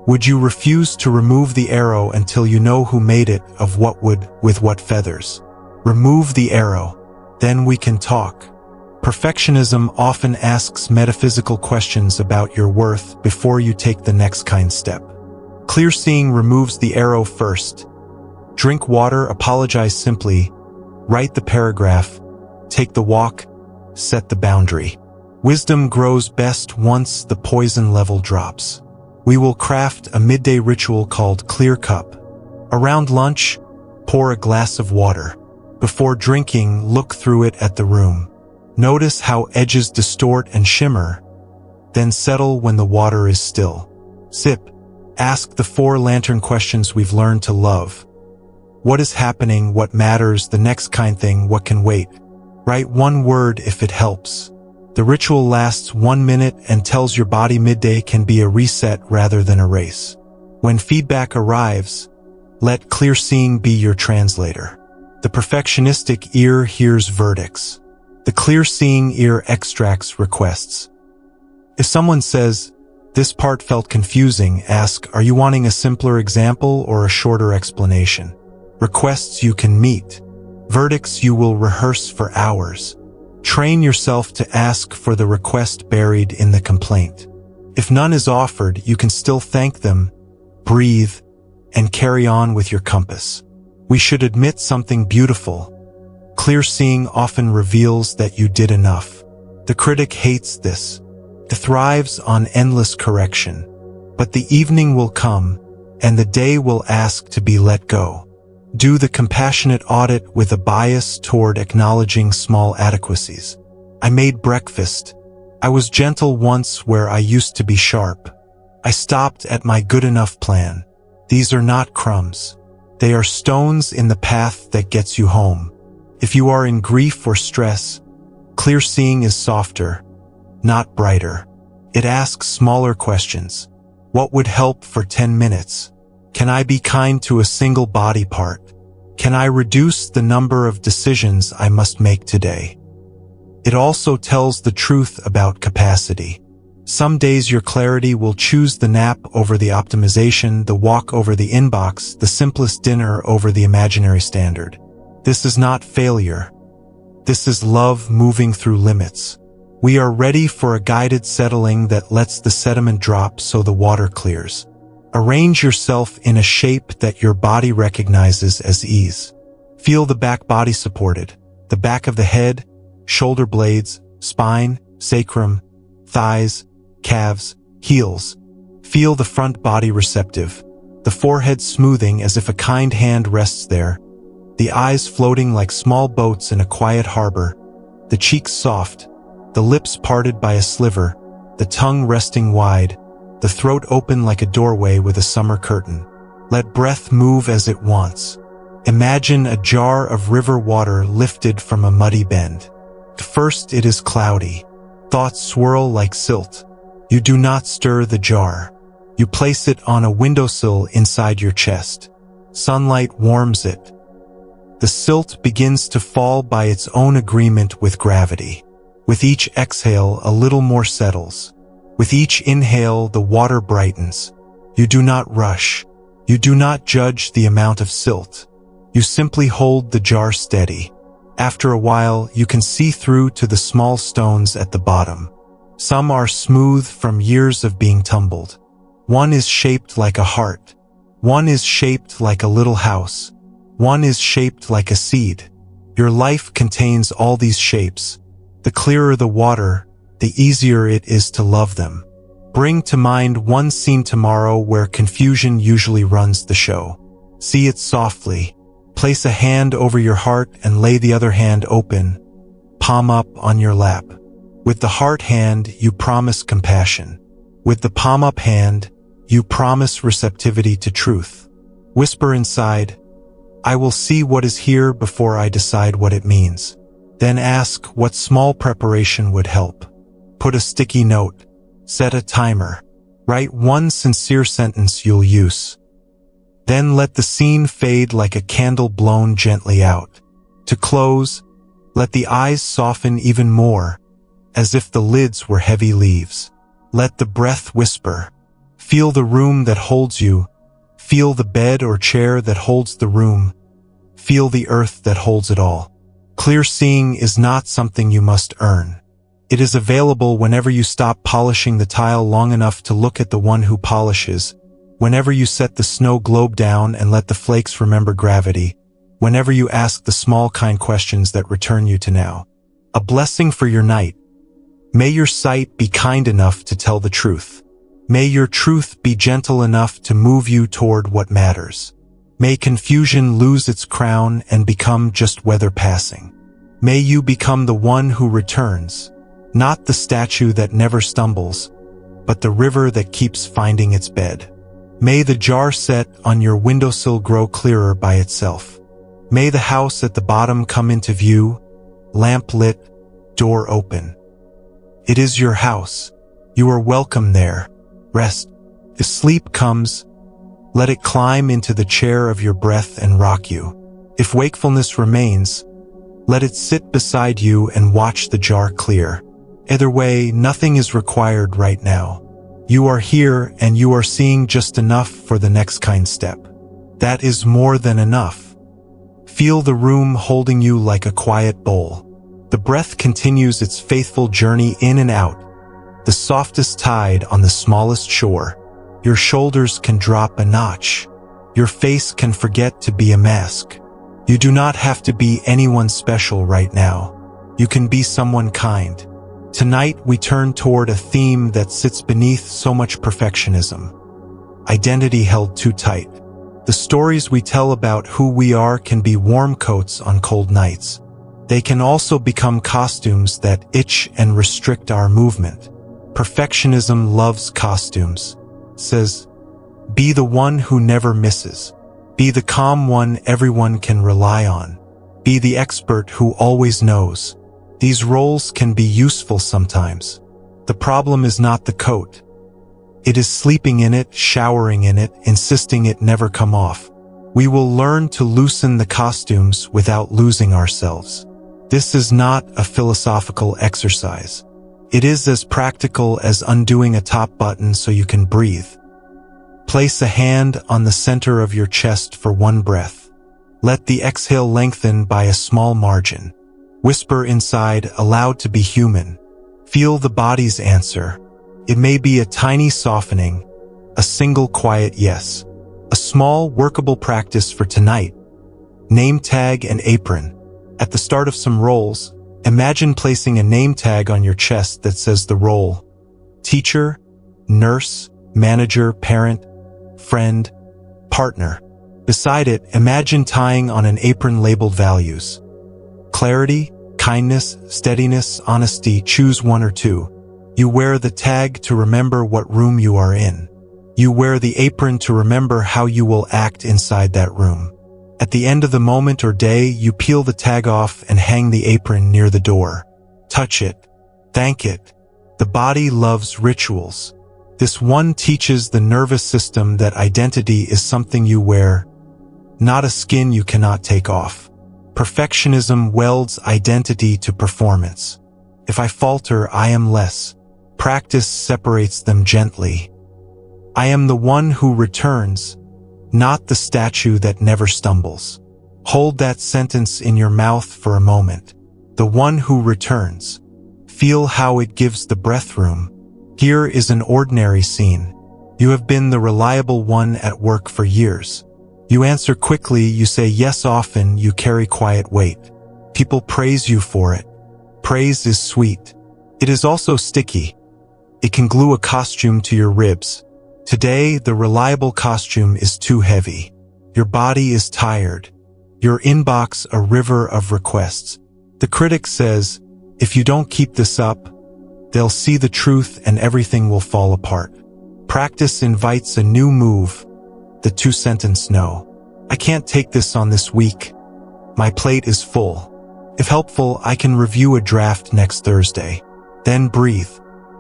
Would you refuse to remove the arrow until you know who made it, of what wood, with what feathers? Remove the arrow, then we can talk. Perfectionism often asks metaphysical questions about your worth before you take the next kind step. Clear seeing removes the arrow first. Drink water, apologize simply, write the paragraph, take the walk, set the boundary. Wisdom grows best once the poison level drops. We will craft a midday ritual called Clear Cup. Around lunch, pour a glass of water. Before drinking, look through it at the room. Notice how edges distort and shimmer, then settle when the water is still. Sip. Ask the 4 lantern questions we've learned to love. What is happening? What matters? The next kind thing, what can wait? Write one word if it helps. The ritual lasts 1 minute and tells your body midday can be a reset rather than a race. When feedback arrives, let clear seeing be your translator. The perfectionistic ear hears verdicts. The clear-seeing ear extracts requests. If someone says, "This part felt confusing," ask, "Are you wanting a simpler example or a shorter explanation?" Requests you can meet. Verdicts you will rehearse for hours. Train yourself to ask for the request buried in the complaint. If none is offered, you can still thank them, breathe, and carry on with your compass. We should admit something beautiful. Clear seeing often reveals that you did enough. The critic hates this. It thrives on endless correction. But the evening will come, and the day will ask to be let go. Do the compassionate audit with a bias toward acknowledging small adequacies. I made breakfast. I was gentle once where I used to be sharp. I stopped at my good enough plan. These are not crumbs. They are stones in the path that gets you home. If you are in grief or stress, Clear seeing is softer, not brighter. It asks smaller questions. What would help for 10 minutes? Can I be kind to a single body part? Can I reduce the number of decisions I must make today? It also tells the truth about capacity. Some days your clarity will choose the nap over the optimization, the walk over the inbox, the simplest dinner over the imaginary standard. This is not failure. This is love moving through limits. We are ready for a guided settling that lets the sediment drop so the water clears. Arrange yourself in a shape that your body recognizes as ease. Feel the back body supported, the back of the head, shoulder blades, spine, sacrum, thighs, calves, heels. Feel the front body receptive, the forehead smoothing as if a kind hand rests there, the eyes floating like small boats in a quiet harbor, the cheeks soft, the lips parted by a sliver, the tongue resting wide, the throat open like a doorway with a summer curtain. Let breath move as it wants. Imagine a jar of river water lifted from a muddy bend. At first it is cloudy. Thoughts swirl like silt. You do not stir the jar. You place it on a windowsill inside your chest. Sunlight warms it. The silt begins to fall by its own agreement with gravity. With each exhale, a little more settles. With each inhale, the water brightens. You do not rush. You do not judge the amount of silt. You simply hold the jar steady. After a while, you can see through to the small stones at the bottom. Some are smooth from years of being tumbled. One is shaped like a heart. One is shaped like a little house. One is shaped like a seed. Your life contains all these shapes. The clearer the water, the easier it is to love them. Bring to mind one scene tomorrow where confusion usually runs the show. See it softly. Place a hand over your heart and lay the other hand open, palm up on your lap. With the heart hand, you promise compassion. With the palm up hand, you promise receptivity to truth. Whisper inside, I will see what is here before I decide what it means. Then ask what small preparation would help. Put a sticky note. Set a timer. Write one sincere sentence you'll use. Then let the scene fade like a candle blown gently out. To close, let the eyes soften even more, as if the lids were heavy leaves. Let the breath whisper. Feel the room that holds you. Feel the bed or chair that holds the room. Feel the earth that holds it all. Clear seeing is not something you must earn. It is available whenever you stop polishing the tile long enough to look at the one who polishes, whenever you set the snow globe down and let the flakes remember gravity, whenever you ask the small kind questions that return you to now. A blessing for your night. May your sight be kind enough to tell the truth. May your truth be gentle enough to move you toward what matters. May confusion lose its crown and become just weather passing. May you become the one who returns, not the statue that never stumbles, but the river that keeps finding its bed. May the jar set on your windowsill grow clearer by itself. May the house at the bottom come into view, lamp lit, door open. It is your house. You are welcome there. Rest. If sleep comes, let it climb into the chair of your breath and rock you. If wakefulness remains, let it sit beside you and watch the jar clear. Either way, nothing is required right now. You are here and you are seeing just enough for the next kind step. That is more than enough. Feel the room holding you like a quiet bowl. The breath continues its faithful journey in and out, the softest tide on the smallest shore. Your shoulders can drop a notch. Your face can forget to be a mask. You do not have to be anyone special right now. You can be someone kind. Tonight we turn toward a theme that sits beneath so much perfectionism. Identity held too tight. The stories we tell about who we are can be warm coats on cold nights. They can also become costumes that itch and restrict our movement. Perfectionism loves costumes. Says, be the one who never misses. Be the calm one everyone can rely on. Be the expert who always knows. These roles can be useful sometimes. The problem is not the coat. It is sleeping in it, showering in it, insisting it never come off. We will learn to loosen the costumes without losing ourselves. This is not a philosophical exercise. It is as practical as undoing a top button so you can breathe. Place a hand on the center of your chest for one breath. Let the exhale lengthen by a small margin. Whisper inside, allowed to be human. Feel the body's answer. It may be a tiny softening, a single quiet yes. A small, workable practice for tonight. Name tag and apron. At the start of some roles, imagine placing a name tag on your chest that says the role. Teacher, nurse, manager, parent, friend, partner. Beside it, imagine tying on an apron labeled values. Clarity, kindness, steadiness, honesty, choose one or two. You wear the tag to remember what room you are in. You wear the apron to remember how you will act inside that room. At the end of the moment or day, you peel the tag off and hang the apron near the door. Touch it. Thank it. The body loves rituals. This one teaches the nervous system that identity is something you wear, not a skin you cannot take off. Perfectionism welds identity to performance. If I falter, I am less. Practice separates them gently. I am the one who returns, not the statue that never stumbles. Hold that sentence in your mouth for a moment. The one who returns. Feel how it gives the breath room. Here is an ordinary scene. You have been the reliable one at work for years. You answer quickly, you say yes often, you carry quiet weight. People praise you for it. Praise is sweet. It is also sticky. It can glue a costume to your ribs. Today, the reliable costume is too heavy. Your body is tired. Your inbox a river of requests. The critic says, if you don't keep this up, they'll see the truth and everything will fall apart. Practice invites a new move. The two-sentence no. I can't take this on this week. My plate is full. If helpful, I can review a draft next Thursday. Then breathe.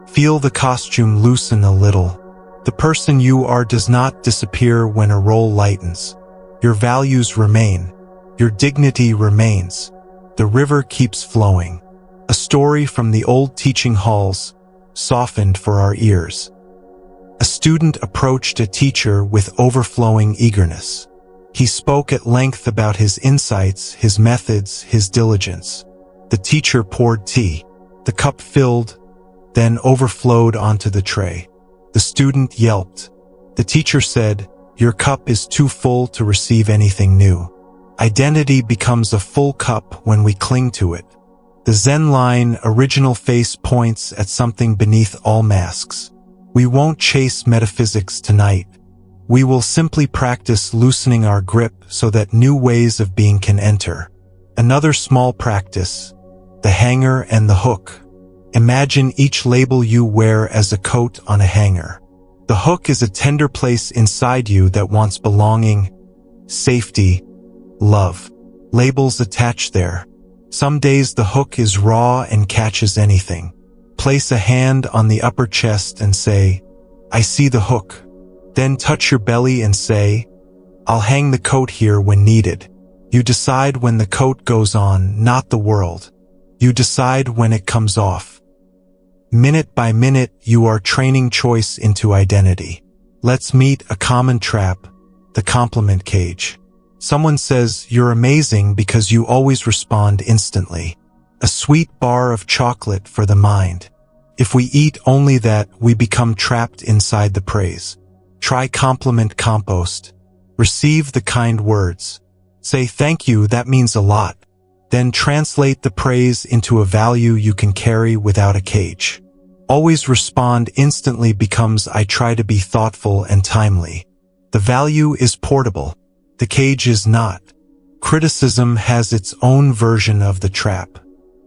Feel the costume loosen a little. The person you are does not disappear when a role lightens. Your values remain. Your dignity remains. The river keeps flowing. A story from the old teaching halls, softened for our ears. A student approached a teacher with overflowing eagerness. He spoke at length about his insights, his methods, his diligence. The teacher poured tea. The cup filled, then overflowed onto the tray. The student yelped. The teacher said, "Your cup is too full to receive anything new." Identity becomes a full cup when we cling to it. The Zen line, original face, points at something beneath all masks. We won't chase metaphysics tonight. We will simply practice loosening our grip so that new ways of being can enter. Another small practice, the hanger and the hook. Imagine each label you wear as a coat on a hanger. The hook is a tender place inside you that wants belonging, safety, love. Labels attach there. Some days the hook is raw and catches anything. Place a hand on the upper chest and say, "I see the hook." Then touch your belly and say, "I'll hang the coat here when needed." You decide when the coat goes on, not the world. You decide when it comes off. Minute by minute, you are training choice into identity. Let's meet a common trap, the compliment cage. Someone says, "You're amazing," because you always respond instantly. A sweet bar of chocolate for the mind. If we eat only that, we become trapped inside the praise. Try compliment compost. Receive the kind words. Say thank you, that means a lot. Then translate the praise into a value you can carry without a cage. Always respond instantly becomes I try to be thoughtful and timely. The value is portable. The cage is not. Criticism has its own version of the trap.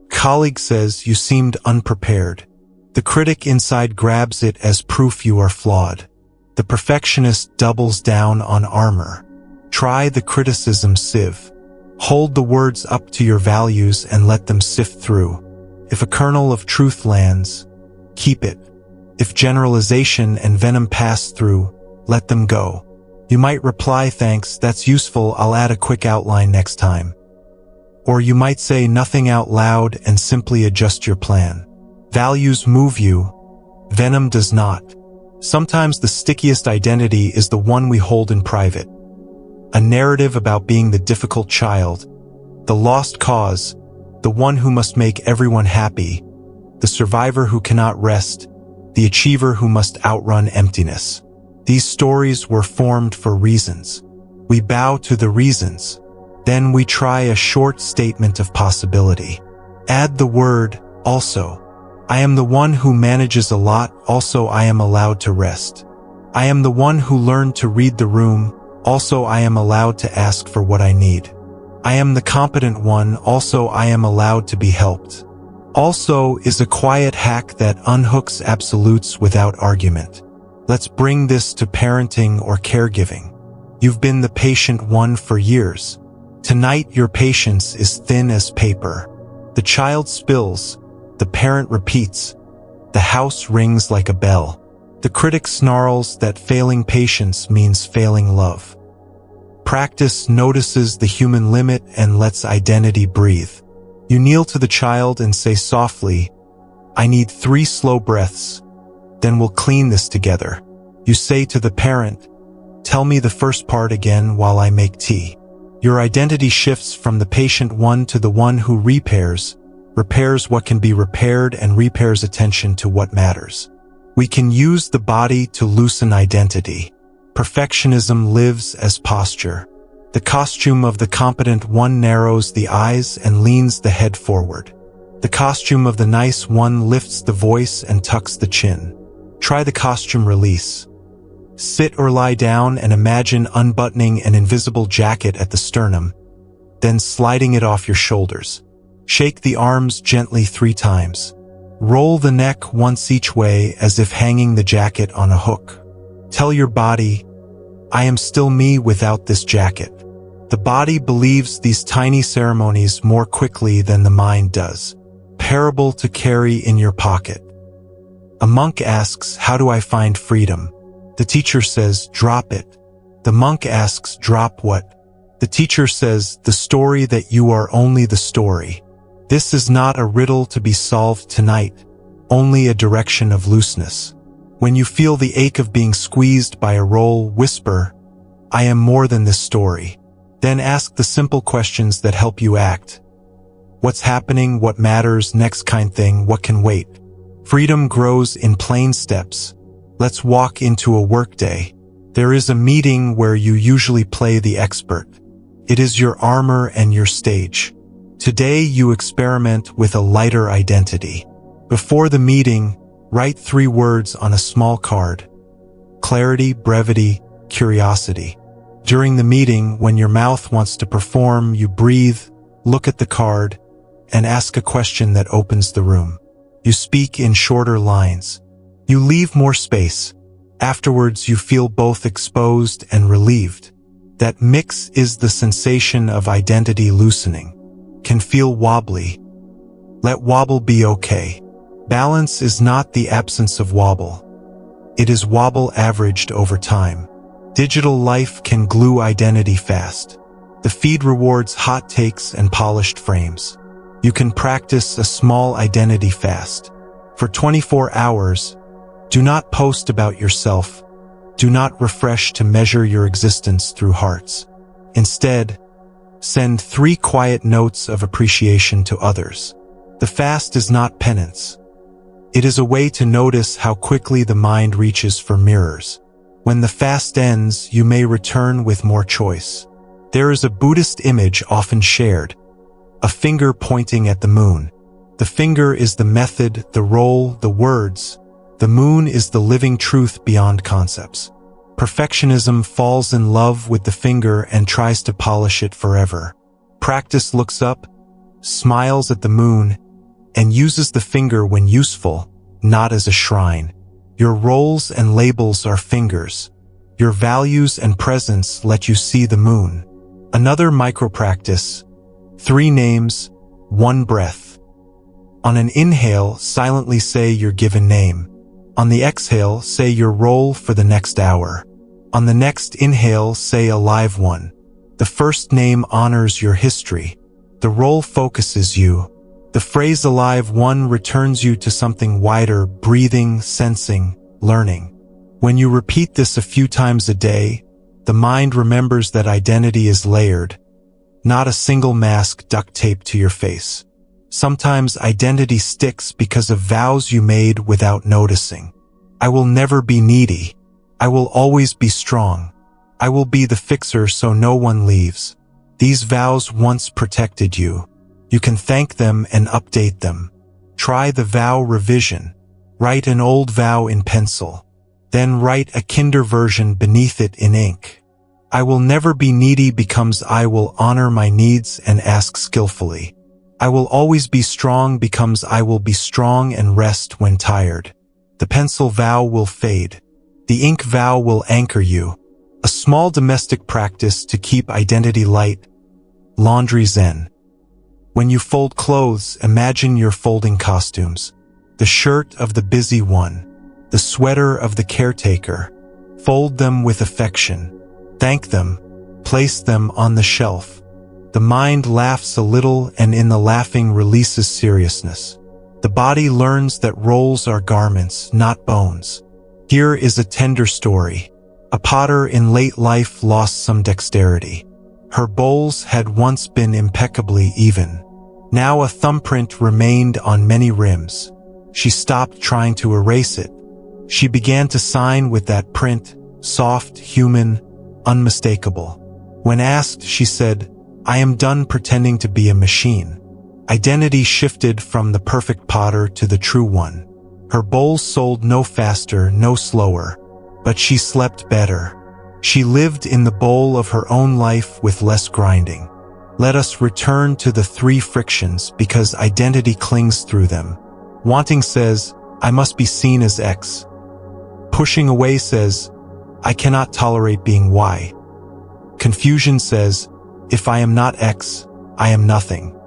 Colleague says you seemed unprepared. The critic inside grabs it as proof you are flawed. The perfectionist doubles down on armor. Try the criticism sieve. Hold the words up to your values and let them sift through. If a kernel of truth lands, keep it. If generalization and venom pass through, let them go. You might reply, "Thanks, that's useful, I'll add a quick outline next time." Or you might say nothing out loud and simply adjust your plan. Values move you, venom does not. Sometimes the stickiest identity is the one we hold in private. A narrative about being the difficult child, the lost cause, the one who must make everyone happy, the survivor who cannot rest, the achiever who must outrun emptiness. These stories were formed for reasons. We bow to the reasons. Then we try a short statement of possibility. Add the word, also. I am the one who manages a lot, also I am allowed to rest. I am the one who learned to read the room, also I am allowed to ask for what I need. I am the competent one, also I am allowed to be helped. Also is a quiet hack that unhooks absolutes without argument. Let's bring this to parenting or caregiving. You've been the patient one for years. Tonight your patience is thin as paper. The child spills, the parent repeats, the house rings like a bell. The critic snarls that failing patience means failing love. Practice notices the human limit and lets identity breathe. You kneel to the child and say softly, "I need 3 slow breaths, then we'll clean this together." You say to the parent, "Tell me the first part again while I make tea." Your identity shifts from the patient one to the one who repairs what can be repaired and repairs attention to what matters. We can use the body to loosen identity. Perfectionism lives as posture. The costume of the competent one narrows the eyes and leans the head forward. The costume of the nice one lifts the voice and tucks the chin. Try the costume release. Sit or lie down and imagine unbuttoning an invisible jacket at the sternum, then sliding it off your shoulders. Shake the arms gently 3 times. Roll the neck once each way as if hanging the jacket on a hook. Tell your body, "I am still me without this jacket." The body believes these tiny ceremonies more quickly than the mind does. Parable to carry in your pocket. A monk asks, "How do I find freedom?" The teacher says, "Drop it." The monk asks, "Drop what?" The teacher says, "The story that you are only the story." This is not a riddle to be solved tonight, only a direction of looseness. When you feel the ache of being squeezed by a roll, whisper, "I am more than this story." Then ask the simple questions that help you act. What's happening? What matters? Next kind thing? What can wait? Freedom grows in plain steps. Let's walk into a workday. There is a meeting where you usually play the expert. It is your armor and your stage. Today you experiment with a lighter identity. Before the meeting, write 3 words on a small card. Clarity, brevity, curiosity. During the meeting, when your mouth wants to perform, you breathe, look at the card, and ask a question that opens the room. You speak in shorter lines. You leave more space. Afterwards, you feel both exposed and relieved. That mix is the sensation of identity loosening. Can feel wobbly. Let wobble be okay. Balance is not the absence of wobble. It is wobble averaged over time. Digital life can glue identity fast. The feed rewards hot takes and polished frames. You can practice a small identity fast. For 24 hours, do not post about yourself. Do not refresh to measure your existence through hearts. Instead, send 3 quiet notes of appreciation to others. The fast is not penance. It is a way to notice how quickly the mind reaches for mirrors. When the fast ends, you may return with more choice. There is a Buddhist image often shared, a finger pointing at the moon. The finger is the method, the role, the words. The moon is the living truth beyond concepts. Perfectionism falls in love with the finger and tries to polish it forever. Practice looks up, smiles at the moon, and uses the finger when useful, not as a shrine. Your roles and labels are fingers. Your values and presence let you see the moon. Another micro-practice, 3 names, 1 breath. On an inhale, silently say your given name. On the exhale, say your role for the next hour. On the next inhale, say a live one. The first name honors your history. The role focuses you. The phrase alive one returns you to something wider, breathing, sensing, learning. When you repeat this a few times a day, the mind remembers that identity is layered, not a single mask duct taped to your face. Sometimes identity sticks because of vows you made without noticing. I will never be needy. I will always be strong. I will be the fixer so no one leaves. These vows once protected you. You can thank them and update them. Try the vow revision. Write an old vow in pencil. Then write a kinder version beneath it in ink. I will never be needy becomes I will honor my needs and ask skillfully. I will always be strong becomes I will be strong and rest when tired. The pencil vow will fade. The ink vow will anchor you. A small domestic practice to keep identity light. Laundry Zen. When you fold clothes, imagine you're folding costumes. The shirt of the busy one. The sweater of the caretaker. Fold them with affection. Thank them. Place them on the shelf. The mind laughs a little and in the laughing releases seriousness. The body learns that roles are garments, not bones. Here is a tender story. A potter in late life lost some dexterity. Her bowls had once been impeccably even. Now a thumbprint remained on many rims. She stopped trying to erase it. She began to sign with that print, soft, human, unmistakable. When asked, she said, I am done pretending to be a machine. Identity shifted from the perfect potter to the true one. Her bowls sold no faster, no slower, but she slept better. She lived in the bowl of her own life with less grinding. Let us return to the three frictions because identity clings through them. Wanting says, I must be seen as X. Pushing away says, I cannot tolerate being Y. Confusion says, if I am not X, I am nothing.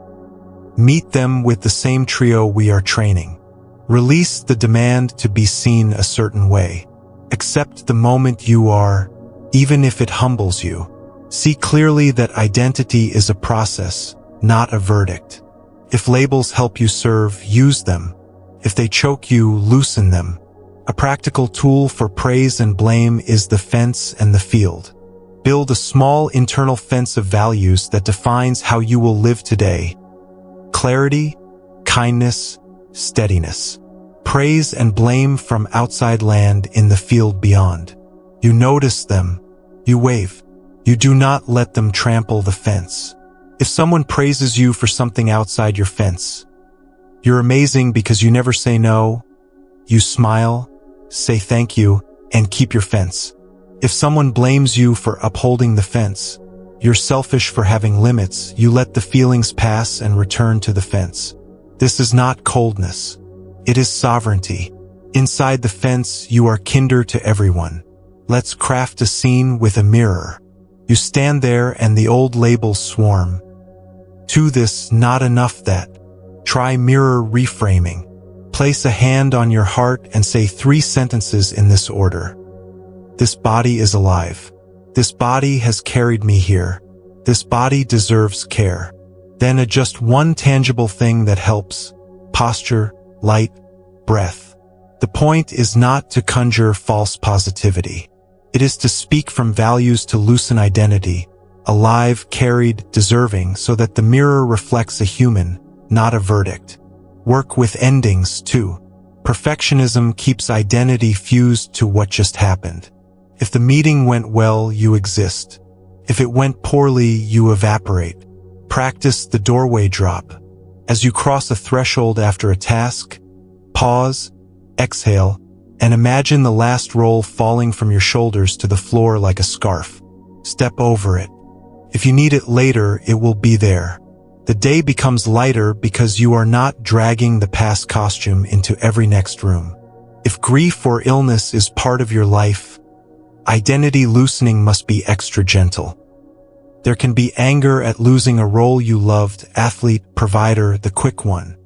Meet them with the same trio we are training. Release the demand to be seen a certain way. Accept the moment you are, even if it humbles you. See clearly that identity is a process, not a verdict. If labels help you serve, use them. If they choke you, loosen them. A practical tool for praise and blame is the fence and the field. Build a small internal fence of values that defines how you will live today. Clarity, kindness, steadiness. Praise and blame from outside land in the field beyond. You notice them. You wave. You do not let them trample the fence. If someone praises you for something outside your fence, you're amazing because you never say no. You smile, say thank you, and keep your fence. If someone blames you for upholding the fence, you're selfish for having limits. You let the feelings pass and return to the fence. This is not coldness. It is sovereignty. Inside the fence, you are kinder to everyone. Let's craft a scene with a mirror. You stand there and the old labels swarm. To this, not enough that. Try mirror reframing. Place a hand on your heart and say 3 sentences in this order. This body is alive. This body has carried me here. This body deserves care. Then adjust one tangible thing that helps. Posture, light, breath. The point is not to conjure false positivity. It is to speak from values to loosen identity, alive, carried, deserving, so that the mirror reflects a human, not a verdict. Work with endings, too. Perfectionism keeps identity fused to what just happened. If the meeting went well, you exist. If it went poorly, you evaporate. Practice the doorway drop. As you cross a threshold after a task, pause, exhale, and imagine the last roll falling from your shoulders to the floor like a scarf. Step over it. If you need it later, it will be there. The day becomes lighter because you are not dragging the past costume into every next room. If grief or illness is part of your life, identity loosening must be extra gentle. There can be anger at losing a role you loved, athlete, provider, the quick one.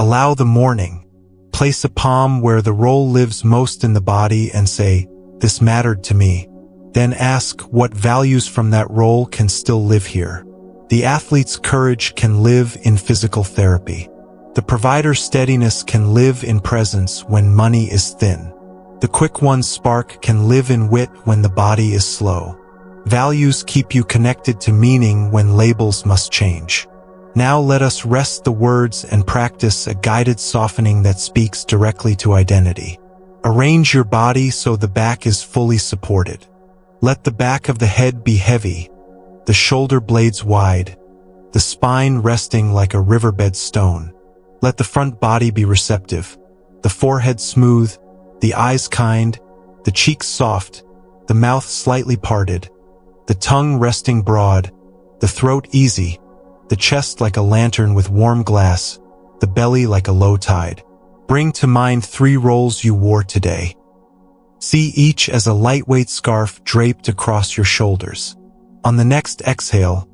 Allow the morning. Place a palm where the role lives most in the body and say, "This mattered to me." Then ask what values from that role can still live here. The athlete's courage can live in physical therapy. The provider's steadiness can live in presence when money is thin. The quick one's spark can live in wit when the body is slow. Values keep you connected to meaning when labels must change. Now let us rest the words and practice a guided softening that speaks directly to identity. Arrange your body so the back is fully supported. Let the back of the head be heavy, the shoulder blades wide, the spine resting like a riverbed stone. Let the front body be receptive, the forehead smooth, the eyes kind, the cheeks soft, the mouth slightly parted, the tongue resting broad, the throat easy, the chest like a lantern with warm glass, the belly like a low tide. Bring to mind 3 roles you wore today. See each as a lightweight scarf draped across your shoulders. On the next exhale,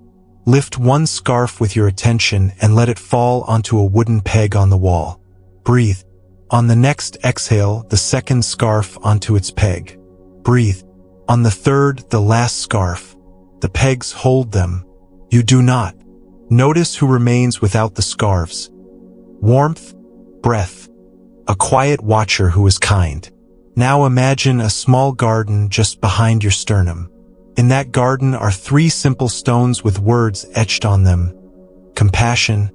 lift one scarf with your attention and let it fall onto a wooden peg on the wall. Breathe. On the next exhale, the second scarf onto its peg. Breathe. On the third, the last scarf. The pegs hold them. You do not. Notice who remains without the scarves. Warmth, breath. A quiet watcher who is kind. Now imagine a small garden just behind your sternum. In that garden are 3 simple stones with words etched on them. Compassion,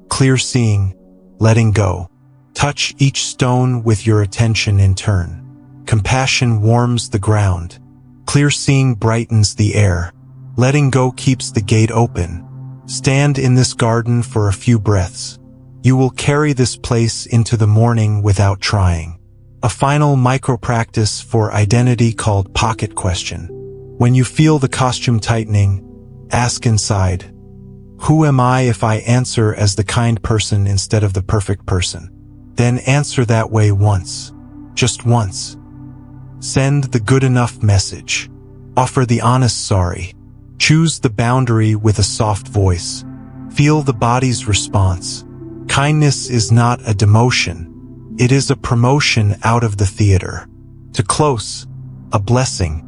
clear seeing, letting go. Touch each stone with your attention in turn. Compassion warms the ground. Clear seeing brightens the air. Letting go keeps the gate open. Stand in this garden for a few breaths. You will carry this place into the morning without trying. A final micro-practice for identity called pocket question. When you feel the costume tightening, ask inside, who am I if I answer as the kind person instead of the perfect person? Then answer that way once. Just once. Send the good enough message. Offer the honest sorry. Choose the boundary with a soft voice. Feel the body's response. Kindness is not a demotion. It is a promotion out of the theater. To close, a blessing.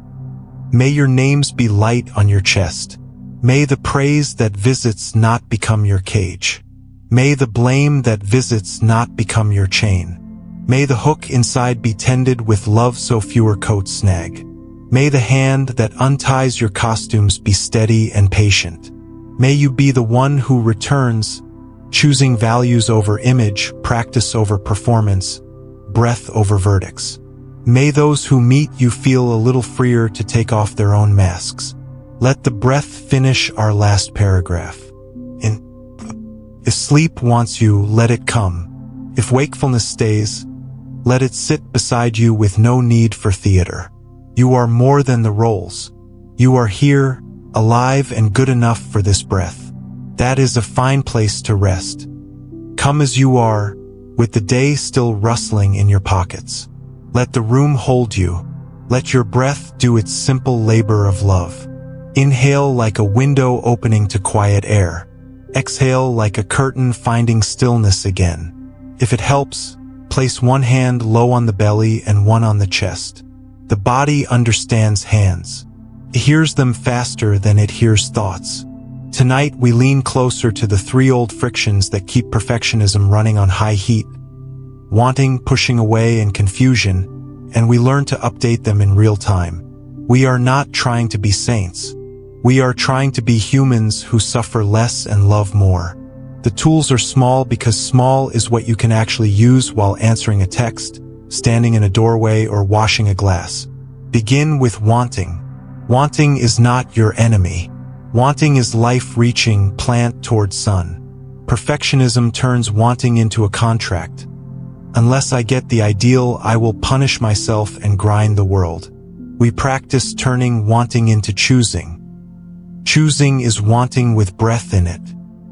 May your names be light on your chest. May the praise that visits not become your cage. May the blame that visits not become your chain. May the hook inside be tended with love so fewer coats snag. May the hand that unties your costumes be steady and patient. May you be the one who returns, choosing values over image, practice over performance, breath over verdicts. May those who meet you feel a little freer to take off their own masks. Let the breath finish our last paragraph. If sleep wants you, let it come. If wakefulness stays, let it sit beside you with no need for theater. You are more than the roles. You are here, alive and good enough for this breath. That is a fine place to rest. Come as you are, with the day still rustling in your pockets. Let the room hold you. Let your breath do its simple labor of love. Inhale like a window opening to quiet air. Exhale like a curtain finding stillness again. If it helps, place one hand low on the belly and one on the chest. The body understands hands. It hears them faster than it hears thoughts. Tonight we lean closer to the 3 old frictions that keep perfectionism running on high heat. Wanting, pushing away, and confusion, and we learn to update them in real time. We are not trying to be saints. We are trying to be humans who suffer less and love more. The tools are small because small is what you can actually use while answering a text, standing in a doorway, or washing a glass. Begin with wanting. Wanting is not your enemy. Wanting is life reaching plant toward sun. Perfectionism turns wanting into a contract. Unless I get the ideal, I will punish myself and grind the world. We practice turning wanting into choosing. Choosing is wanting with breath in it.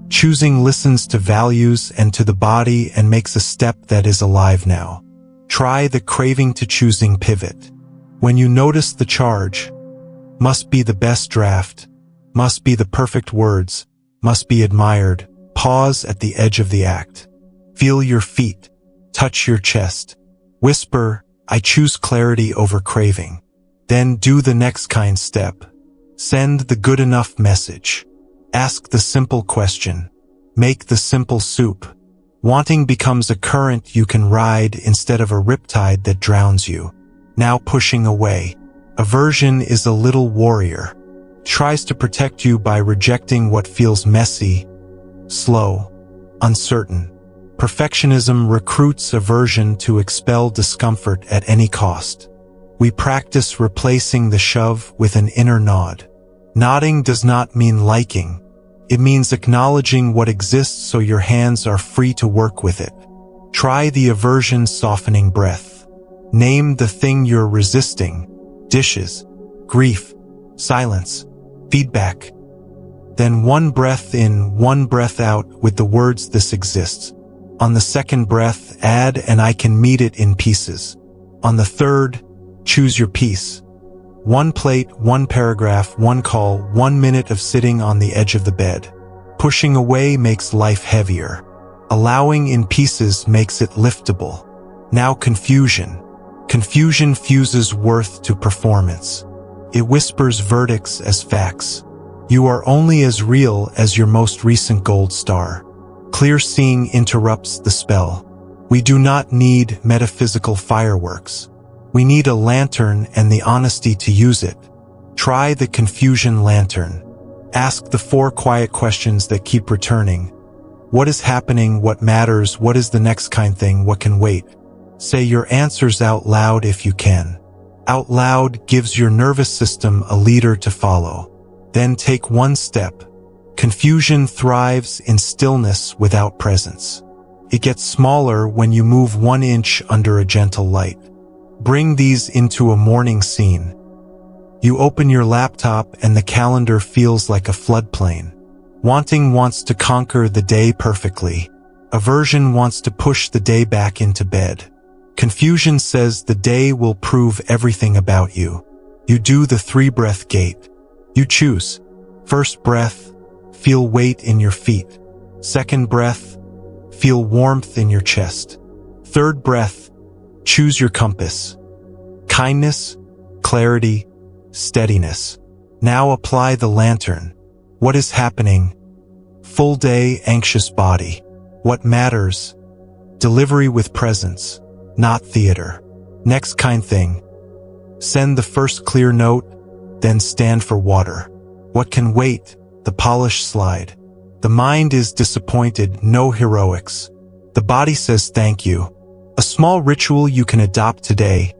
Choosing listens to values and to the body and makes a step that is alive now. Try the craving to choosing pivot. When you notice the charge, must be the best draft, must be the perfect words, must be admired, pause at the edge of the act. Feel your feet. Touch your chest. Whisper, I choose clarity over craving. Then do the next kind step. Send the good enough message. Ask the simple question. Make the simple soup. Wanting becomes a current you can ride instead of a riptide that drowns you. Now pushing away. Aversion is a little warrior. Tries to protect you by rejecting what feels messy, slow, uncertain. Perfectionism recruits aversion to expel discomfort at any cost. We practice replacing the shove with an inner nod. Nodding does not mean liking. It means acknowledging what exists so your hands are free to work with it. Try the aversion softening breath. Name the thing you're resisting. Dishes, grief, silence, feedback. Then one breath in, one breath out with the words this exists. On the second breath, add and I can meet it in pieces. On the third, choose your piece. One plate, one paragraph, one call, 1 minute of sitting on the edge of the bed. Pushing away makes life heavier. Allowing in pieces makes it liftable. Now confusion. Confusion fuses worth to performance. It whispers verdicts as facts. You are only as real as your most recent gold star. Clear seeing interrupts the spell. We do not need metaphysical fireworks. We need a lantern and the honesty to use it. Try the confusion lantern. Ask the 4 quiet questions that keep returning. What is happening? What matters? What is the next kind thing? What can wait? Say your answers out loud if you can. Out loud gives your nervous system a leader to follow. Then take one step. Confusion thrives in stillness without presence. It gets smaller when you move 1 inch under a gentle light. Bring these into a morning scene. You open your laptop and the calendar feels like a floodplain. Wanting wants to conquer the day perfectly. Aversion wants to push the day back into bed. Confusion says the day will prove everything about you. You do the 3-breath gate. You choose. First breath, feel weight in your feet. Second breath, feel warmth in your chest. Third breath, choose your compass. Kindness, clarity, steadiness. Now apply the lantern. What is happening? Full day, anxious body. What matters? Delivery with presence, not theater. Next kind thing. Send the first clear note, then stand for water. What can wait? The polished slide. The mind is disappointed, no heroics. The body says thank you. A small ritual you can adopt today.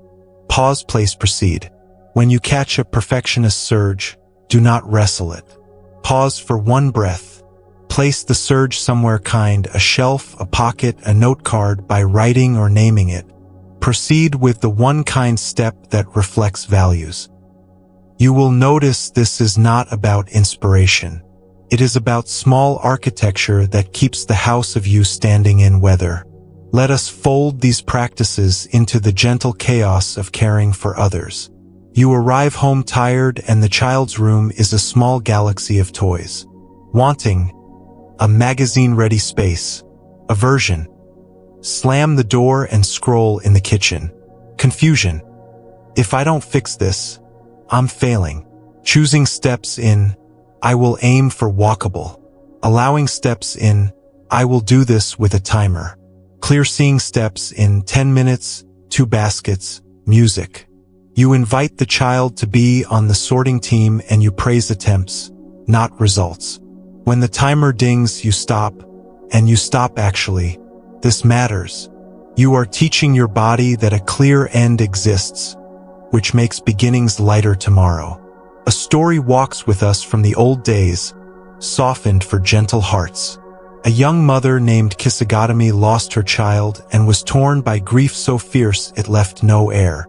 Pause, place, proceed. When you catch a perfectionist surge, do not wrestle it. Pause for 1 breath. Place the surge somewhere kind, a shelf, a pocket, a note card, by writing or naming it. Proceed with the 1 kind step that reflects values. You will notice this is not about inspiration. It is about small architecture that keeps the house of you standing in weather. Let us fold these practices into the gentle chaos of caring for others. You arrive home tired and the child's room is a small galaxy of toys. Wanting, a magazine-ready space. Aversion, slam the door and scroll in the kitchen. Confusion, if I don't fix this, I'm failing. Choosing steps in, I will aim for walkable. Allowing steps in, I will do this with a timer. Clear seeing steps in 10 minutes, 2 baskets, music. You invite the child to be on the sorting team and you praise attempts, not results. When the timer dings, you stop, and you stop actually. This matters. You are teaching your body that a clear end exists, which makes beginnings lighter tomorrow. A story walks with us from the old days, softened for gentle hearts. A young mother named Kisagami lost her child and was torn by grief so fierce it left no heir.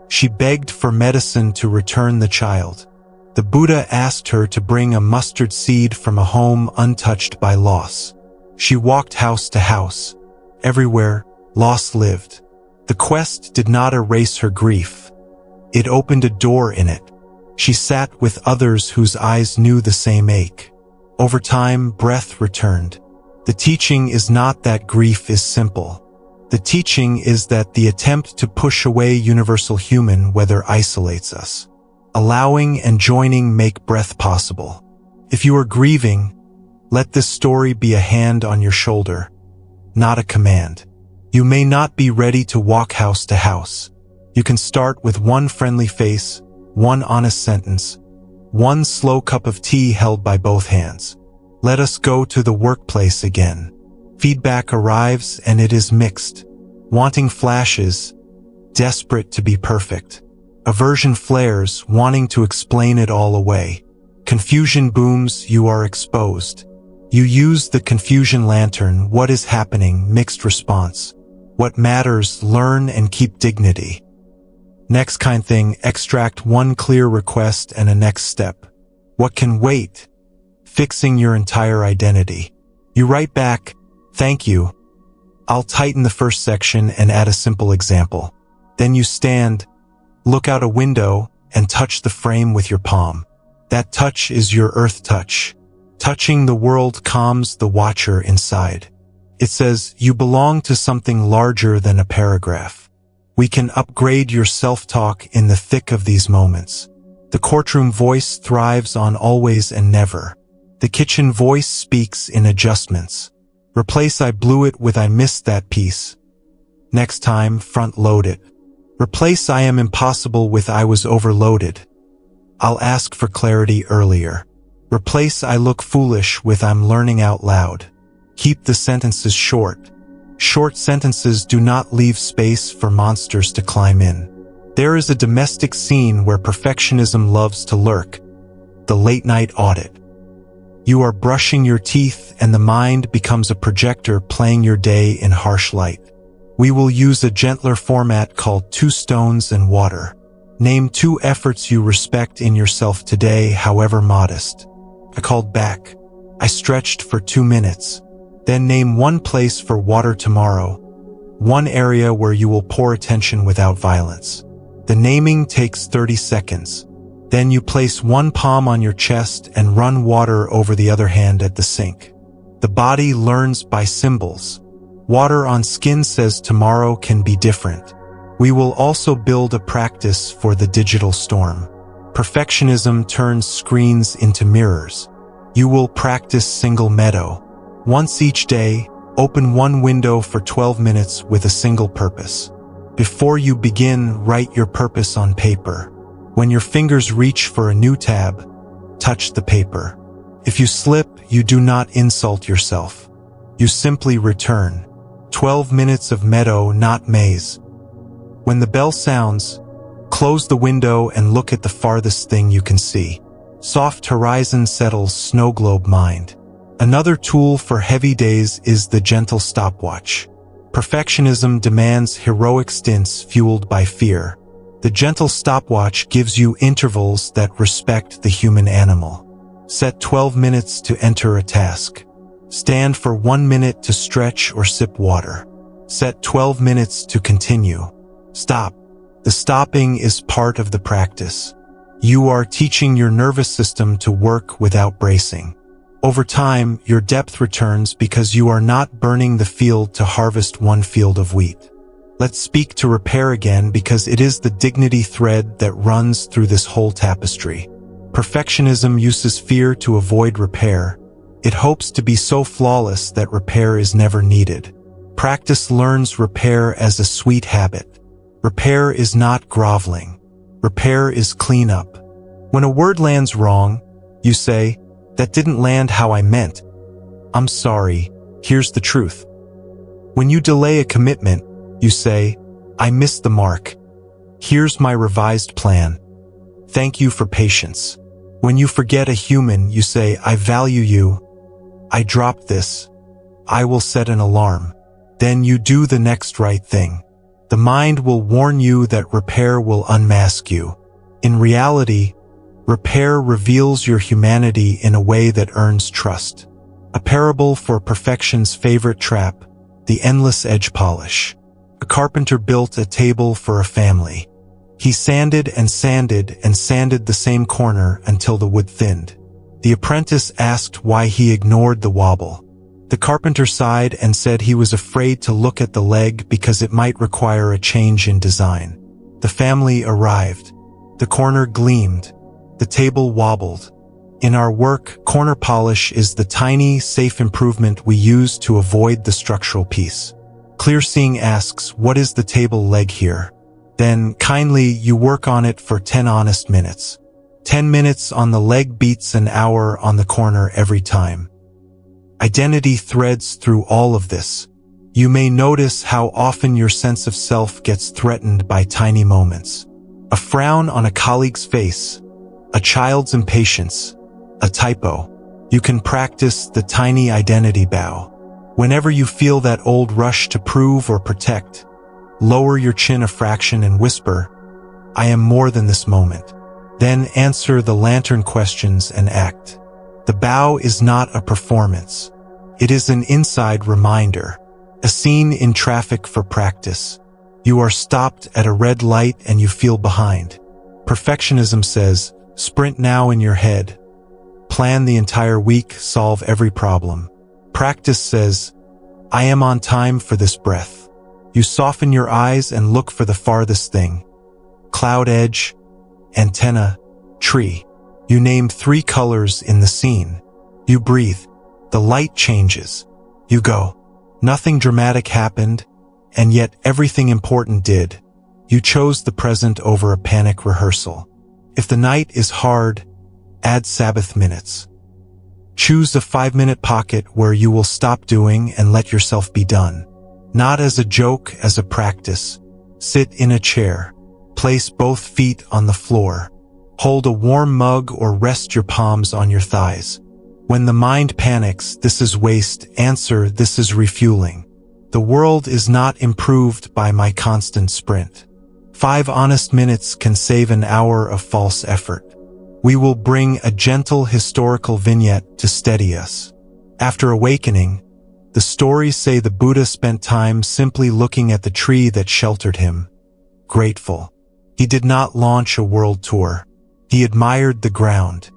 She begged for medicine to return the child. The Buddha asked her to bring a mustard seed from a home untouched by loss. She walked house to house. Everywhere, loss lived. The quest did not erase her grief. It opened a door in it. She sat with others whose eyes knew the same ache. Over time, breath returned. The teaching is not that grief is simple. The teaching is that the attempt to push away universal human weather isolates us. Allowing and joining make breath possible. If you are grieving, let this story be a hand on your shoulder, not a command. You may not be ready to walk house to house. You can start with one friendly face, one honest sentence, one slow cup of tea held by both hands. Let us go to the workplace again. Feedback arrives and it is mixed. Wanting flashes, desperate to be perfect. Aversion flares, wanting to explain it all away. Confusion booms, you are exposed. You use the confusion lantern, what is happening, mixed response. What matters, learn and keep dignity. Next kind thing, extract one clear request and a next step. What can wait? Fixing your entire identity. You write back, thank you. I'll tighten the first section and add a simple example. Then you stand, look out a window, and touch the frame with your palm. That touch is your earth touch. Touching the world calms the watcher inside. It says, you belong to something larger than a paragraph. We can upgrade your self-talk in the thick of these moments. The courtroom voice thrives on always and never. The kitchen voice speaks in adjustments. Replace I blew it with I missed that piece. Next time, front load it. Replace I am impossible with I was overloaded. I'll ask for clarity earlier. Replace I look foolish with I'm learning out loud. Keep the sentences short. Short sentences do not leave space for monsters to climb in. There is a domestic scene where perfectionism loves to lurk. The late night audit. You are brushing your teeth and the mind becomes a projector playing your day in harsh light. We will use a gentler format called 2 stones and water. Name 2 efforts you respect in yourself today, however modest. I called back. I stretched for 2 minutes. Then name 1 place for water tomorrow. 1 area where you will pour attention without violence. The naming takes 30 seconds. Then you place 1 palm on your chest and run water over the other hand at the sink. The body learns by symbols. Water on skin says tomorrow can be different. We will also build a practice for the digital storm. Perfectionism turns screens into mirrors. You will practice single meadow. Once each day, open 1 window for 12 minutes with a single purpose. Before you begin, write your purpose on paper. When your fingers reach for a new tab, touch the paper. If you slip, you do not insult yourself. You simply return. 12 minutes of meadow, not maze. When the bell sounds, close the window and look at the farthest thing you can see. Soft horizon settles snow globe mind. Another tool for heavy days is the gentle stopwatch. Perfectionism demands heroic stints fueled by fear. The gentle stopwatch gives you intervals that respect the human animal. Set 12 minutes to enter a task. Stand for 1 minute to stretch or sip water. Set 12 minutes to continue. Stop. The stopping is part of the practice. You are teaching your nervous system to work without bracing. Over time, your depth returns because you are not burning the field to harvest 1 field of wheat. Let's speak to repair again because it is the dignity thread that runs through this whole tapestry. Perfectionism uses fear to avoid repair. It hopes to be so flawless that repair is never needed. Practice learns repair as a sweet habit. Repair is not groveling. Repair is cleanup. When a word lands wrong, you say, "That didn't land how I meant. I'm sorry, here's the truth." When you delay a commitment, you say, "I missed the mark. Here's my revised plan. Thank you for patience." When you forget a human, you say, "I value you. I dropped this. I will set an alarm." Then you do the next right thing. The mind will warn you that repair will unmask you. In reality, repair reveals your humanity in a way that earns trust. A parable for perfection's favorite trap, the endless edge polish. A carpenter built a table for a family. He sanded and sanded and sanded the same corner until the wood thinned. The apprentice asked why he ignored the wobble. The carpenter sighed and said he was afraid to look at the leg because it might require a change in design. The family arrived. The corner gleamed. The table wobbled. In our work, corner polish is the tiny, safe improvement we use to avoid the structural piece. Clear-seeing asks, what is the table leg here? Then, kindly, you work on it for 10 honest minutes. 10 minutes on the leg beats an hour on the corner every time. Identity threads through all of this. You may notice how often your sense of self gets threatened by tiny moments. A frown on a colleague's face, a child's impatience, a typo. You can practice the tiny identity bow. Whenever you feel that old rush to prove or protect, lower your chin a fraction and whisper, I am more than this moment. Then answer the lantern questions and act. The bow is not a performance. It is an inside reminder, a scene in traffic for practice. You are stopped at a red light and you feel behind. Perfectionism says, sprint now in your head. Plan the entire week, solve every problem. Practice says, I am on time for this breath. You soften your eyes and look for the farthest thing. Cloud edge, antenna, tree. You name 3 colors in the scene. You breathe. The light changes. You go. Nothing dramatic happened, and yet everything important did. You chose the present over a panic rehearsal. If the night is hard, add Sabbath minutes. Choose a 5-minute pocket where you will stop doing and let yourself be done. Not as a joke, as a practice. Sit in a chair. Place both feet on the floor. Hold a warm mug or rest your palms on your thighs. When the mind panics, this is waste. Answer, this is refueling. The world is not improved by my constant sprint. 5 honest minutes can save an hour of false effort. We will bring a gentle historical vignette to steady us. After awakening, the stories say the Buddha spent time simply looking at the tree that sheltered him, grateful. He did not launch a world tour. He admired the ground.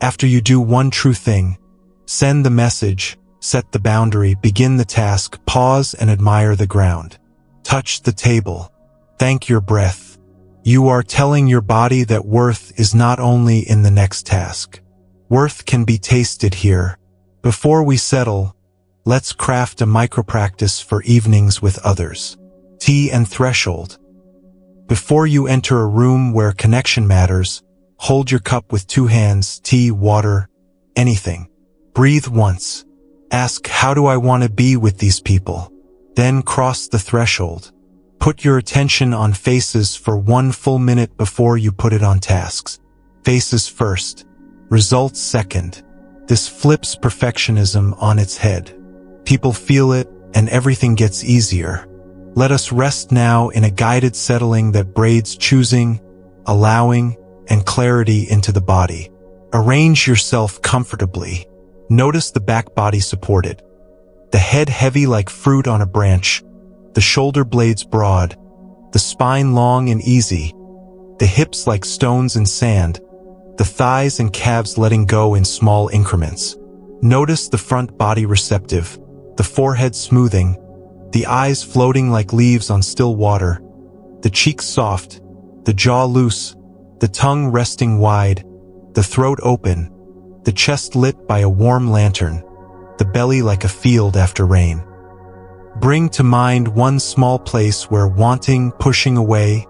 After you do one true thing, send the message, set the boundary, begin the task, pause and admire the ground. Touch the table. Thank your breath. You are telling your body that worth is not only in the next task. Worth can be tasted here. Before we settle, let's craft a micro-practice for evenings with others. Tea and threshold. Before you enter a room where connection matters, hold your cup with 2 hands, tea, water, anything. Breathe once. Ask, how do I want to be with these people? Then cross the threshold. Put your attention on faces for 1 full minute before you put it on tasks. Faces first. Results second. This flips perfectionism on its head. People feel it, and everything gets easier. Let us rest now in a guided settling that braids choosing, allowing, and clarity into the body. Arrange yourself comfortably. Notice the back body supported. The head heavy like fruit on a branch. The shoulder blades broad. The spine long and easy. The hips like stones in sand. The thighs and calves letting go in small increments. Notice the front body receptive. The forehead smoothing. The eyes floating like leaves on still water. The cheeks soft. The jaw loose. The tongue resting wide. The throat open. The chest lit by a warm lantern. The belly like a field after rain. Bring to mind one small place where wanting, pushing away,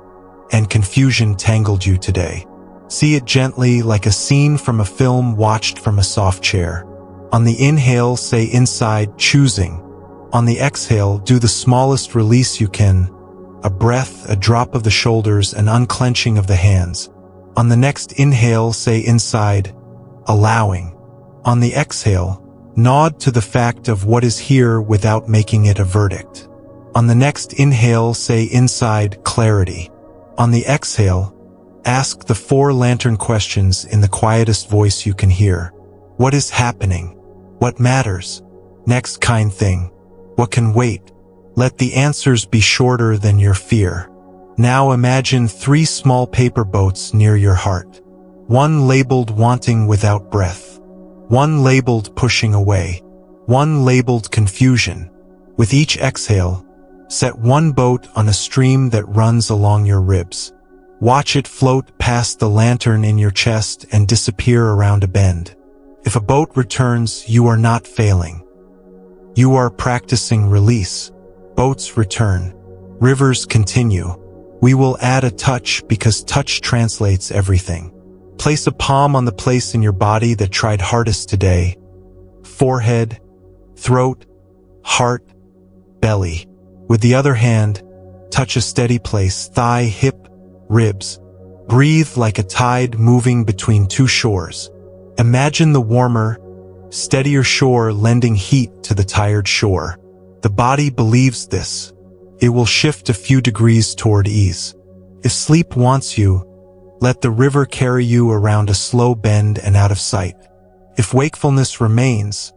and confusion tangled you today. See it gently like a scene from a film watched from a soft chair. On the inhale, say inside, choosing. On the exhale, do the smallest release you can. A breath, a drop of the shoulders, an unclenching of the hands. On the next inhale, say inside, allowing. On the exhale, nod to the fact of what is here without making it a verdict. On the next inhale, say inside, clarity. On the exhale, ask the 4 lantern questions in the quietest voice you can hear. What is happening? What matters? Next kind thing. What can wait? Let the answers be shorter than your fear. Now imagine 3 small paper boats near your heart. 1 labeled wanting without breath. 1 labeled pushing away. one labeled confusion. With each exhale, set one boat on a stream that runs along your ribs. Watch it float past the lantern in your chest and disappear around a bend. If a boat returns, you are not failing. You are practicing release. Boats return. Rivers continue. We will add a touch because touch translates everything. Place a palm on the place in your body that tried hardest today. Forehead, throat, heart, belly. With the other hand, touch a steady place, thigh, hip, ribs. Breathe like a tide moving between two shores. Imagine the warmer, steadier shore lending heat to the tired shore. The body believes this. It will shift a few degrees toward ease. If sleep wants you, let the river carry you around a slow bend and out of sight. If wakefulness remains,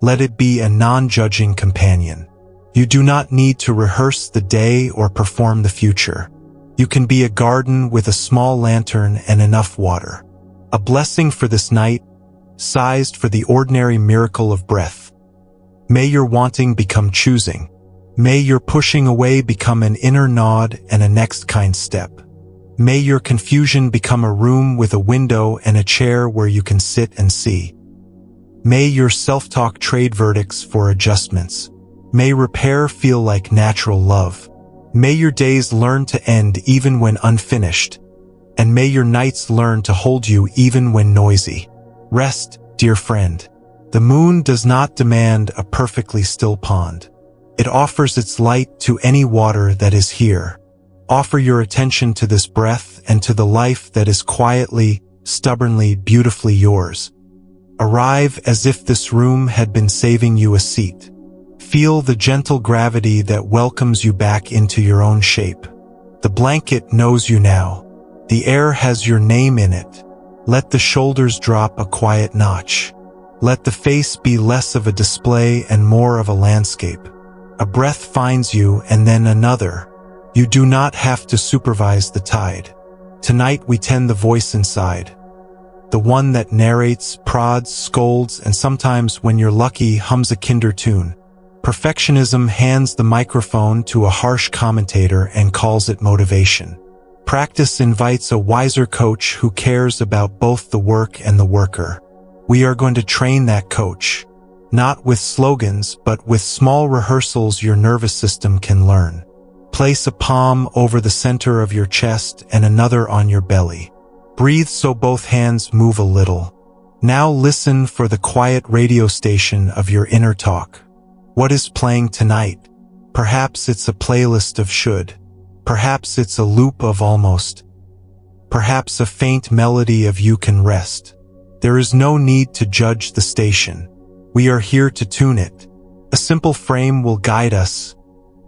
let it be a non-judging companion. You do not need to rehearse the day or perform the future. You can be a garden with a small lantern and enough water. A blessing for this night, sized for the ordinary miracle of breath. May your wanting become choosing. May your pushing away become an inner nod and a next kind step. May your confusion become a room with a window and a chair where you can sit and see. May your self-talk trade verdicts for adjustments. May repair feel like natural love. May your days learn to end even when unfinished. And may your nights learn to hold you even when noisy. Rest, dear friend. The moon does not demand a perfectly still pond. It offers its light to any water that is here. Offer your attention to this breath and to the life that is quietly, stubbornly, beautifully yours. Arrive as if this room had been saving you a seat. Feel the gentle gravity that welcomes you back into your own shape. The blanket knows you now. The air has your name in it. Let the shoulders drop a quiet notch. Let the face be less of a display and more of a landscape. A breath finds you and then another. You do not have to supervise the tide. Tonight we tend the voice inside. The one that narrates, prods, scolds, and sometimes, when you're lucky, hums a kinder tune. Perfectionism hands the microphone to a harsh commentator and calls it motivation. Practice invites a wiser coach who cares about both the work and the worker. We are going to train that coach. Not with slogans, but with small rehearsals your nervous system can learn. Place a palm over the center of your chest and another on your belly. Breathe so both hands move a little. Now listen for the quiet radio station of your inner talk. What is playing tonight? Perhaps it's a playlist of should. Perhaps it's a loop of almost. Perhaps a faint melody of you can rest. There is no need to judge the station. We are here to tune it. A simple frame will guide us.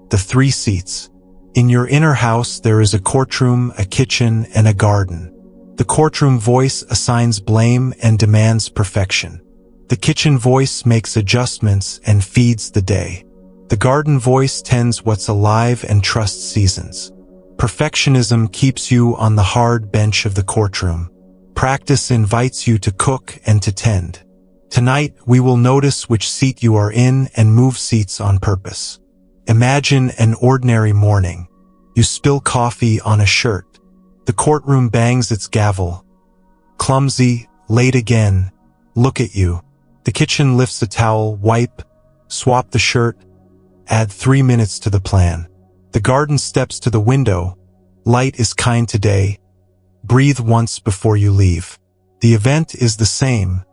The 3 seats. In your inner house there is a courtroom, a kitchen, and a garden. The courtroom voice assigns blame and demands perfection. The kitchen voice makes adjustments and feeds the day. The garden voice tends what's alive and trusts seasons. Perfectionism keeps you on the hard bench of the courtroom. Practice invites you to cook and to tend. Tonight, we will notice which seat you are in and move seats on purpose. Imagine an ordinary morning. You spill coffee on a shirt. The courtroom bangs its gavel. Clumsy, late again. Look at you. The kitchen lifts a towel, wipe, swap the shirt, add 3 minutes to the plan. The garden steps to the window. Light is kind today. Breathe once before you leave. The event is the same.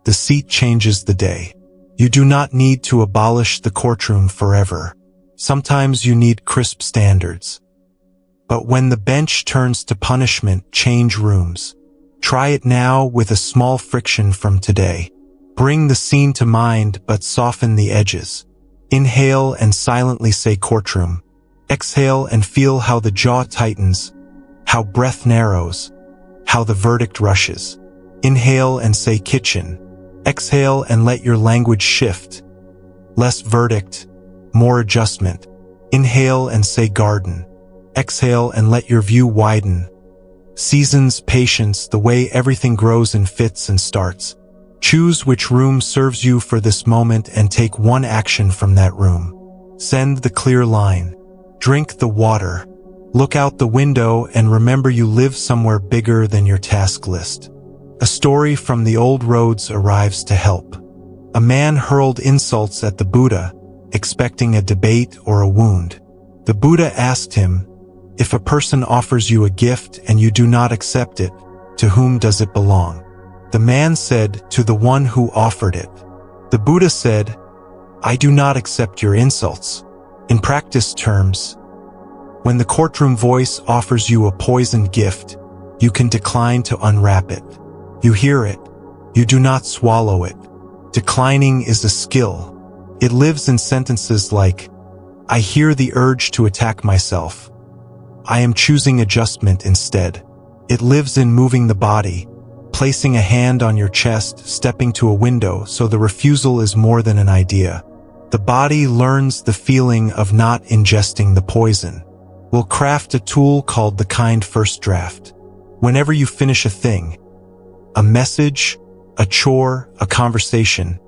The seat changes the day. You do not need to abolish the courtroom forever. Sometimes you need crisp standards. But when the bench turns to punishment, change rooms. Try it now with a small friction from today. Bring the scene to mind, but soften the edges. Inhale and silently say courtroom. Exhale and feel how the jaw tightens, how breath narrows, how the verdict rushes. Inhale and say kitchen. Exhale and let your language shift. Less verdict, more adjustment. Inhale and say garden. Exhale and let your view widen. Seasons, patience, the way everything grows in fits and starts. Choose which room serves you for this moment and take one action from that room. Send the clear line. Drink the water. Look out the window and remember you live somewhere bigger than your task list. A story from the old roads arrives to help. A man hurled insults at the Buddha, expecting a debate or a wound. The Buddha asked him, "If a person offers you a gift and you do not accept it, to whom does it belong?" The man said, "To the one who offered it." The Buddha said, "I do not accept your insults." In practice terms, when the courtroom voice offers you a poisoned gift, you can decline to unwrap it. You hear it. You do not swallow it. Declining is a skill. It lives in sentences like, "I hear the urge to attack myself. I am choosing adjustment instead." It lives in moving the body, placing a hand on your chest, stepping to a window, so the refusal is more than an idea. The body learns the feeling of not ingesting the poison. We'll craft a tool called the kind first draft. Whenever you finish a thing, a message, a chore, a conversation,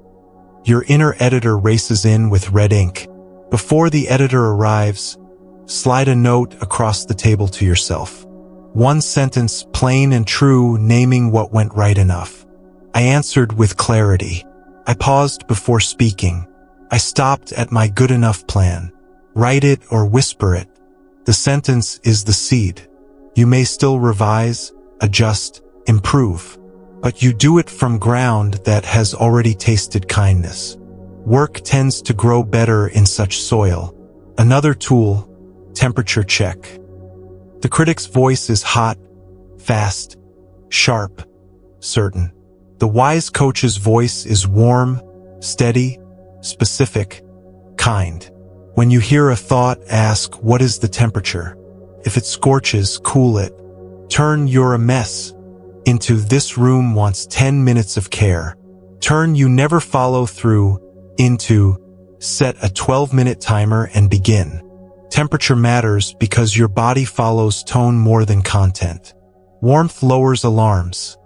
your inner editor races in with red ink. Before the editor arrives, slide a note across the table to yourself. One sentence, plain and true, naming what went right enough. I answered with clarity. I paused before speaking. I stopped at my good enough plan. Write it or whisper it. The sentence is the seed. You may still revise, adjust, improve, but you do it from ground that has already tasted kindness. Work tends to grow better in such soil. Another tool, temperature check. The critic's voice is hot, fast, sharp, certain. The wise coach's voice is warm, steady, specific, kind. When you hear a thought, ask, what is the temperature? If it scorches, cool it. Turn "you're a mess" into "this room wants 10 minutes of care." Turn "you never follow through" into "set a 12-minute timer and begin." Temperature matters because your body follows tone more than content. Warmth lowers alarms.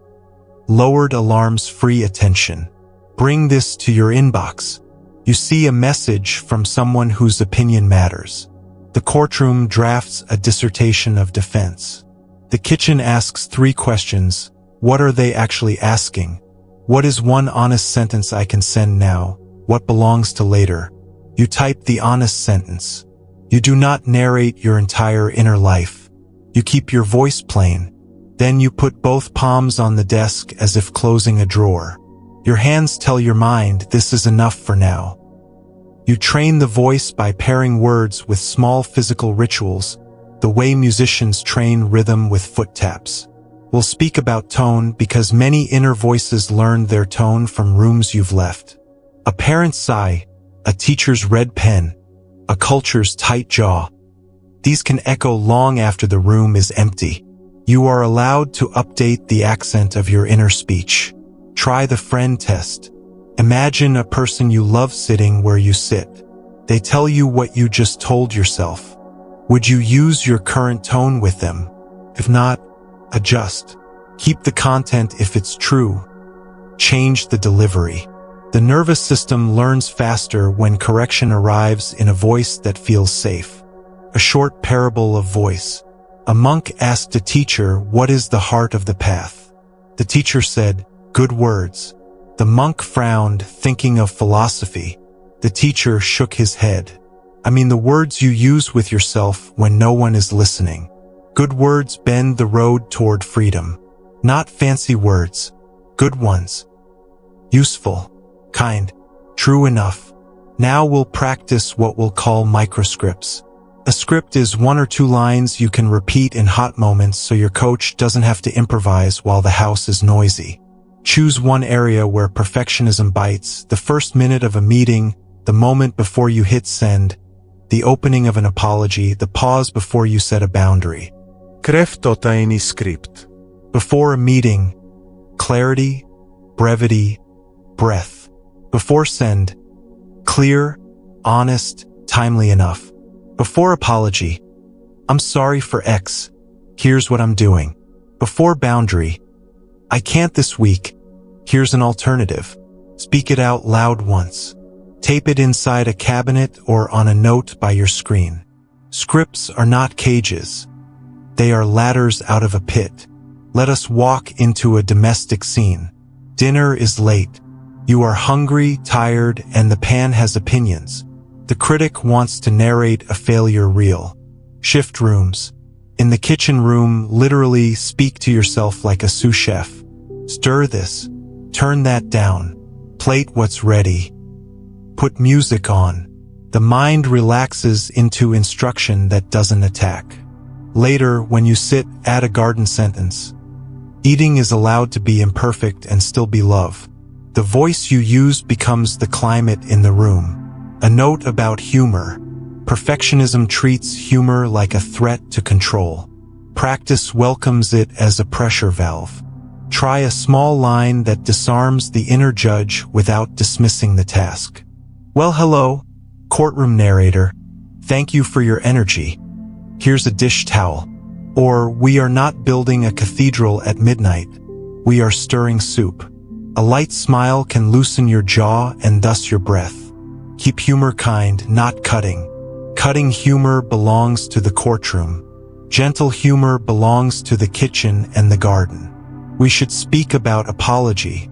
Lowered alarms free attention. Bring this to your inbox. You see a message from someone whose opinion matters. The courtroom drafts a dissertation of defense. The kitchen asks 3 questions. What are they actually asking? What is one honest sentence I can send now? What belongs to later? You type the honest sentence. You do not narrate your entire inner life. You keep your voice plain. Then you put both palms on the desk as if closing a drawer. Your hands tell your mind, this is enough for now. You train the voice by pairing words with small physical rituals, the way musicians train rhythm with foot taps. We'll speak about tone because many inner voices learned their tone from rooms you've left. A parent's sigh, a teacher's red pen, a culture's tight jaw. These can echo long after the room is empty. You are allowed to update the accent of your inner speech. Try the friend test. Imagine a person you love sitting where you sit. They tell you what you just told yourself. Would you use your current tone with them? If not, adjust. Keep the content if it's true. Change the delivery. The nervous system learns faster when correction arrives in a voice that feels safe. A short parable of voice. A monk asked a teacher, what is the heart of the path? The teacher said, good words. The monk frowned, thinking of philosophy. The teacher shook his head. I mean the words you use with yourself when no one is listening. Good words bend the road toward freedom. Not fancy words. Good ones. Useful. Kind. True enough. Now we'll practice what we'll call microscripts. A script is 1 or 2 lines you can repeat in hot moments so your coach doesn't have to improvise while the house is noisy. Choose one area where perfectionism bites, the first minute of a meeting, the moment before you hit send, the opening of an apology, the pause before you set a boundary. Kreftotaini script. Before a meeting, clarity, brevity, breath. Before send, clear, honest, timely enough. Before apology, I'm sorry for X, here's what I'm doing. Before boundary, I can't this week, Here's an alternative. Speak it out loud once. Tape it inside a cabinet or on a note by your screen. Scripts are not cages. They are ladders out of a pit. Let us walk into a domestic scene. Dinner is late. You are hungry, tired, and the pan has opinions. The critic wants to narrate a failure reel. Shift rooms. In the kitchen room, literally speak to yourself like a sous chef. Stir this. Turn that down. Plate what's ready. Put music on. The mind relaxes into instruction that doesn't attack. Later, when you sit, add a garden sentence. Eating is allowed to be imperfect and still be love. The voice you use becomes the climate in the room. A note about humor. Perfectionism treats humor like a threat to control. Practice welcomes it as a pressure valve. Try a small line that disarms the inner judge without dismissing the task. Well, hello, courtroom narrator. Thank you for your energy. Here's a dish towel. Or, we are not building a cathedral at midnight. We are stirring soup. A light smile can loosen your jaw and thus your breath. Keep humor kind, not cutting. Cutting humor belongs to the courtroom. Gentle humor belongs to the kitchen and the garden. We should speak about apology,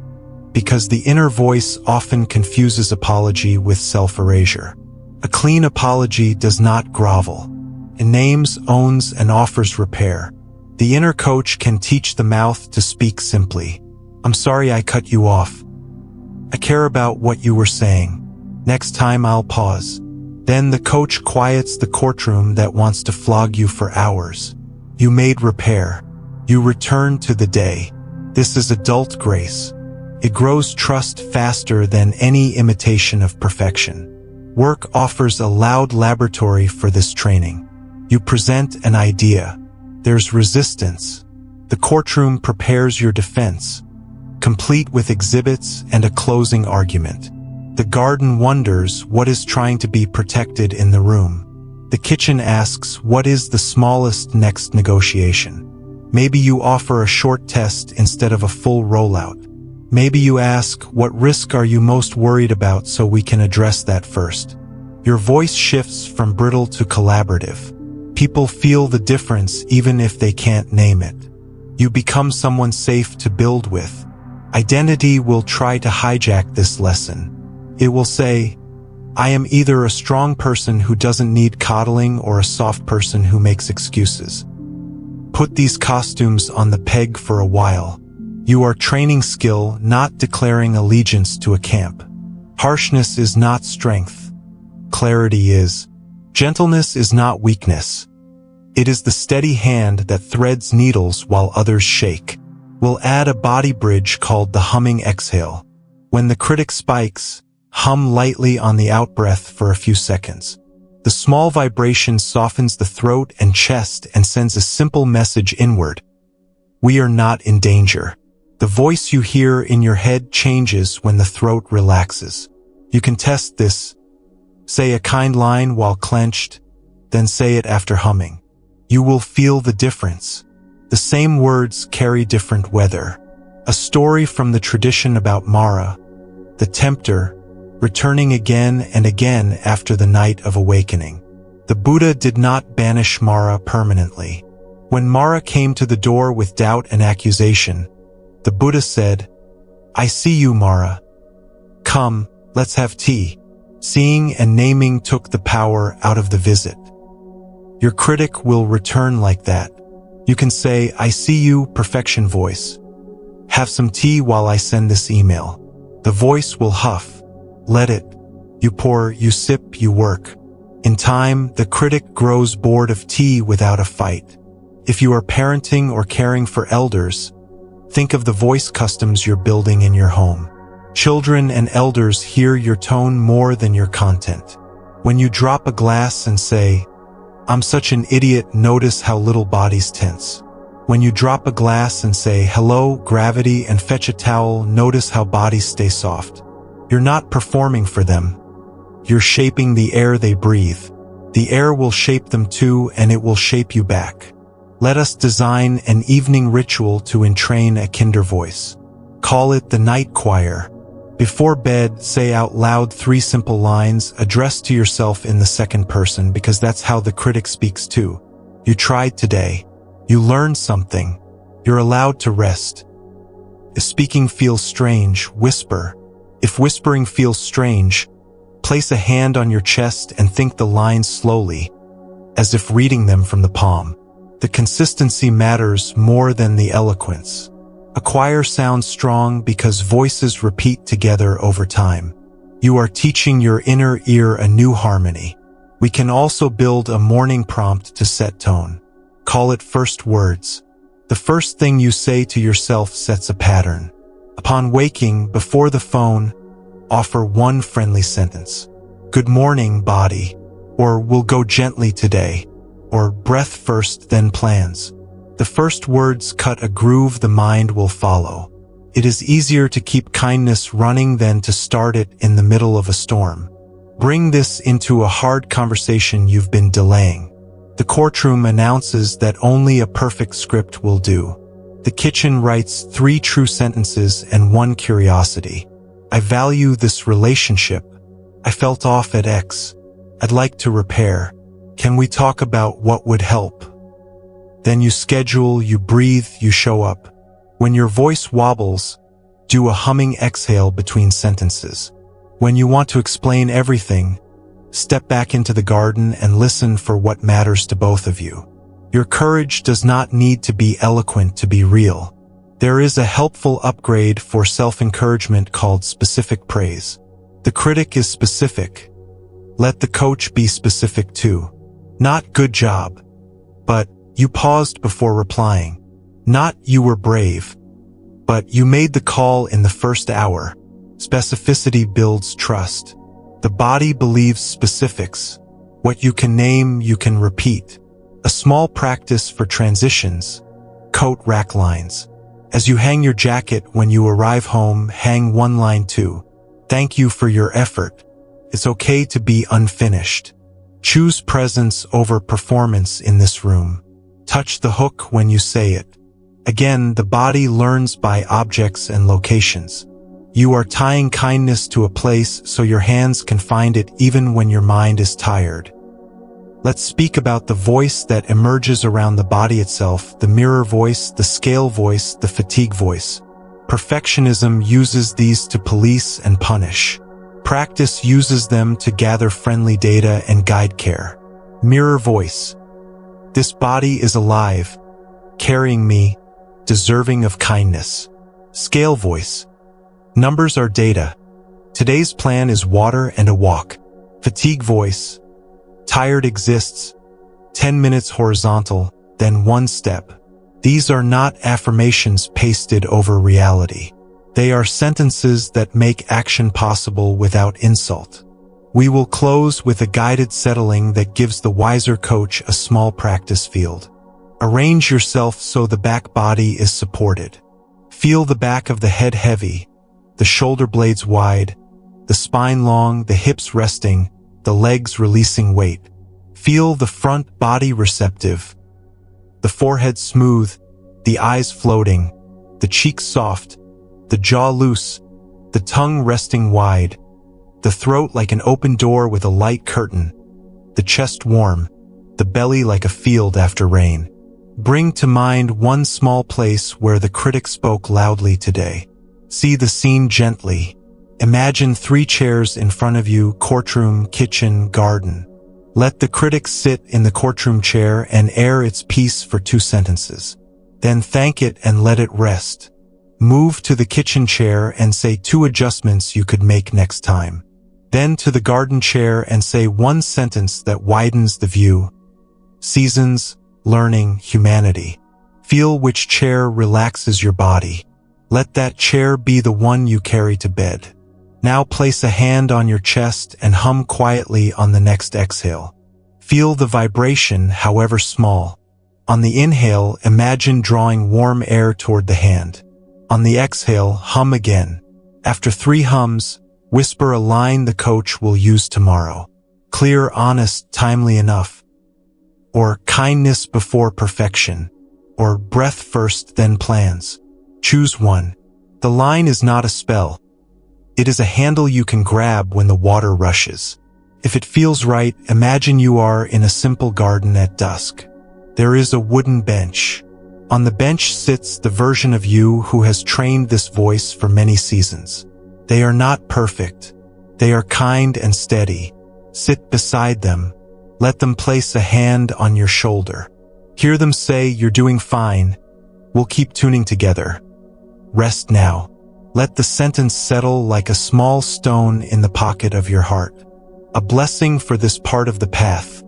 because the inner voice often confuses apology with self-erasure. A clean apology does not grovel. It names, owns, and offers repair. The inner coach can teach the mouth to speak simply. I'm sorry I cut you off. I care about what you were saying. Next time I'll pause. Then the coach quiets the courtroom that wants to flog you for hours. You made repair. You return to the day. This is adult grace. It grows trust faster than any imitation of perfection. Work offers a loud laboratory for this training. You present an idea. There's resistance. The courtroom prepares your defense, complete with exhibits and a closing argument. The garden wonders what is trying to be protected in the room. The kitchen asks, what is the smallest next negotiation? Maybe you offer a short test instead of a full rollout. Maybe you ask, what risk are you most worried about so we can address that first? Your voice shifts from brittle to collaborative. People feel the difference even if they can't name it. You become someone safe to build with. Identity will try to hijack this lesson. It will say, I am either a strong person who doesn't need coddling or a soft person who makes excuses. Put these costumes on the peg for a while. You are training skill, not declaring allegiance to a camp. Harshness is not strength. Clarity is. Gentleness is not weakness. It is the steady hand that threads needles while others shake. We'll add a body bridge called the humming exhale. When the critic spikes, hum lightly on the outbreath for a few seconds. The small vibration softens the throat and chest and sends a simple message inward. We are not in danger. The voice you hear in your head changes when the throat relaxes. You can test this. Say a kind line while clenched, then say it after humming. You will feel the difference. The same words carry different weather. A story from the tradition about Mara, the tempter, returning again and again after the night of awakening. The Buddha did not banish Mara permanently. When Mara came to the door with doubt and accusation, the Buddha said, I see you, Mara. Come, let's have tea. Seeing and naming took the power out of the visit. Your critic will return like that. You can say, I see you, perfection voice. Have some tea while I send this email. The voice will huff. Let it. You pour, you sip, you work. In time, the critic grows bored of tea without a fight. If you are parenting or caring for elders, think of the voice customs you're building in your home. Children and elders hear your tone more than your content. When you drop a glass and say, I'm such an idiot, notice how little bodies tense. When you drop a glass and say, hello, gravity, and fetch a towel, notice how bodies stay soft. You're not performing for them. You're shaping the air they breathe. The air will shape them too, and it will shape you back. Let us design an evening ritual to entrain a kinder voice. Call it the night choir. Before bed, say out loud 3 simple lines addressed to yourself in the second person, because that's how the critic speaks too. You tried today. You learned something. You're allowed to rest. If speaking feels strange, whisper. If whispering feels strange, place a hand on your chest and think the lines slowly, as if reading them from the palm. The consistency matters more than the eloquence. A choir sounds strong because voices repeat together over time. You are teaching your inner ear a new harmony. We can also build a morning prompt to set tone. Call it first words. The first thing you say to yourself sets a pattern. Upon waking, before the phone, offer one friendly sentence. Good morning, body. Or we'll go gently today. Or breath first, then plans. The first words cut a groove the mind will follow. It is easier to keep kindness running than to start it in the middle of a storm. Bring this into a hard conversation you've been delaying. The courtroom announces that only a perfect script will do. The kitchen writes 3 true sentences and 1 curiosity. I value this relationship. I felt off at X. I'd like to repair. Can we talk about what would help? Then you schedule, you breathe, you show up. When your voice wobbles, do a humming exhale between sentences. When you want to explain everything, step back into the garden and listen for what matters to both of you. Your courage does not need to be eloquent to be real. There is a helpful upgrade for self-encouragement called specific praise. The critic is specific. Let the coach be specific too. Not good job, but you paused before replying. Not you were brave, but you made the call in the first hour. Specificity builds trust. The body believes specifics. What you can name, you can repeat. A small practice for transitions. Coat rack lines. As you hang your jacket when you arrive home, hang one line too. Thank you for your effort. It's okay to be unfinished. Choose presence over performance in this room. Touch the hook when you say it. Again, the body learns by objects and locations. You are tying kindness to a place so your hands can find it even when your mind is tired. Let's speak about the voice that emerges around the body itself, the mirror voice, the scale voice, the fatigue voice. Perfectionism uses these to police and punish. Practice uses them to gather friendly data and guide care. Mirror voice. This body is alive, carrying me, deserving of kindness. Scale voice. Numbers are data. Today's plan is water and a walk. Fatigue voice. Tired exists. 10 minutes horizontal, then 1 step. These are not affirmations pasted over reality. They are sentences that make action possible without insult. We will close with a guided settling that gives the wiser coach a small practice field. Arrange yourself so the back body is supported. Feel the back of the head heavy, the shoulder blades wide, the spine long, the hips resting, the legs releasing weight. Feel the front body receptive, the forehead smooth, the eyes floating, the cheeks soft, the jaw loose, the tongue resting wide, the throat like an open door with a light curtain, the chest warm, the belly like a field after rain. Bring to mind one small place where the critic spoke loudly today. See the scene gently. Imagine 3 chairs in front of you, courtroom, kitchen, garden. Let the critic sit in the courtroom chair and air its piece for 2 sentences. Then thank it and let it rest. Move to the kitchen chair and say 2 adjustments you could make next time. Then to the garden chair and say 1 sentence that widens the view. Seasons, learning, humanity. Feel which chair relaxes your body. Let that chair be the one you carry to bed. Now place a hand on your chest and hum quietly on the next exhale. Feel the vibration, however small. On the inhale, imagine drawing warm air toward the hand. On the exhale, hum again. After 3 hums, whisper a line the coach will use tomorrow. Clear, honest, timely enough. Or kindness before perfection. Or breath first, then plans. Choose one. The line is not a spell. It is a handle you can grab when the water rushes. If it feels right, imagine you are in a simple garden at dusk. There is a wooden bench. On the bench sits the version of you who has trained this voice for many seasons. They are not perfect. They are kind and steady. Sit beside them. Let them place a hand on your shoulder. Hear them say, "You're doing fine. We'll keep tuning together. Rest now." Let the sentence settle like a small stone in the pocket of your heart. A blessing for this part of the path.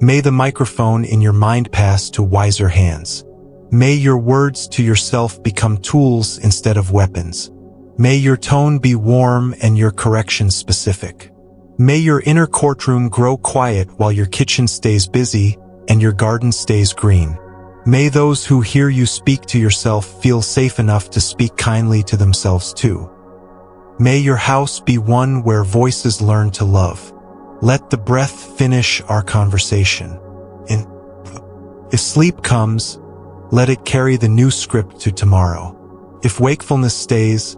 May the microphone in your mind pass to wiser hands. May your words to yourself become tools instead of weapons. May your tone be warm and your corrections specific. May your inner courtroom grow quiet while your kitchen stays busy and your garden stays green. May those who hear you speak to yourself feel safe enough to speak kindly to themselves too. May your house be one where voices learn to love. Let the breath finish our conversation. If sleep comes, let it carry the new script to tomorrow. If wakefulness stays,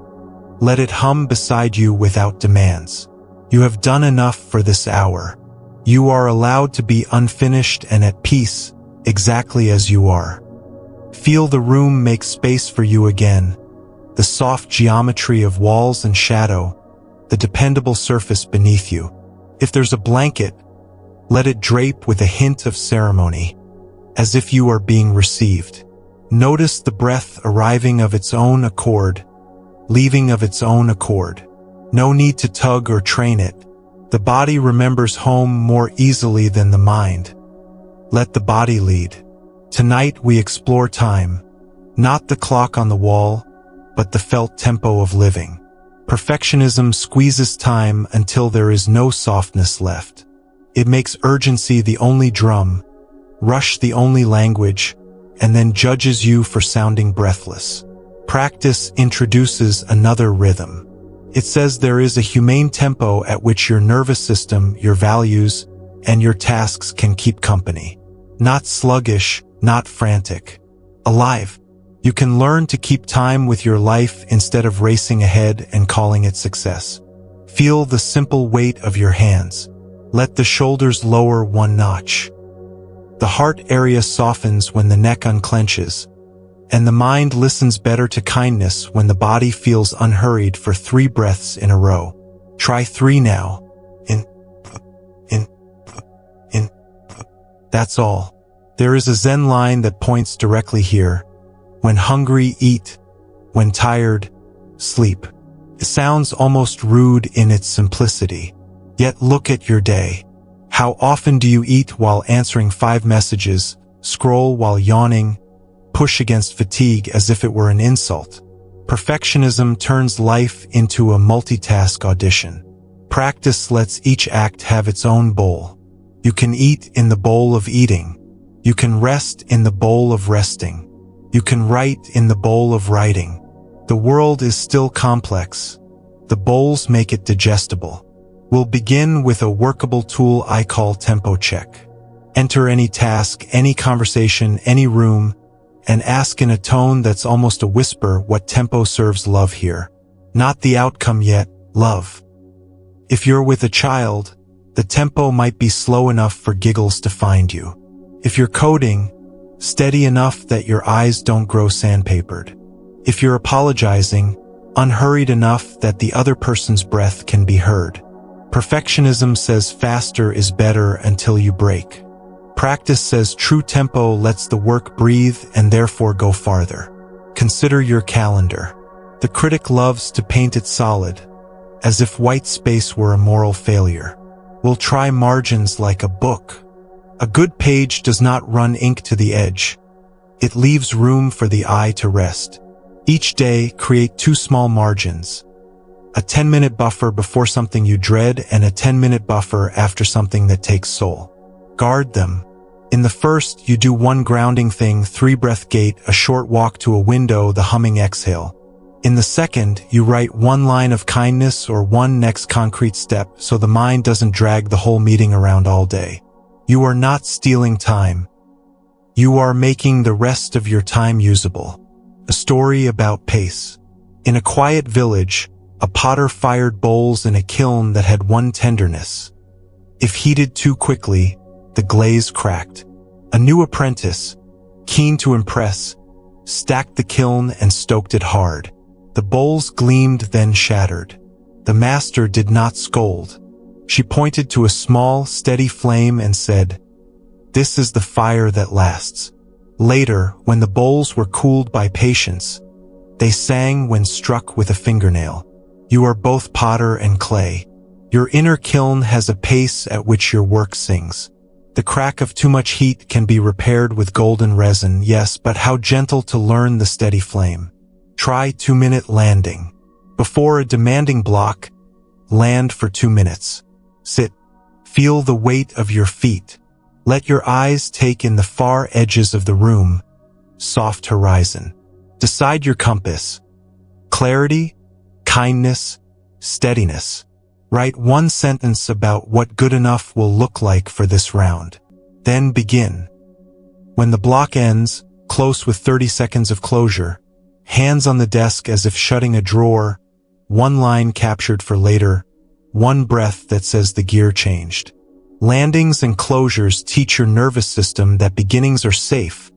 let it hum beside you without demands. You have done enough for this hour. You are allowed to be unfinished and at peace, exactly as you are. Feel the room make space for you again, the soft geometry of walls and shadow, the dependable surface beneath you. If there's a blanket, let it drape with a hint of ceremony, as if you are being received. Notice the breath arriving of its own accord, leaving of its own accord. No need to tug or train it. The body remembers home more easily than the mind. Let the body lead. Tonight we explore time, not the clock on the wall, but the felt tempo of living. Perfectionism squeezes time until there is no softness left. It makes urgency the only drum, rush the only language, and then judges you for sounding breathless. Practice introduces another rhythm. It says there is a humane tempo at which your nervous system, your values, and your tasks can keep company. Not sluggish, not frantic. Alive. You can learn to keep time with your life instead of racing ahead and calling it success. Feel the simple weight of your hands. Let the shoulders lower one notch. The heart area softens when the neck unclenches, and the mind listens better to kindness when the body feels unhurried for 3 breaths in a row. Try 3 now. In. That's all. There is a Zen line that points directly here. When hungry, eat. When tired, sleep. It sounds almost rude in its simplicity. Yet look at your day. How often do you eat while answering 5 messages, scroll while yawning, push against fatigue as if it were an insult? Perfectionism turns life into a multitask audition. Practice lets each act have its own bowl. You can eat in the bowl of eating. You can rest in the bowl of resting. You can write in the bowl of writing. The world is still complex. The bowls make it digestible. We'll begin with a workable tool I call tempo check. Enter any task, any conversation, any room, and ask in a tone that's almost a whisper what tempo serves love here. Not the outcome yet, love. If you're with a child, the tempo might be slow enough for giggles to find you. If you're coding, steady enough that your eyes don't grow sandpapered. If you're apologizing, unhurried enough that the other person's breath can be heard. Perfectionism says faster is better until you break. Practice says true tempo lets the work breathe and therefore go farther. Consider your calendar. The critic loves to paint it solid, as if white space were a moral failure. We'll try margins like a book. A good page does not run ink to the edge. It leaves room for the eye to rest. Each day, create 2 small margins. A 10-minute buffer before something you dread and a 10-minute buffer after something that takes soul. Guard them. In the first, you do 1 grounding thing, 3-breath gate, a short walk to a window, the humming exhale. In the second, you write 1 line of kindness or 1 next concrete step so the mind doesn't drag the whole meeting around all day. You are not stealing time. You are making the rest of your time usable. A story about pace. In a quiet village, a potter fired bowls in a kiln that had one tenderness. If heated too quickly, the glaze cracked. A new apprentice, keen to impress, stacked the kiln and stoked it hard. The bowls gleamed, then shattered. The master did not scold. She pointed to a small, steady flame and said, "This is the fire that lasts." Later, when the bowls were cooled by patience, they sang when struck with a fingernail. You are both potter and clay. Your inner kiln has a pace at which your work sings. The crack of too much heat can be repaired with golden resin, yes, but how gentle to learn the steady flame. Try 2-minute landing. Before a demanding block, land for 2 minutes. Sit. Feel the weight of your feet. Let your eyes take in the far edges of the room. Soft horizon. Decide your compass. Clarity, kindness, steadiness. Write one sentence about what good enough will look like for this round. Then begin. When the block ends, close with 30 seconds of closure, hands on the desk as if shutting a drawer, one line captured for later, one breath that says the gear changed. Landings and closures teach your nervous system that beginnings are safe,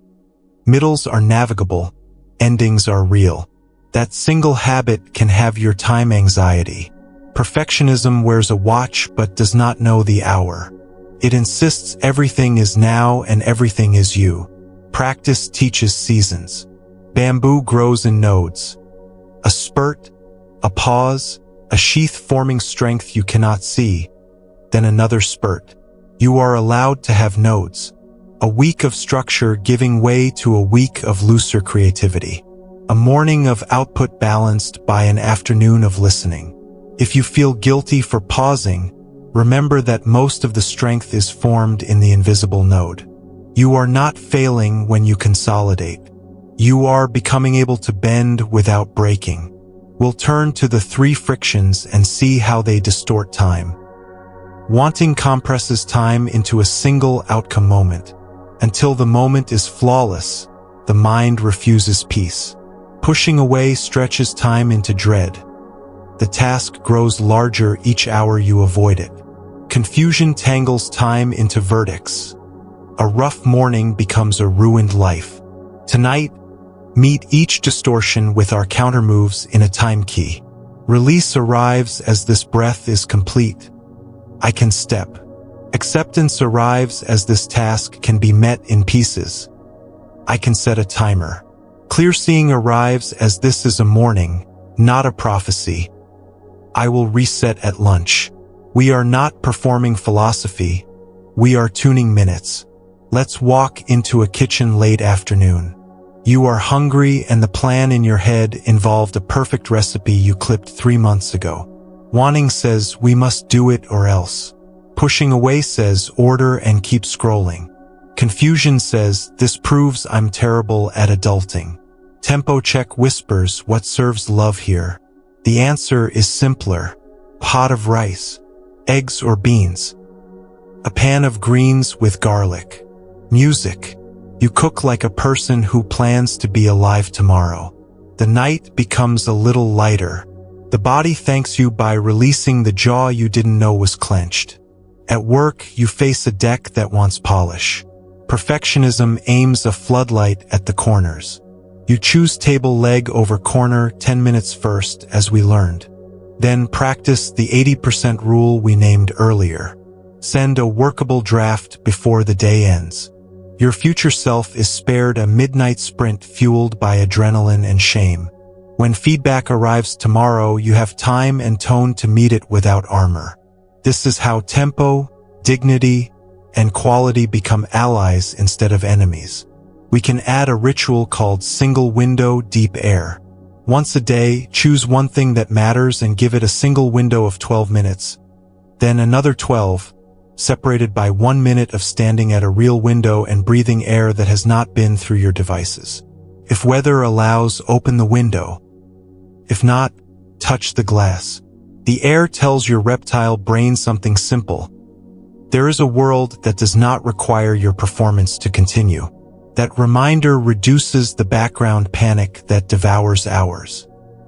middles are navigable, endings are real. That single habit can have your time anxiety. Perfectionism wears a watch but does not know the hour. It insists everything is now and everything is you. Practice teaches seasons. Bamboo grows in nodes. A spurt, a pause, a sheath forming strength you cannot see, then another spurt. You are allowed to have nodes. A week of structure giving way to a week of looser creativity. A morning of output balanced by an afternoon of listening. If you feel guilty for pausing, remember that most of the strength is formed in the invisible node. You are not failing when you consolidate. You are becoming able to bend without breaking. We'll turn to the 3 frictions and see how they distort time. Wanting compresses time into a single outcome moment. Until the moment is flawless, the mind refuses peace. Pushing away stretches time into dread. The task grows larger each hour you avoid it. Confusion tangles time into verdicts. A rough morning becomes a ruined life. Tonight, meet each distortion with our countermoves in a time key. Release arrives as this breath is complete. I can step. Acceptance arrives as this task can be met in pieces. I can set a timer. Clear seeing arrives as this is a morning, not a prophecy. I will reset at lunch. We are not performing philosophy. We are tuning minutes. Let's walk into a kitchen late afternoon. You are hungry and the plan in your head involved a perfect recipe you clipped 3 months ago. Wanting says we must do it or else. Pushing away says order and keep scrolling. Confusion says this proves I'm terrible at adulting. Tempo check whispers what serves love here. The answer is simpler. Pot of rice. Eggs or beans. A pan of greens with garlic. Music. You cook like a person who plans to be alive tomorrow. The night becomes a little lighter. The body thanks you by releasing the jaw you didn't know was clenched. At work, you face a deck that wants polish. Perfectionism aims a floodlight at the corners. You choose table leg over corner 10 minutes first, as we learned. Then practice the 80% rule we named earlier. Send a workable draft before the day ends. Your future self is spared a midnight sprint fueled by adrenaline and shame. When feedback arrives tomorrow, you have time and tone to meet it without armor. This is how tempo, dignity, and quality become allies instead of enemies. We can add a ritual called single window deep air. Once a day, choose one thing that matters and give it a single window of 12 minutes. Then another 12, separated by 1 minute of standing at a real window and breathing air that has not been through your devices. If weather allows, open the window. If not, touch the glass. The air tells your reptile brain something simple. There is a world that does not require your performance to continue. That reminder reduces the background panic that devours hours.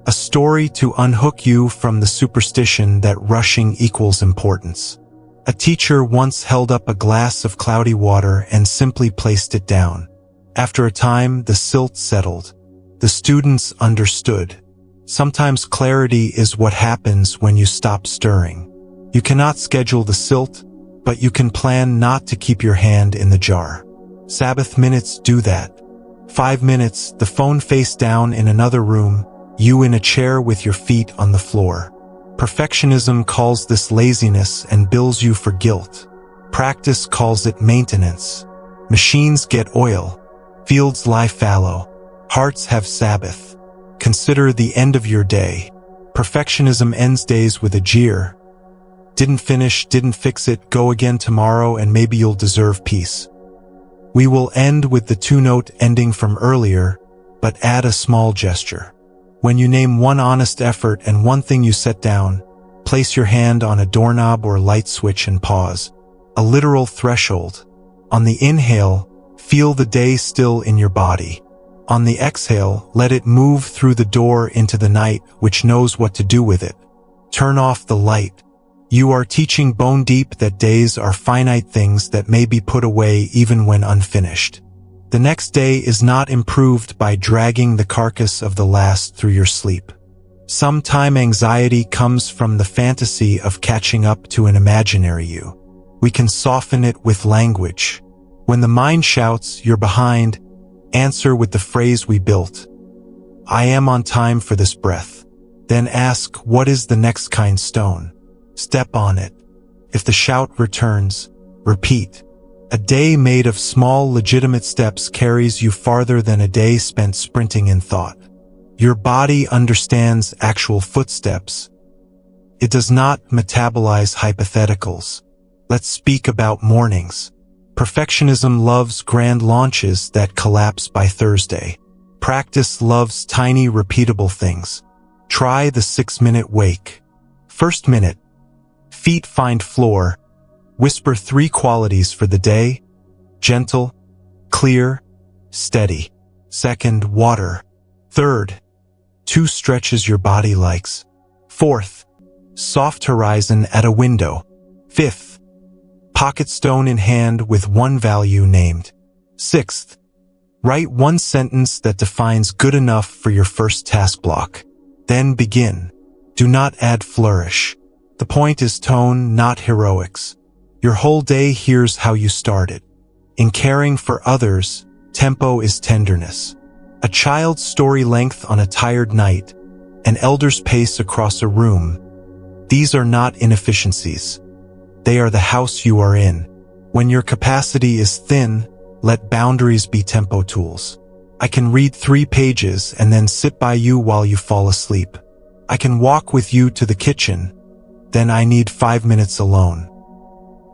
A story to unhook you from the superstition that rushing equals importance. A teacher once held up a glass of cloudy water and simply placed it down. After a time, the silt settled. The students understood. Sometimes clarity is what happens when you stop stirring. You cannot schedule the silt, but you can plan not to keep your hand in the jar. Sabbath minutes do that. 5 minutes, the phone face down in another room, you in a chair with your feet on the floor. Perfectionism calls this laziness and bills you for guilt. Practice calls it maintenance. Machines get oil. Fields lie fallow. Hearts have Sabbath. Consider the end of your day. Perfectionism ends days with a jeer. Didn't finish, didn't fix it, go again tomorrow and maybe you'll deserve peace. We will end with the two-note ending from earlier, but add a small gesture. When you name one honest effort and one thing you set down, place your hand on a doorknob or light switch and pause. A literal threshold. On the inhale, feel the day still in your body. On the exhale, let it move through the door into the night, which knows what to do with it. Turn off the light. You are teaching bone deep that days are finite things that may be put away even when unfinished. The next day is not improved by dragging the carcass of the last through your sleep. Sometime anxiety comes from the fantasy of catching up to an imaginary you. We can soften it with language. When the mind shouts, "You're behind," answer with the phrase we built. "I am on time for this breath." Then ask, what is the next kind stone? Step on it. If the shout returns, repeat. A day made of small, legitimate steps carries you farther than a day spent sprinting in thought. Your body understands actual footsteps. It does not metabolize hypotheticals. Let's speak about mornings. Perfectionism loves grand launches that collapse by Thursday. Practice loves tiny, repeatable things. Try the 6-minute wake. First minute. Feet find floor. Whisper 3 qualities for the day. Gentle, clear, steady. Second, water. Third, 2 stretches your body likes. Fourth, soft horizon at a window. Fifth, pocket stone in hand with 1 value named. Sixth, write 1 sentence that defines good enough for your first task block. Then begin. Do not add flourish. The point is tone, not heroics. Your whole day hears how you started. In caring for others, tempo is tenderness. A child's story length on a tired night, an elder's pace across a room. These are not inefficiencies. They are the house you are in. When your capacity is thin, let boundaries be tempo tools. I can read 3 pages and then sit by you while you fall asleep. I can walk with you to the kitchen, then I need 5 minutes alone.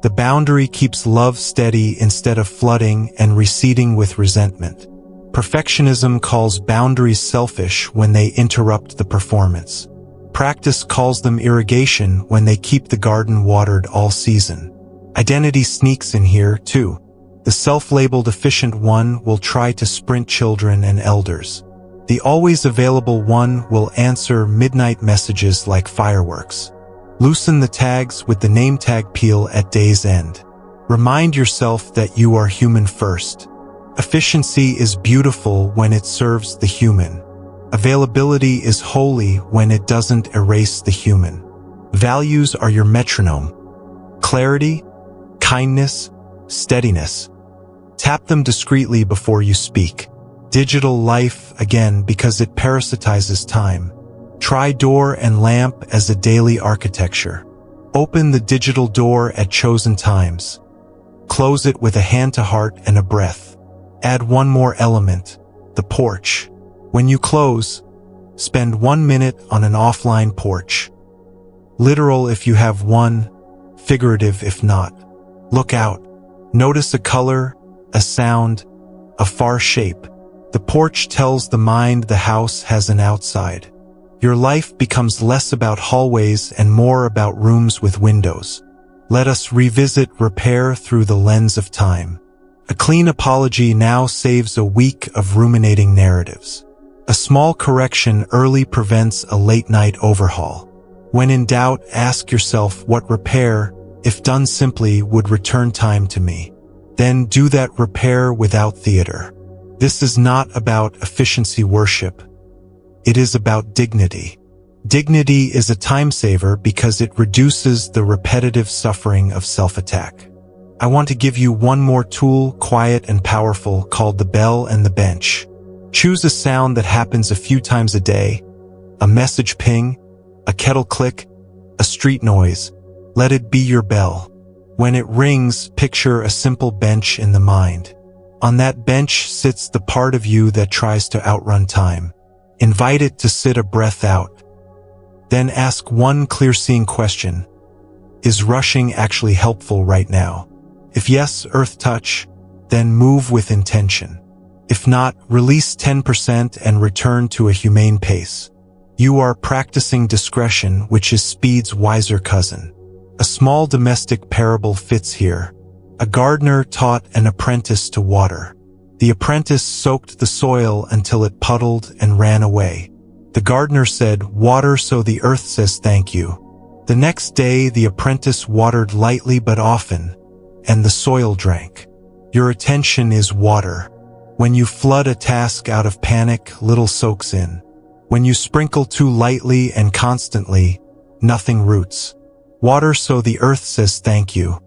The boundary keeps love steady instead of flooding and receding with resentment. Perfectionism calls boundaries selfish when they interrupt the performance. Practice calls them irrigation when they keep the garden watered all season. Identity sneaks in here, too. The self-labeled efficient one will try to sprint children and elders. The always available one will answer midnight messages like fireworks. Loosen the tags with the name tag peel at day's end. Remind yourself that you are human first. Efficiency is beautiful when it serves the human. Availability is holy when it doesn't erase the human. Values are your metronome. Clarity, kindness, steadiness. Tap them discreetly before you speak. Digital life, again, because it parasitizes time. Try door and lamp as a daily architecture. Open the digital door at chosen times. Close it with a hand to heart and a breath. Add 1 more element, the porch. When you close, spend 1 minute on an offline porch. Literal if you have one, figurative if not. Look out. Notice a color, a sound, a far shape. The porch tells the mind the house has an outside. Your life becomes less about hallways and more about rooms with windows. Let us revisit repair through the lens of time. A clean apology now saves a week of ruminating narratives. A small correction early prevents a late-night overhaul. When in doubt, ask yourself what repair, if done simply, would return time to me. Then do that repair without theater. This is not about efficiency worship. It is about dignity. Dignity is a time saver because it reduces the repetitive suffering of self-attack. I want to give you one more tool, quiet and powerful, called the bell and the bench. Choose a sound that happens a few times a day, a message ping, a kettle click, a street noise. Let it be your bell. When it rings, picture a simple bench in the mind. On that bench sits the part of you that tries to outrun time. Invite it to sit a breath out. Then ask one clear-seeing question. Is rushing actually helpful right now? If yes, earth touch, then move with intention. If not, release 10% and return to a humane pace. You are practicing discretion, which is speed's wiser cousin. A small domestic parable fits here. A gardener taught an apprentice to water. The apprentice soaked the soil until it puddled and ran away. The gardener said, "Water so the earth says thank you." The next day, the apprentice watered lightly but often, and the soil drank. Your attention is water. When you flood a task out of panic, little soaks in. When you sprinkle too lightly and constantly, nothing roots. Water so the earth says thank you.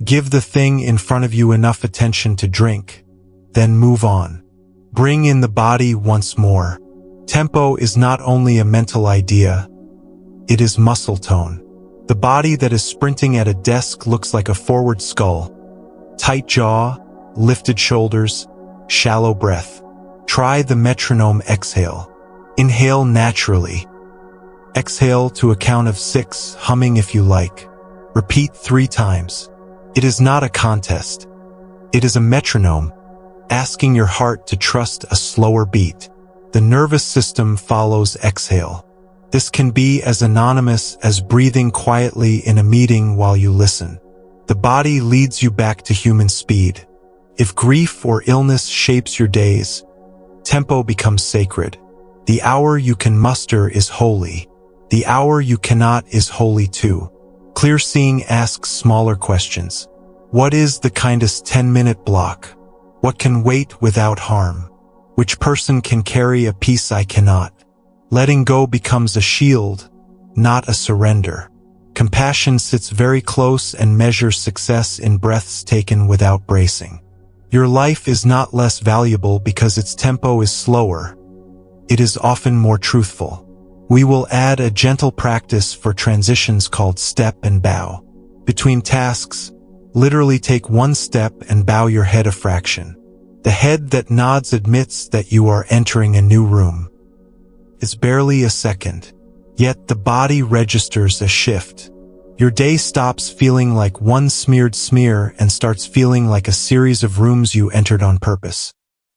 Give the thing in front of you enough attention to drink, then move on. Bring in the body once more. Tempo is not only a mental idea, it is muscle tone. The body that is sprinting at a desk looks like a forward skull. Tight jaw, lifted shoulders, shallow breath. Try the metronome exhale. Inhale naturally. Exhale to a count of 6, humming if you like. Repeat 3 times. It is not a contest. It is a metronome, asking your heart to trust a slower beat. The nervous system follows exhale. This can be as anonymous as breathing quietly in a meeting while you listen. The body leads you back to human speed. If grief or illness shapes your days, tempo becomes sacred. The hour you can muster is holy. The hour you cannot is holy too. Clear seeing asks smaller questions. What is the kindest 10-minute block? What can wait without harm? Which person can carry a peace I cannot? Letting go becomes a shield, not a surrender. Compassion sits very close and measures success in breaths taken without bracing. Your life is not less valuable because its tempo is slower. It is often more truthful. We will add a gentle practice for transitions called step and bow. Between tasks, literally take one step and bow your head a fraction. The head that nods admits that you are entering a new room. It's barely a second, yet the body registers a shift. Your day stops feeling like one smeared smear and starts feeling like a series of rooms you entered on purpose.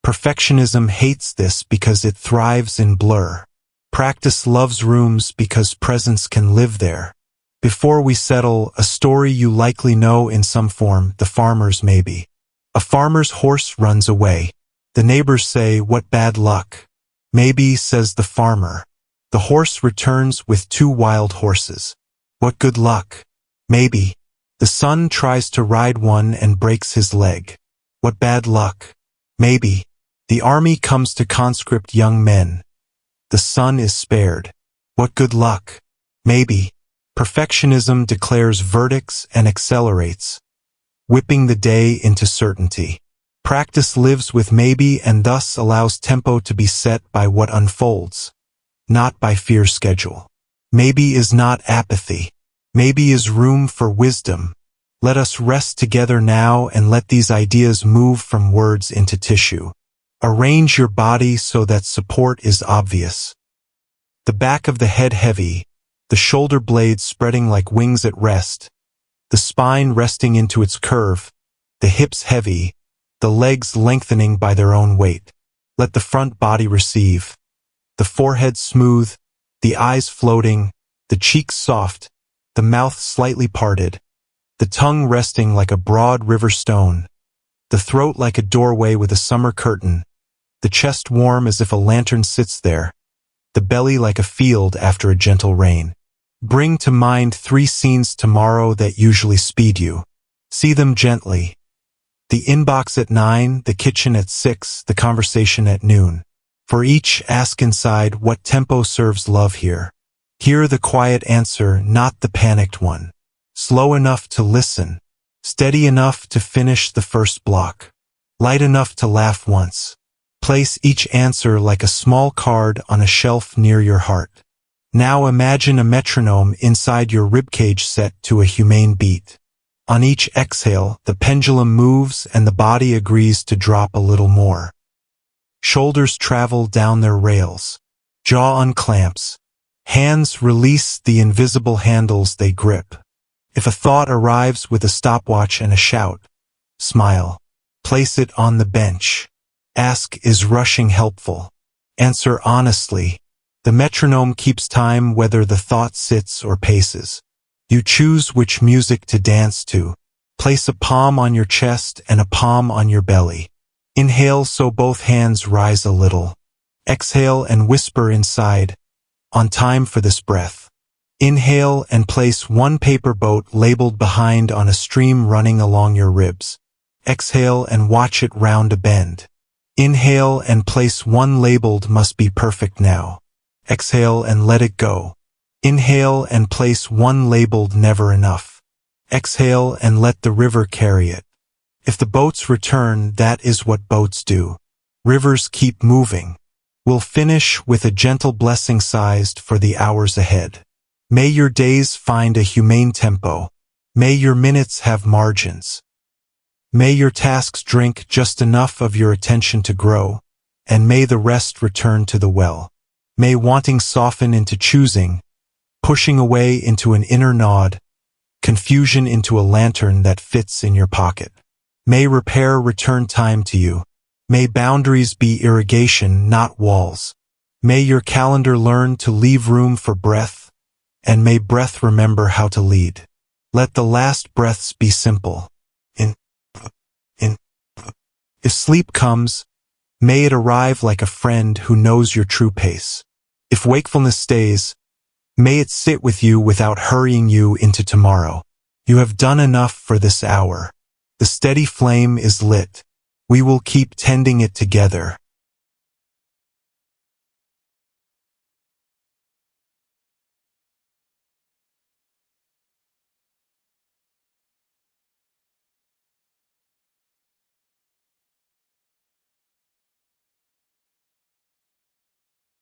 Perfectionism hates this because it thrives in blur. Practice loves rooms because presence can live there. Before we settle, a story you likely know in some form, the farmer's maybe. A farmer's horse runs away. The neighbors say, "What bad luck." "Maybe," says the farmer. The horse returns with 2 wild horses. "What good luck." "Maybe." The son tries to ride one and breaks his leg. "What bad luck." "Maybe." The army comes to conscript young men. The son is spared. "What good luck." "Maybe." Perfectionism declares verdicts and accelerates, whipping the day into certainty. Practice lives with maybe and thus allows tempo to be set by what unfolds, not by fear's schedule. Maybe is not apathy. Maybe is room for wisdom. Let us rest together now and let these ideas move from words into tissue. Arrange your body so that support is obvious. The back of the head heavy, the shoulder blades spreading like wings at rest, the spine resting into its curve, the hips heavy, the legs lengthening by their own weight. Let the front body receive. The forehead smooth, the eyes floating, the cheeks soft, the mouth slightly parted, the tongue resting like a broad river stone, the throat like a doorway with a summer curtain, the chest warm as if a lantern sits there, the belly like a field after a gentle rain. Bring to mind 3 scenes tomorrow that usually speed you. See them gently. The inbox at 9, the kitchen at 6, the conversation at noon. For each, ask inside, what tempo serves love here? Hear the quiet answer, not the panicked one. Slow enough to listen. Steady enough to finish the first block. Light enough to laugh once. Place each answer like a small card on a shelf near your heart. Now imagine a metronome inside your ribcage set to a humane beat. On each exhale, the pendulum moves and the body agrees to drop a little more. Shoulders travel down their rails. Jaw unclamps. Hands release the invisible handles they grip. If a thought arrives with a stopwatch and a shout, smile. Place it on the bench. Ask, is rushing helpful? Answer honestly. The metronome keeps time whether the thought sits or paces. You choose which music to dance to. Place a palm on your chest and a palm on your belly. Inhale so both hands rise a little. Exhale and whisper inside, on time for this breath. Inhale and place 1 paper boat labeled behind on a stream running along your ribs. Exhale and watch it round a bend. Inhale and place 1 labeled must be perfect now. Exhale and let it go. Inhale and place 1 labeled never enough. Exhale and let the river carry it. If the boats return, that is what boats do. Rivers keep moving. We'll finish with a gentle blessing sized for the hours ahead. May your days find a humane tempo. May your minutes have margins. May your tasks drink just enough of your attention to grow, and may the rest return to the well. May wanting soften into choosing, pushing away into an inner nod, confusion into a lantern that fits in your pocket. May repair return time to you. May boundaries be irrigation, not walls. May your calendar learn to leave room for breath, and may breath remember how to lead. Let the last breaths be simple. In. If sleep comes, may it arrive like a friend who knows your true pace. If wakefulness stays, may it sit with you without hurrying you into tomorrow. You have done enough for this hour. The steady flame is lit. We will keep tending it together.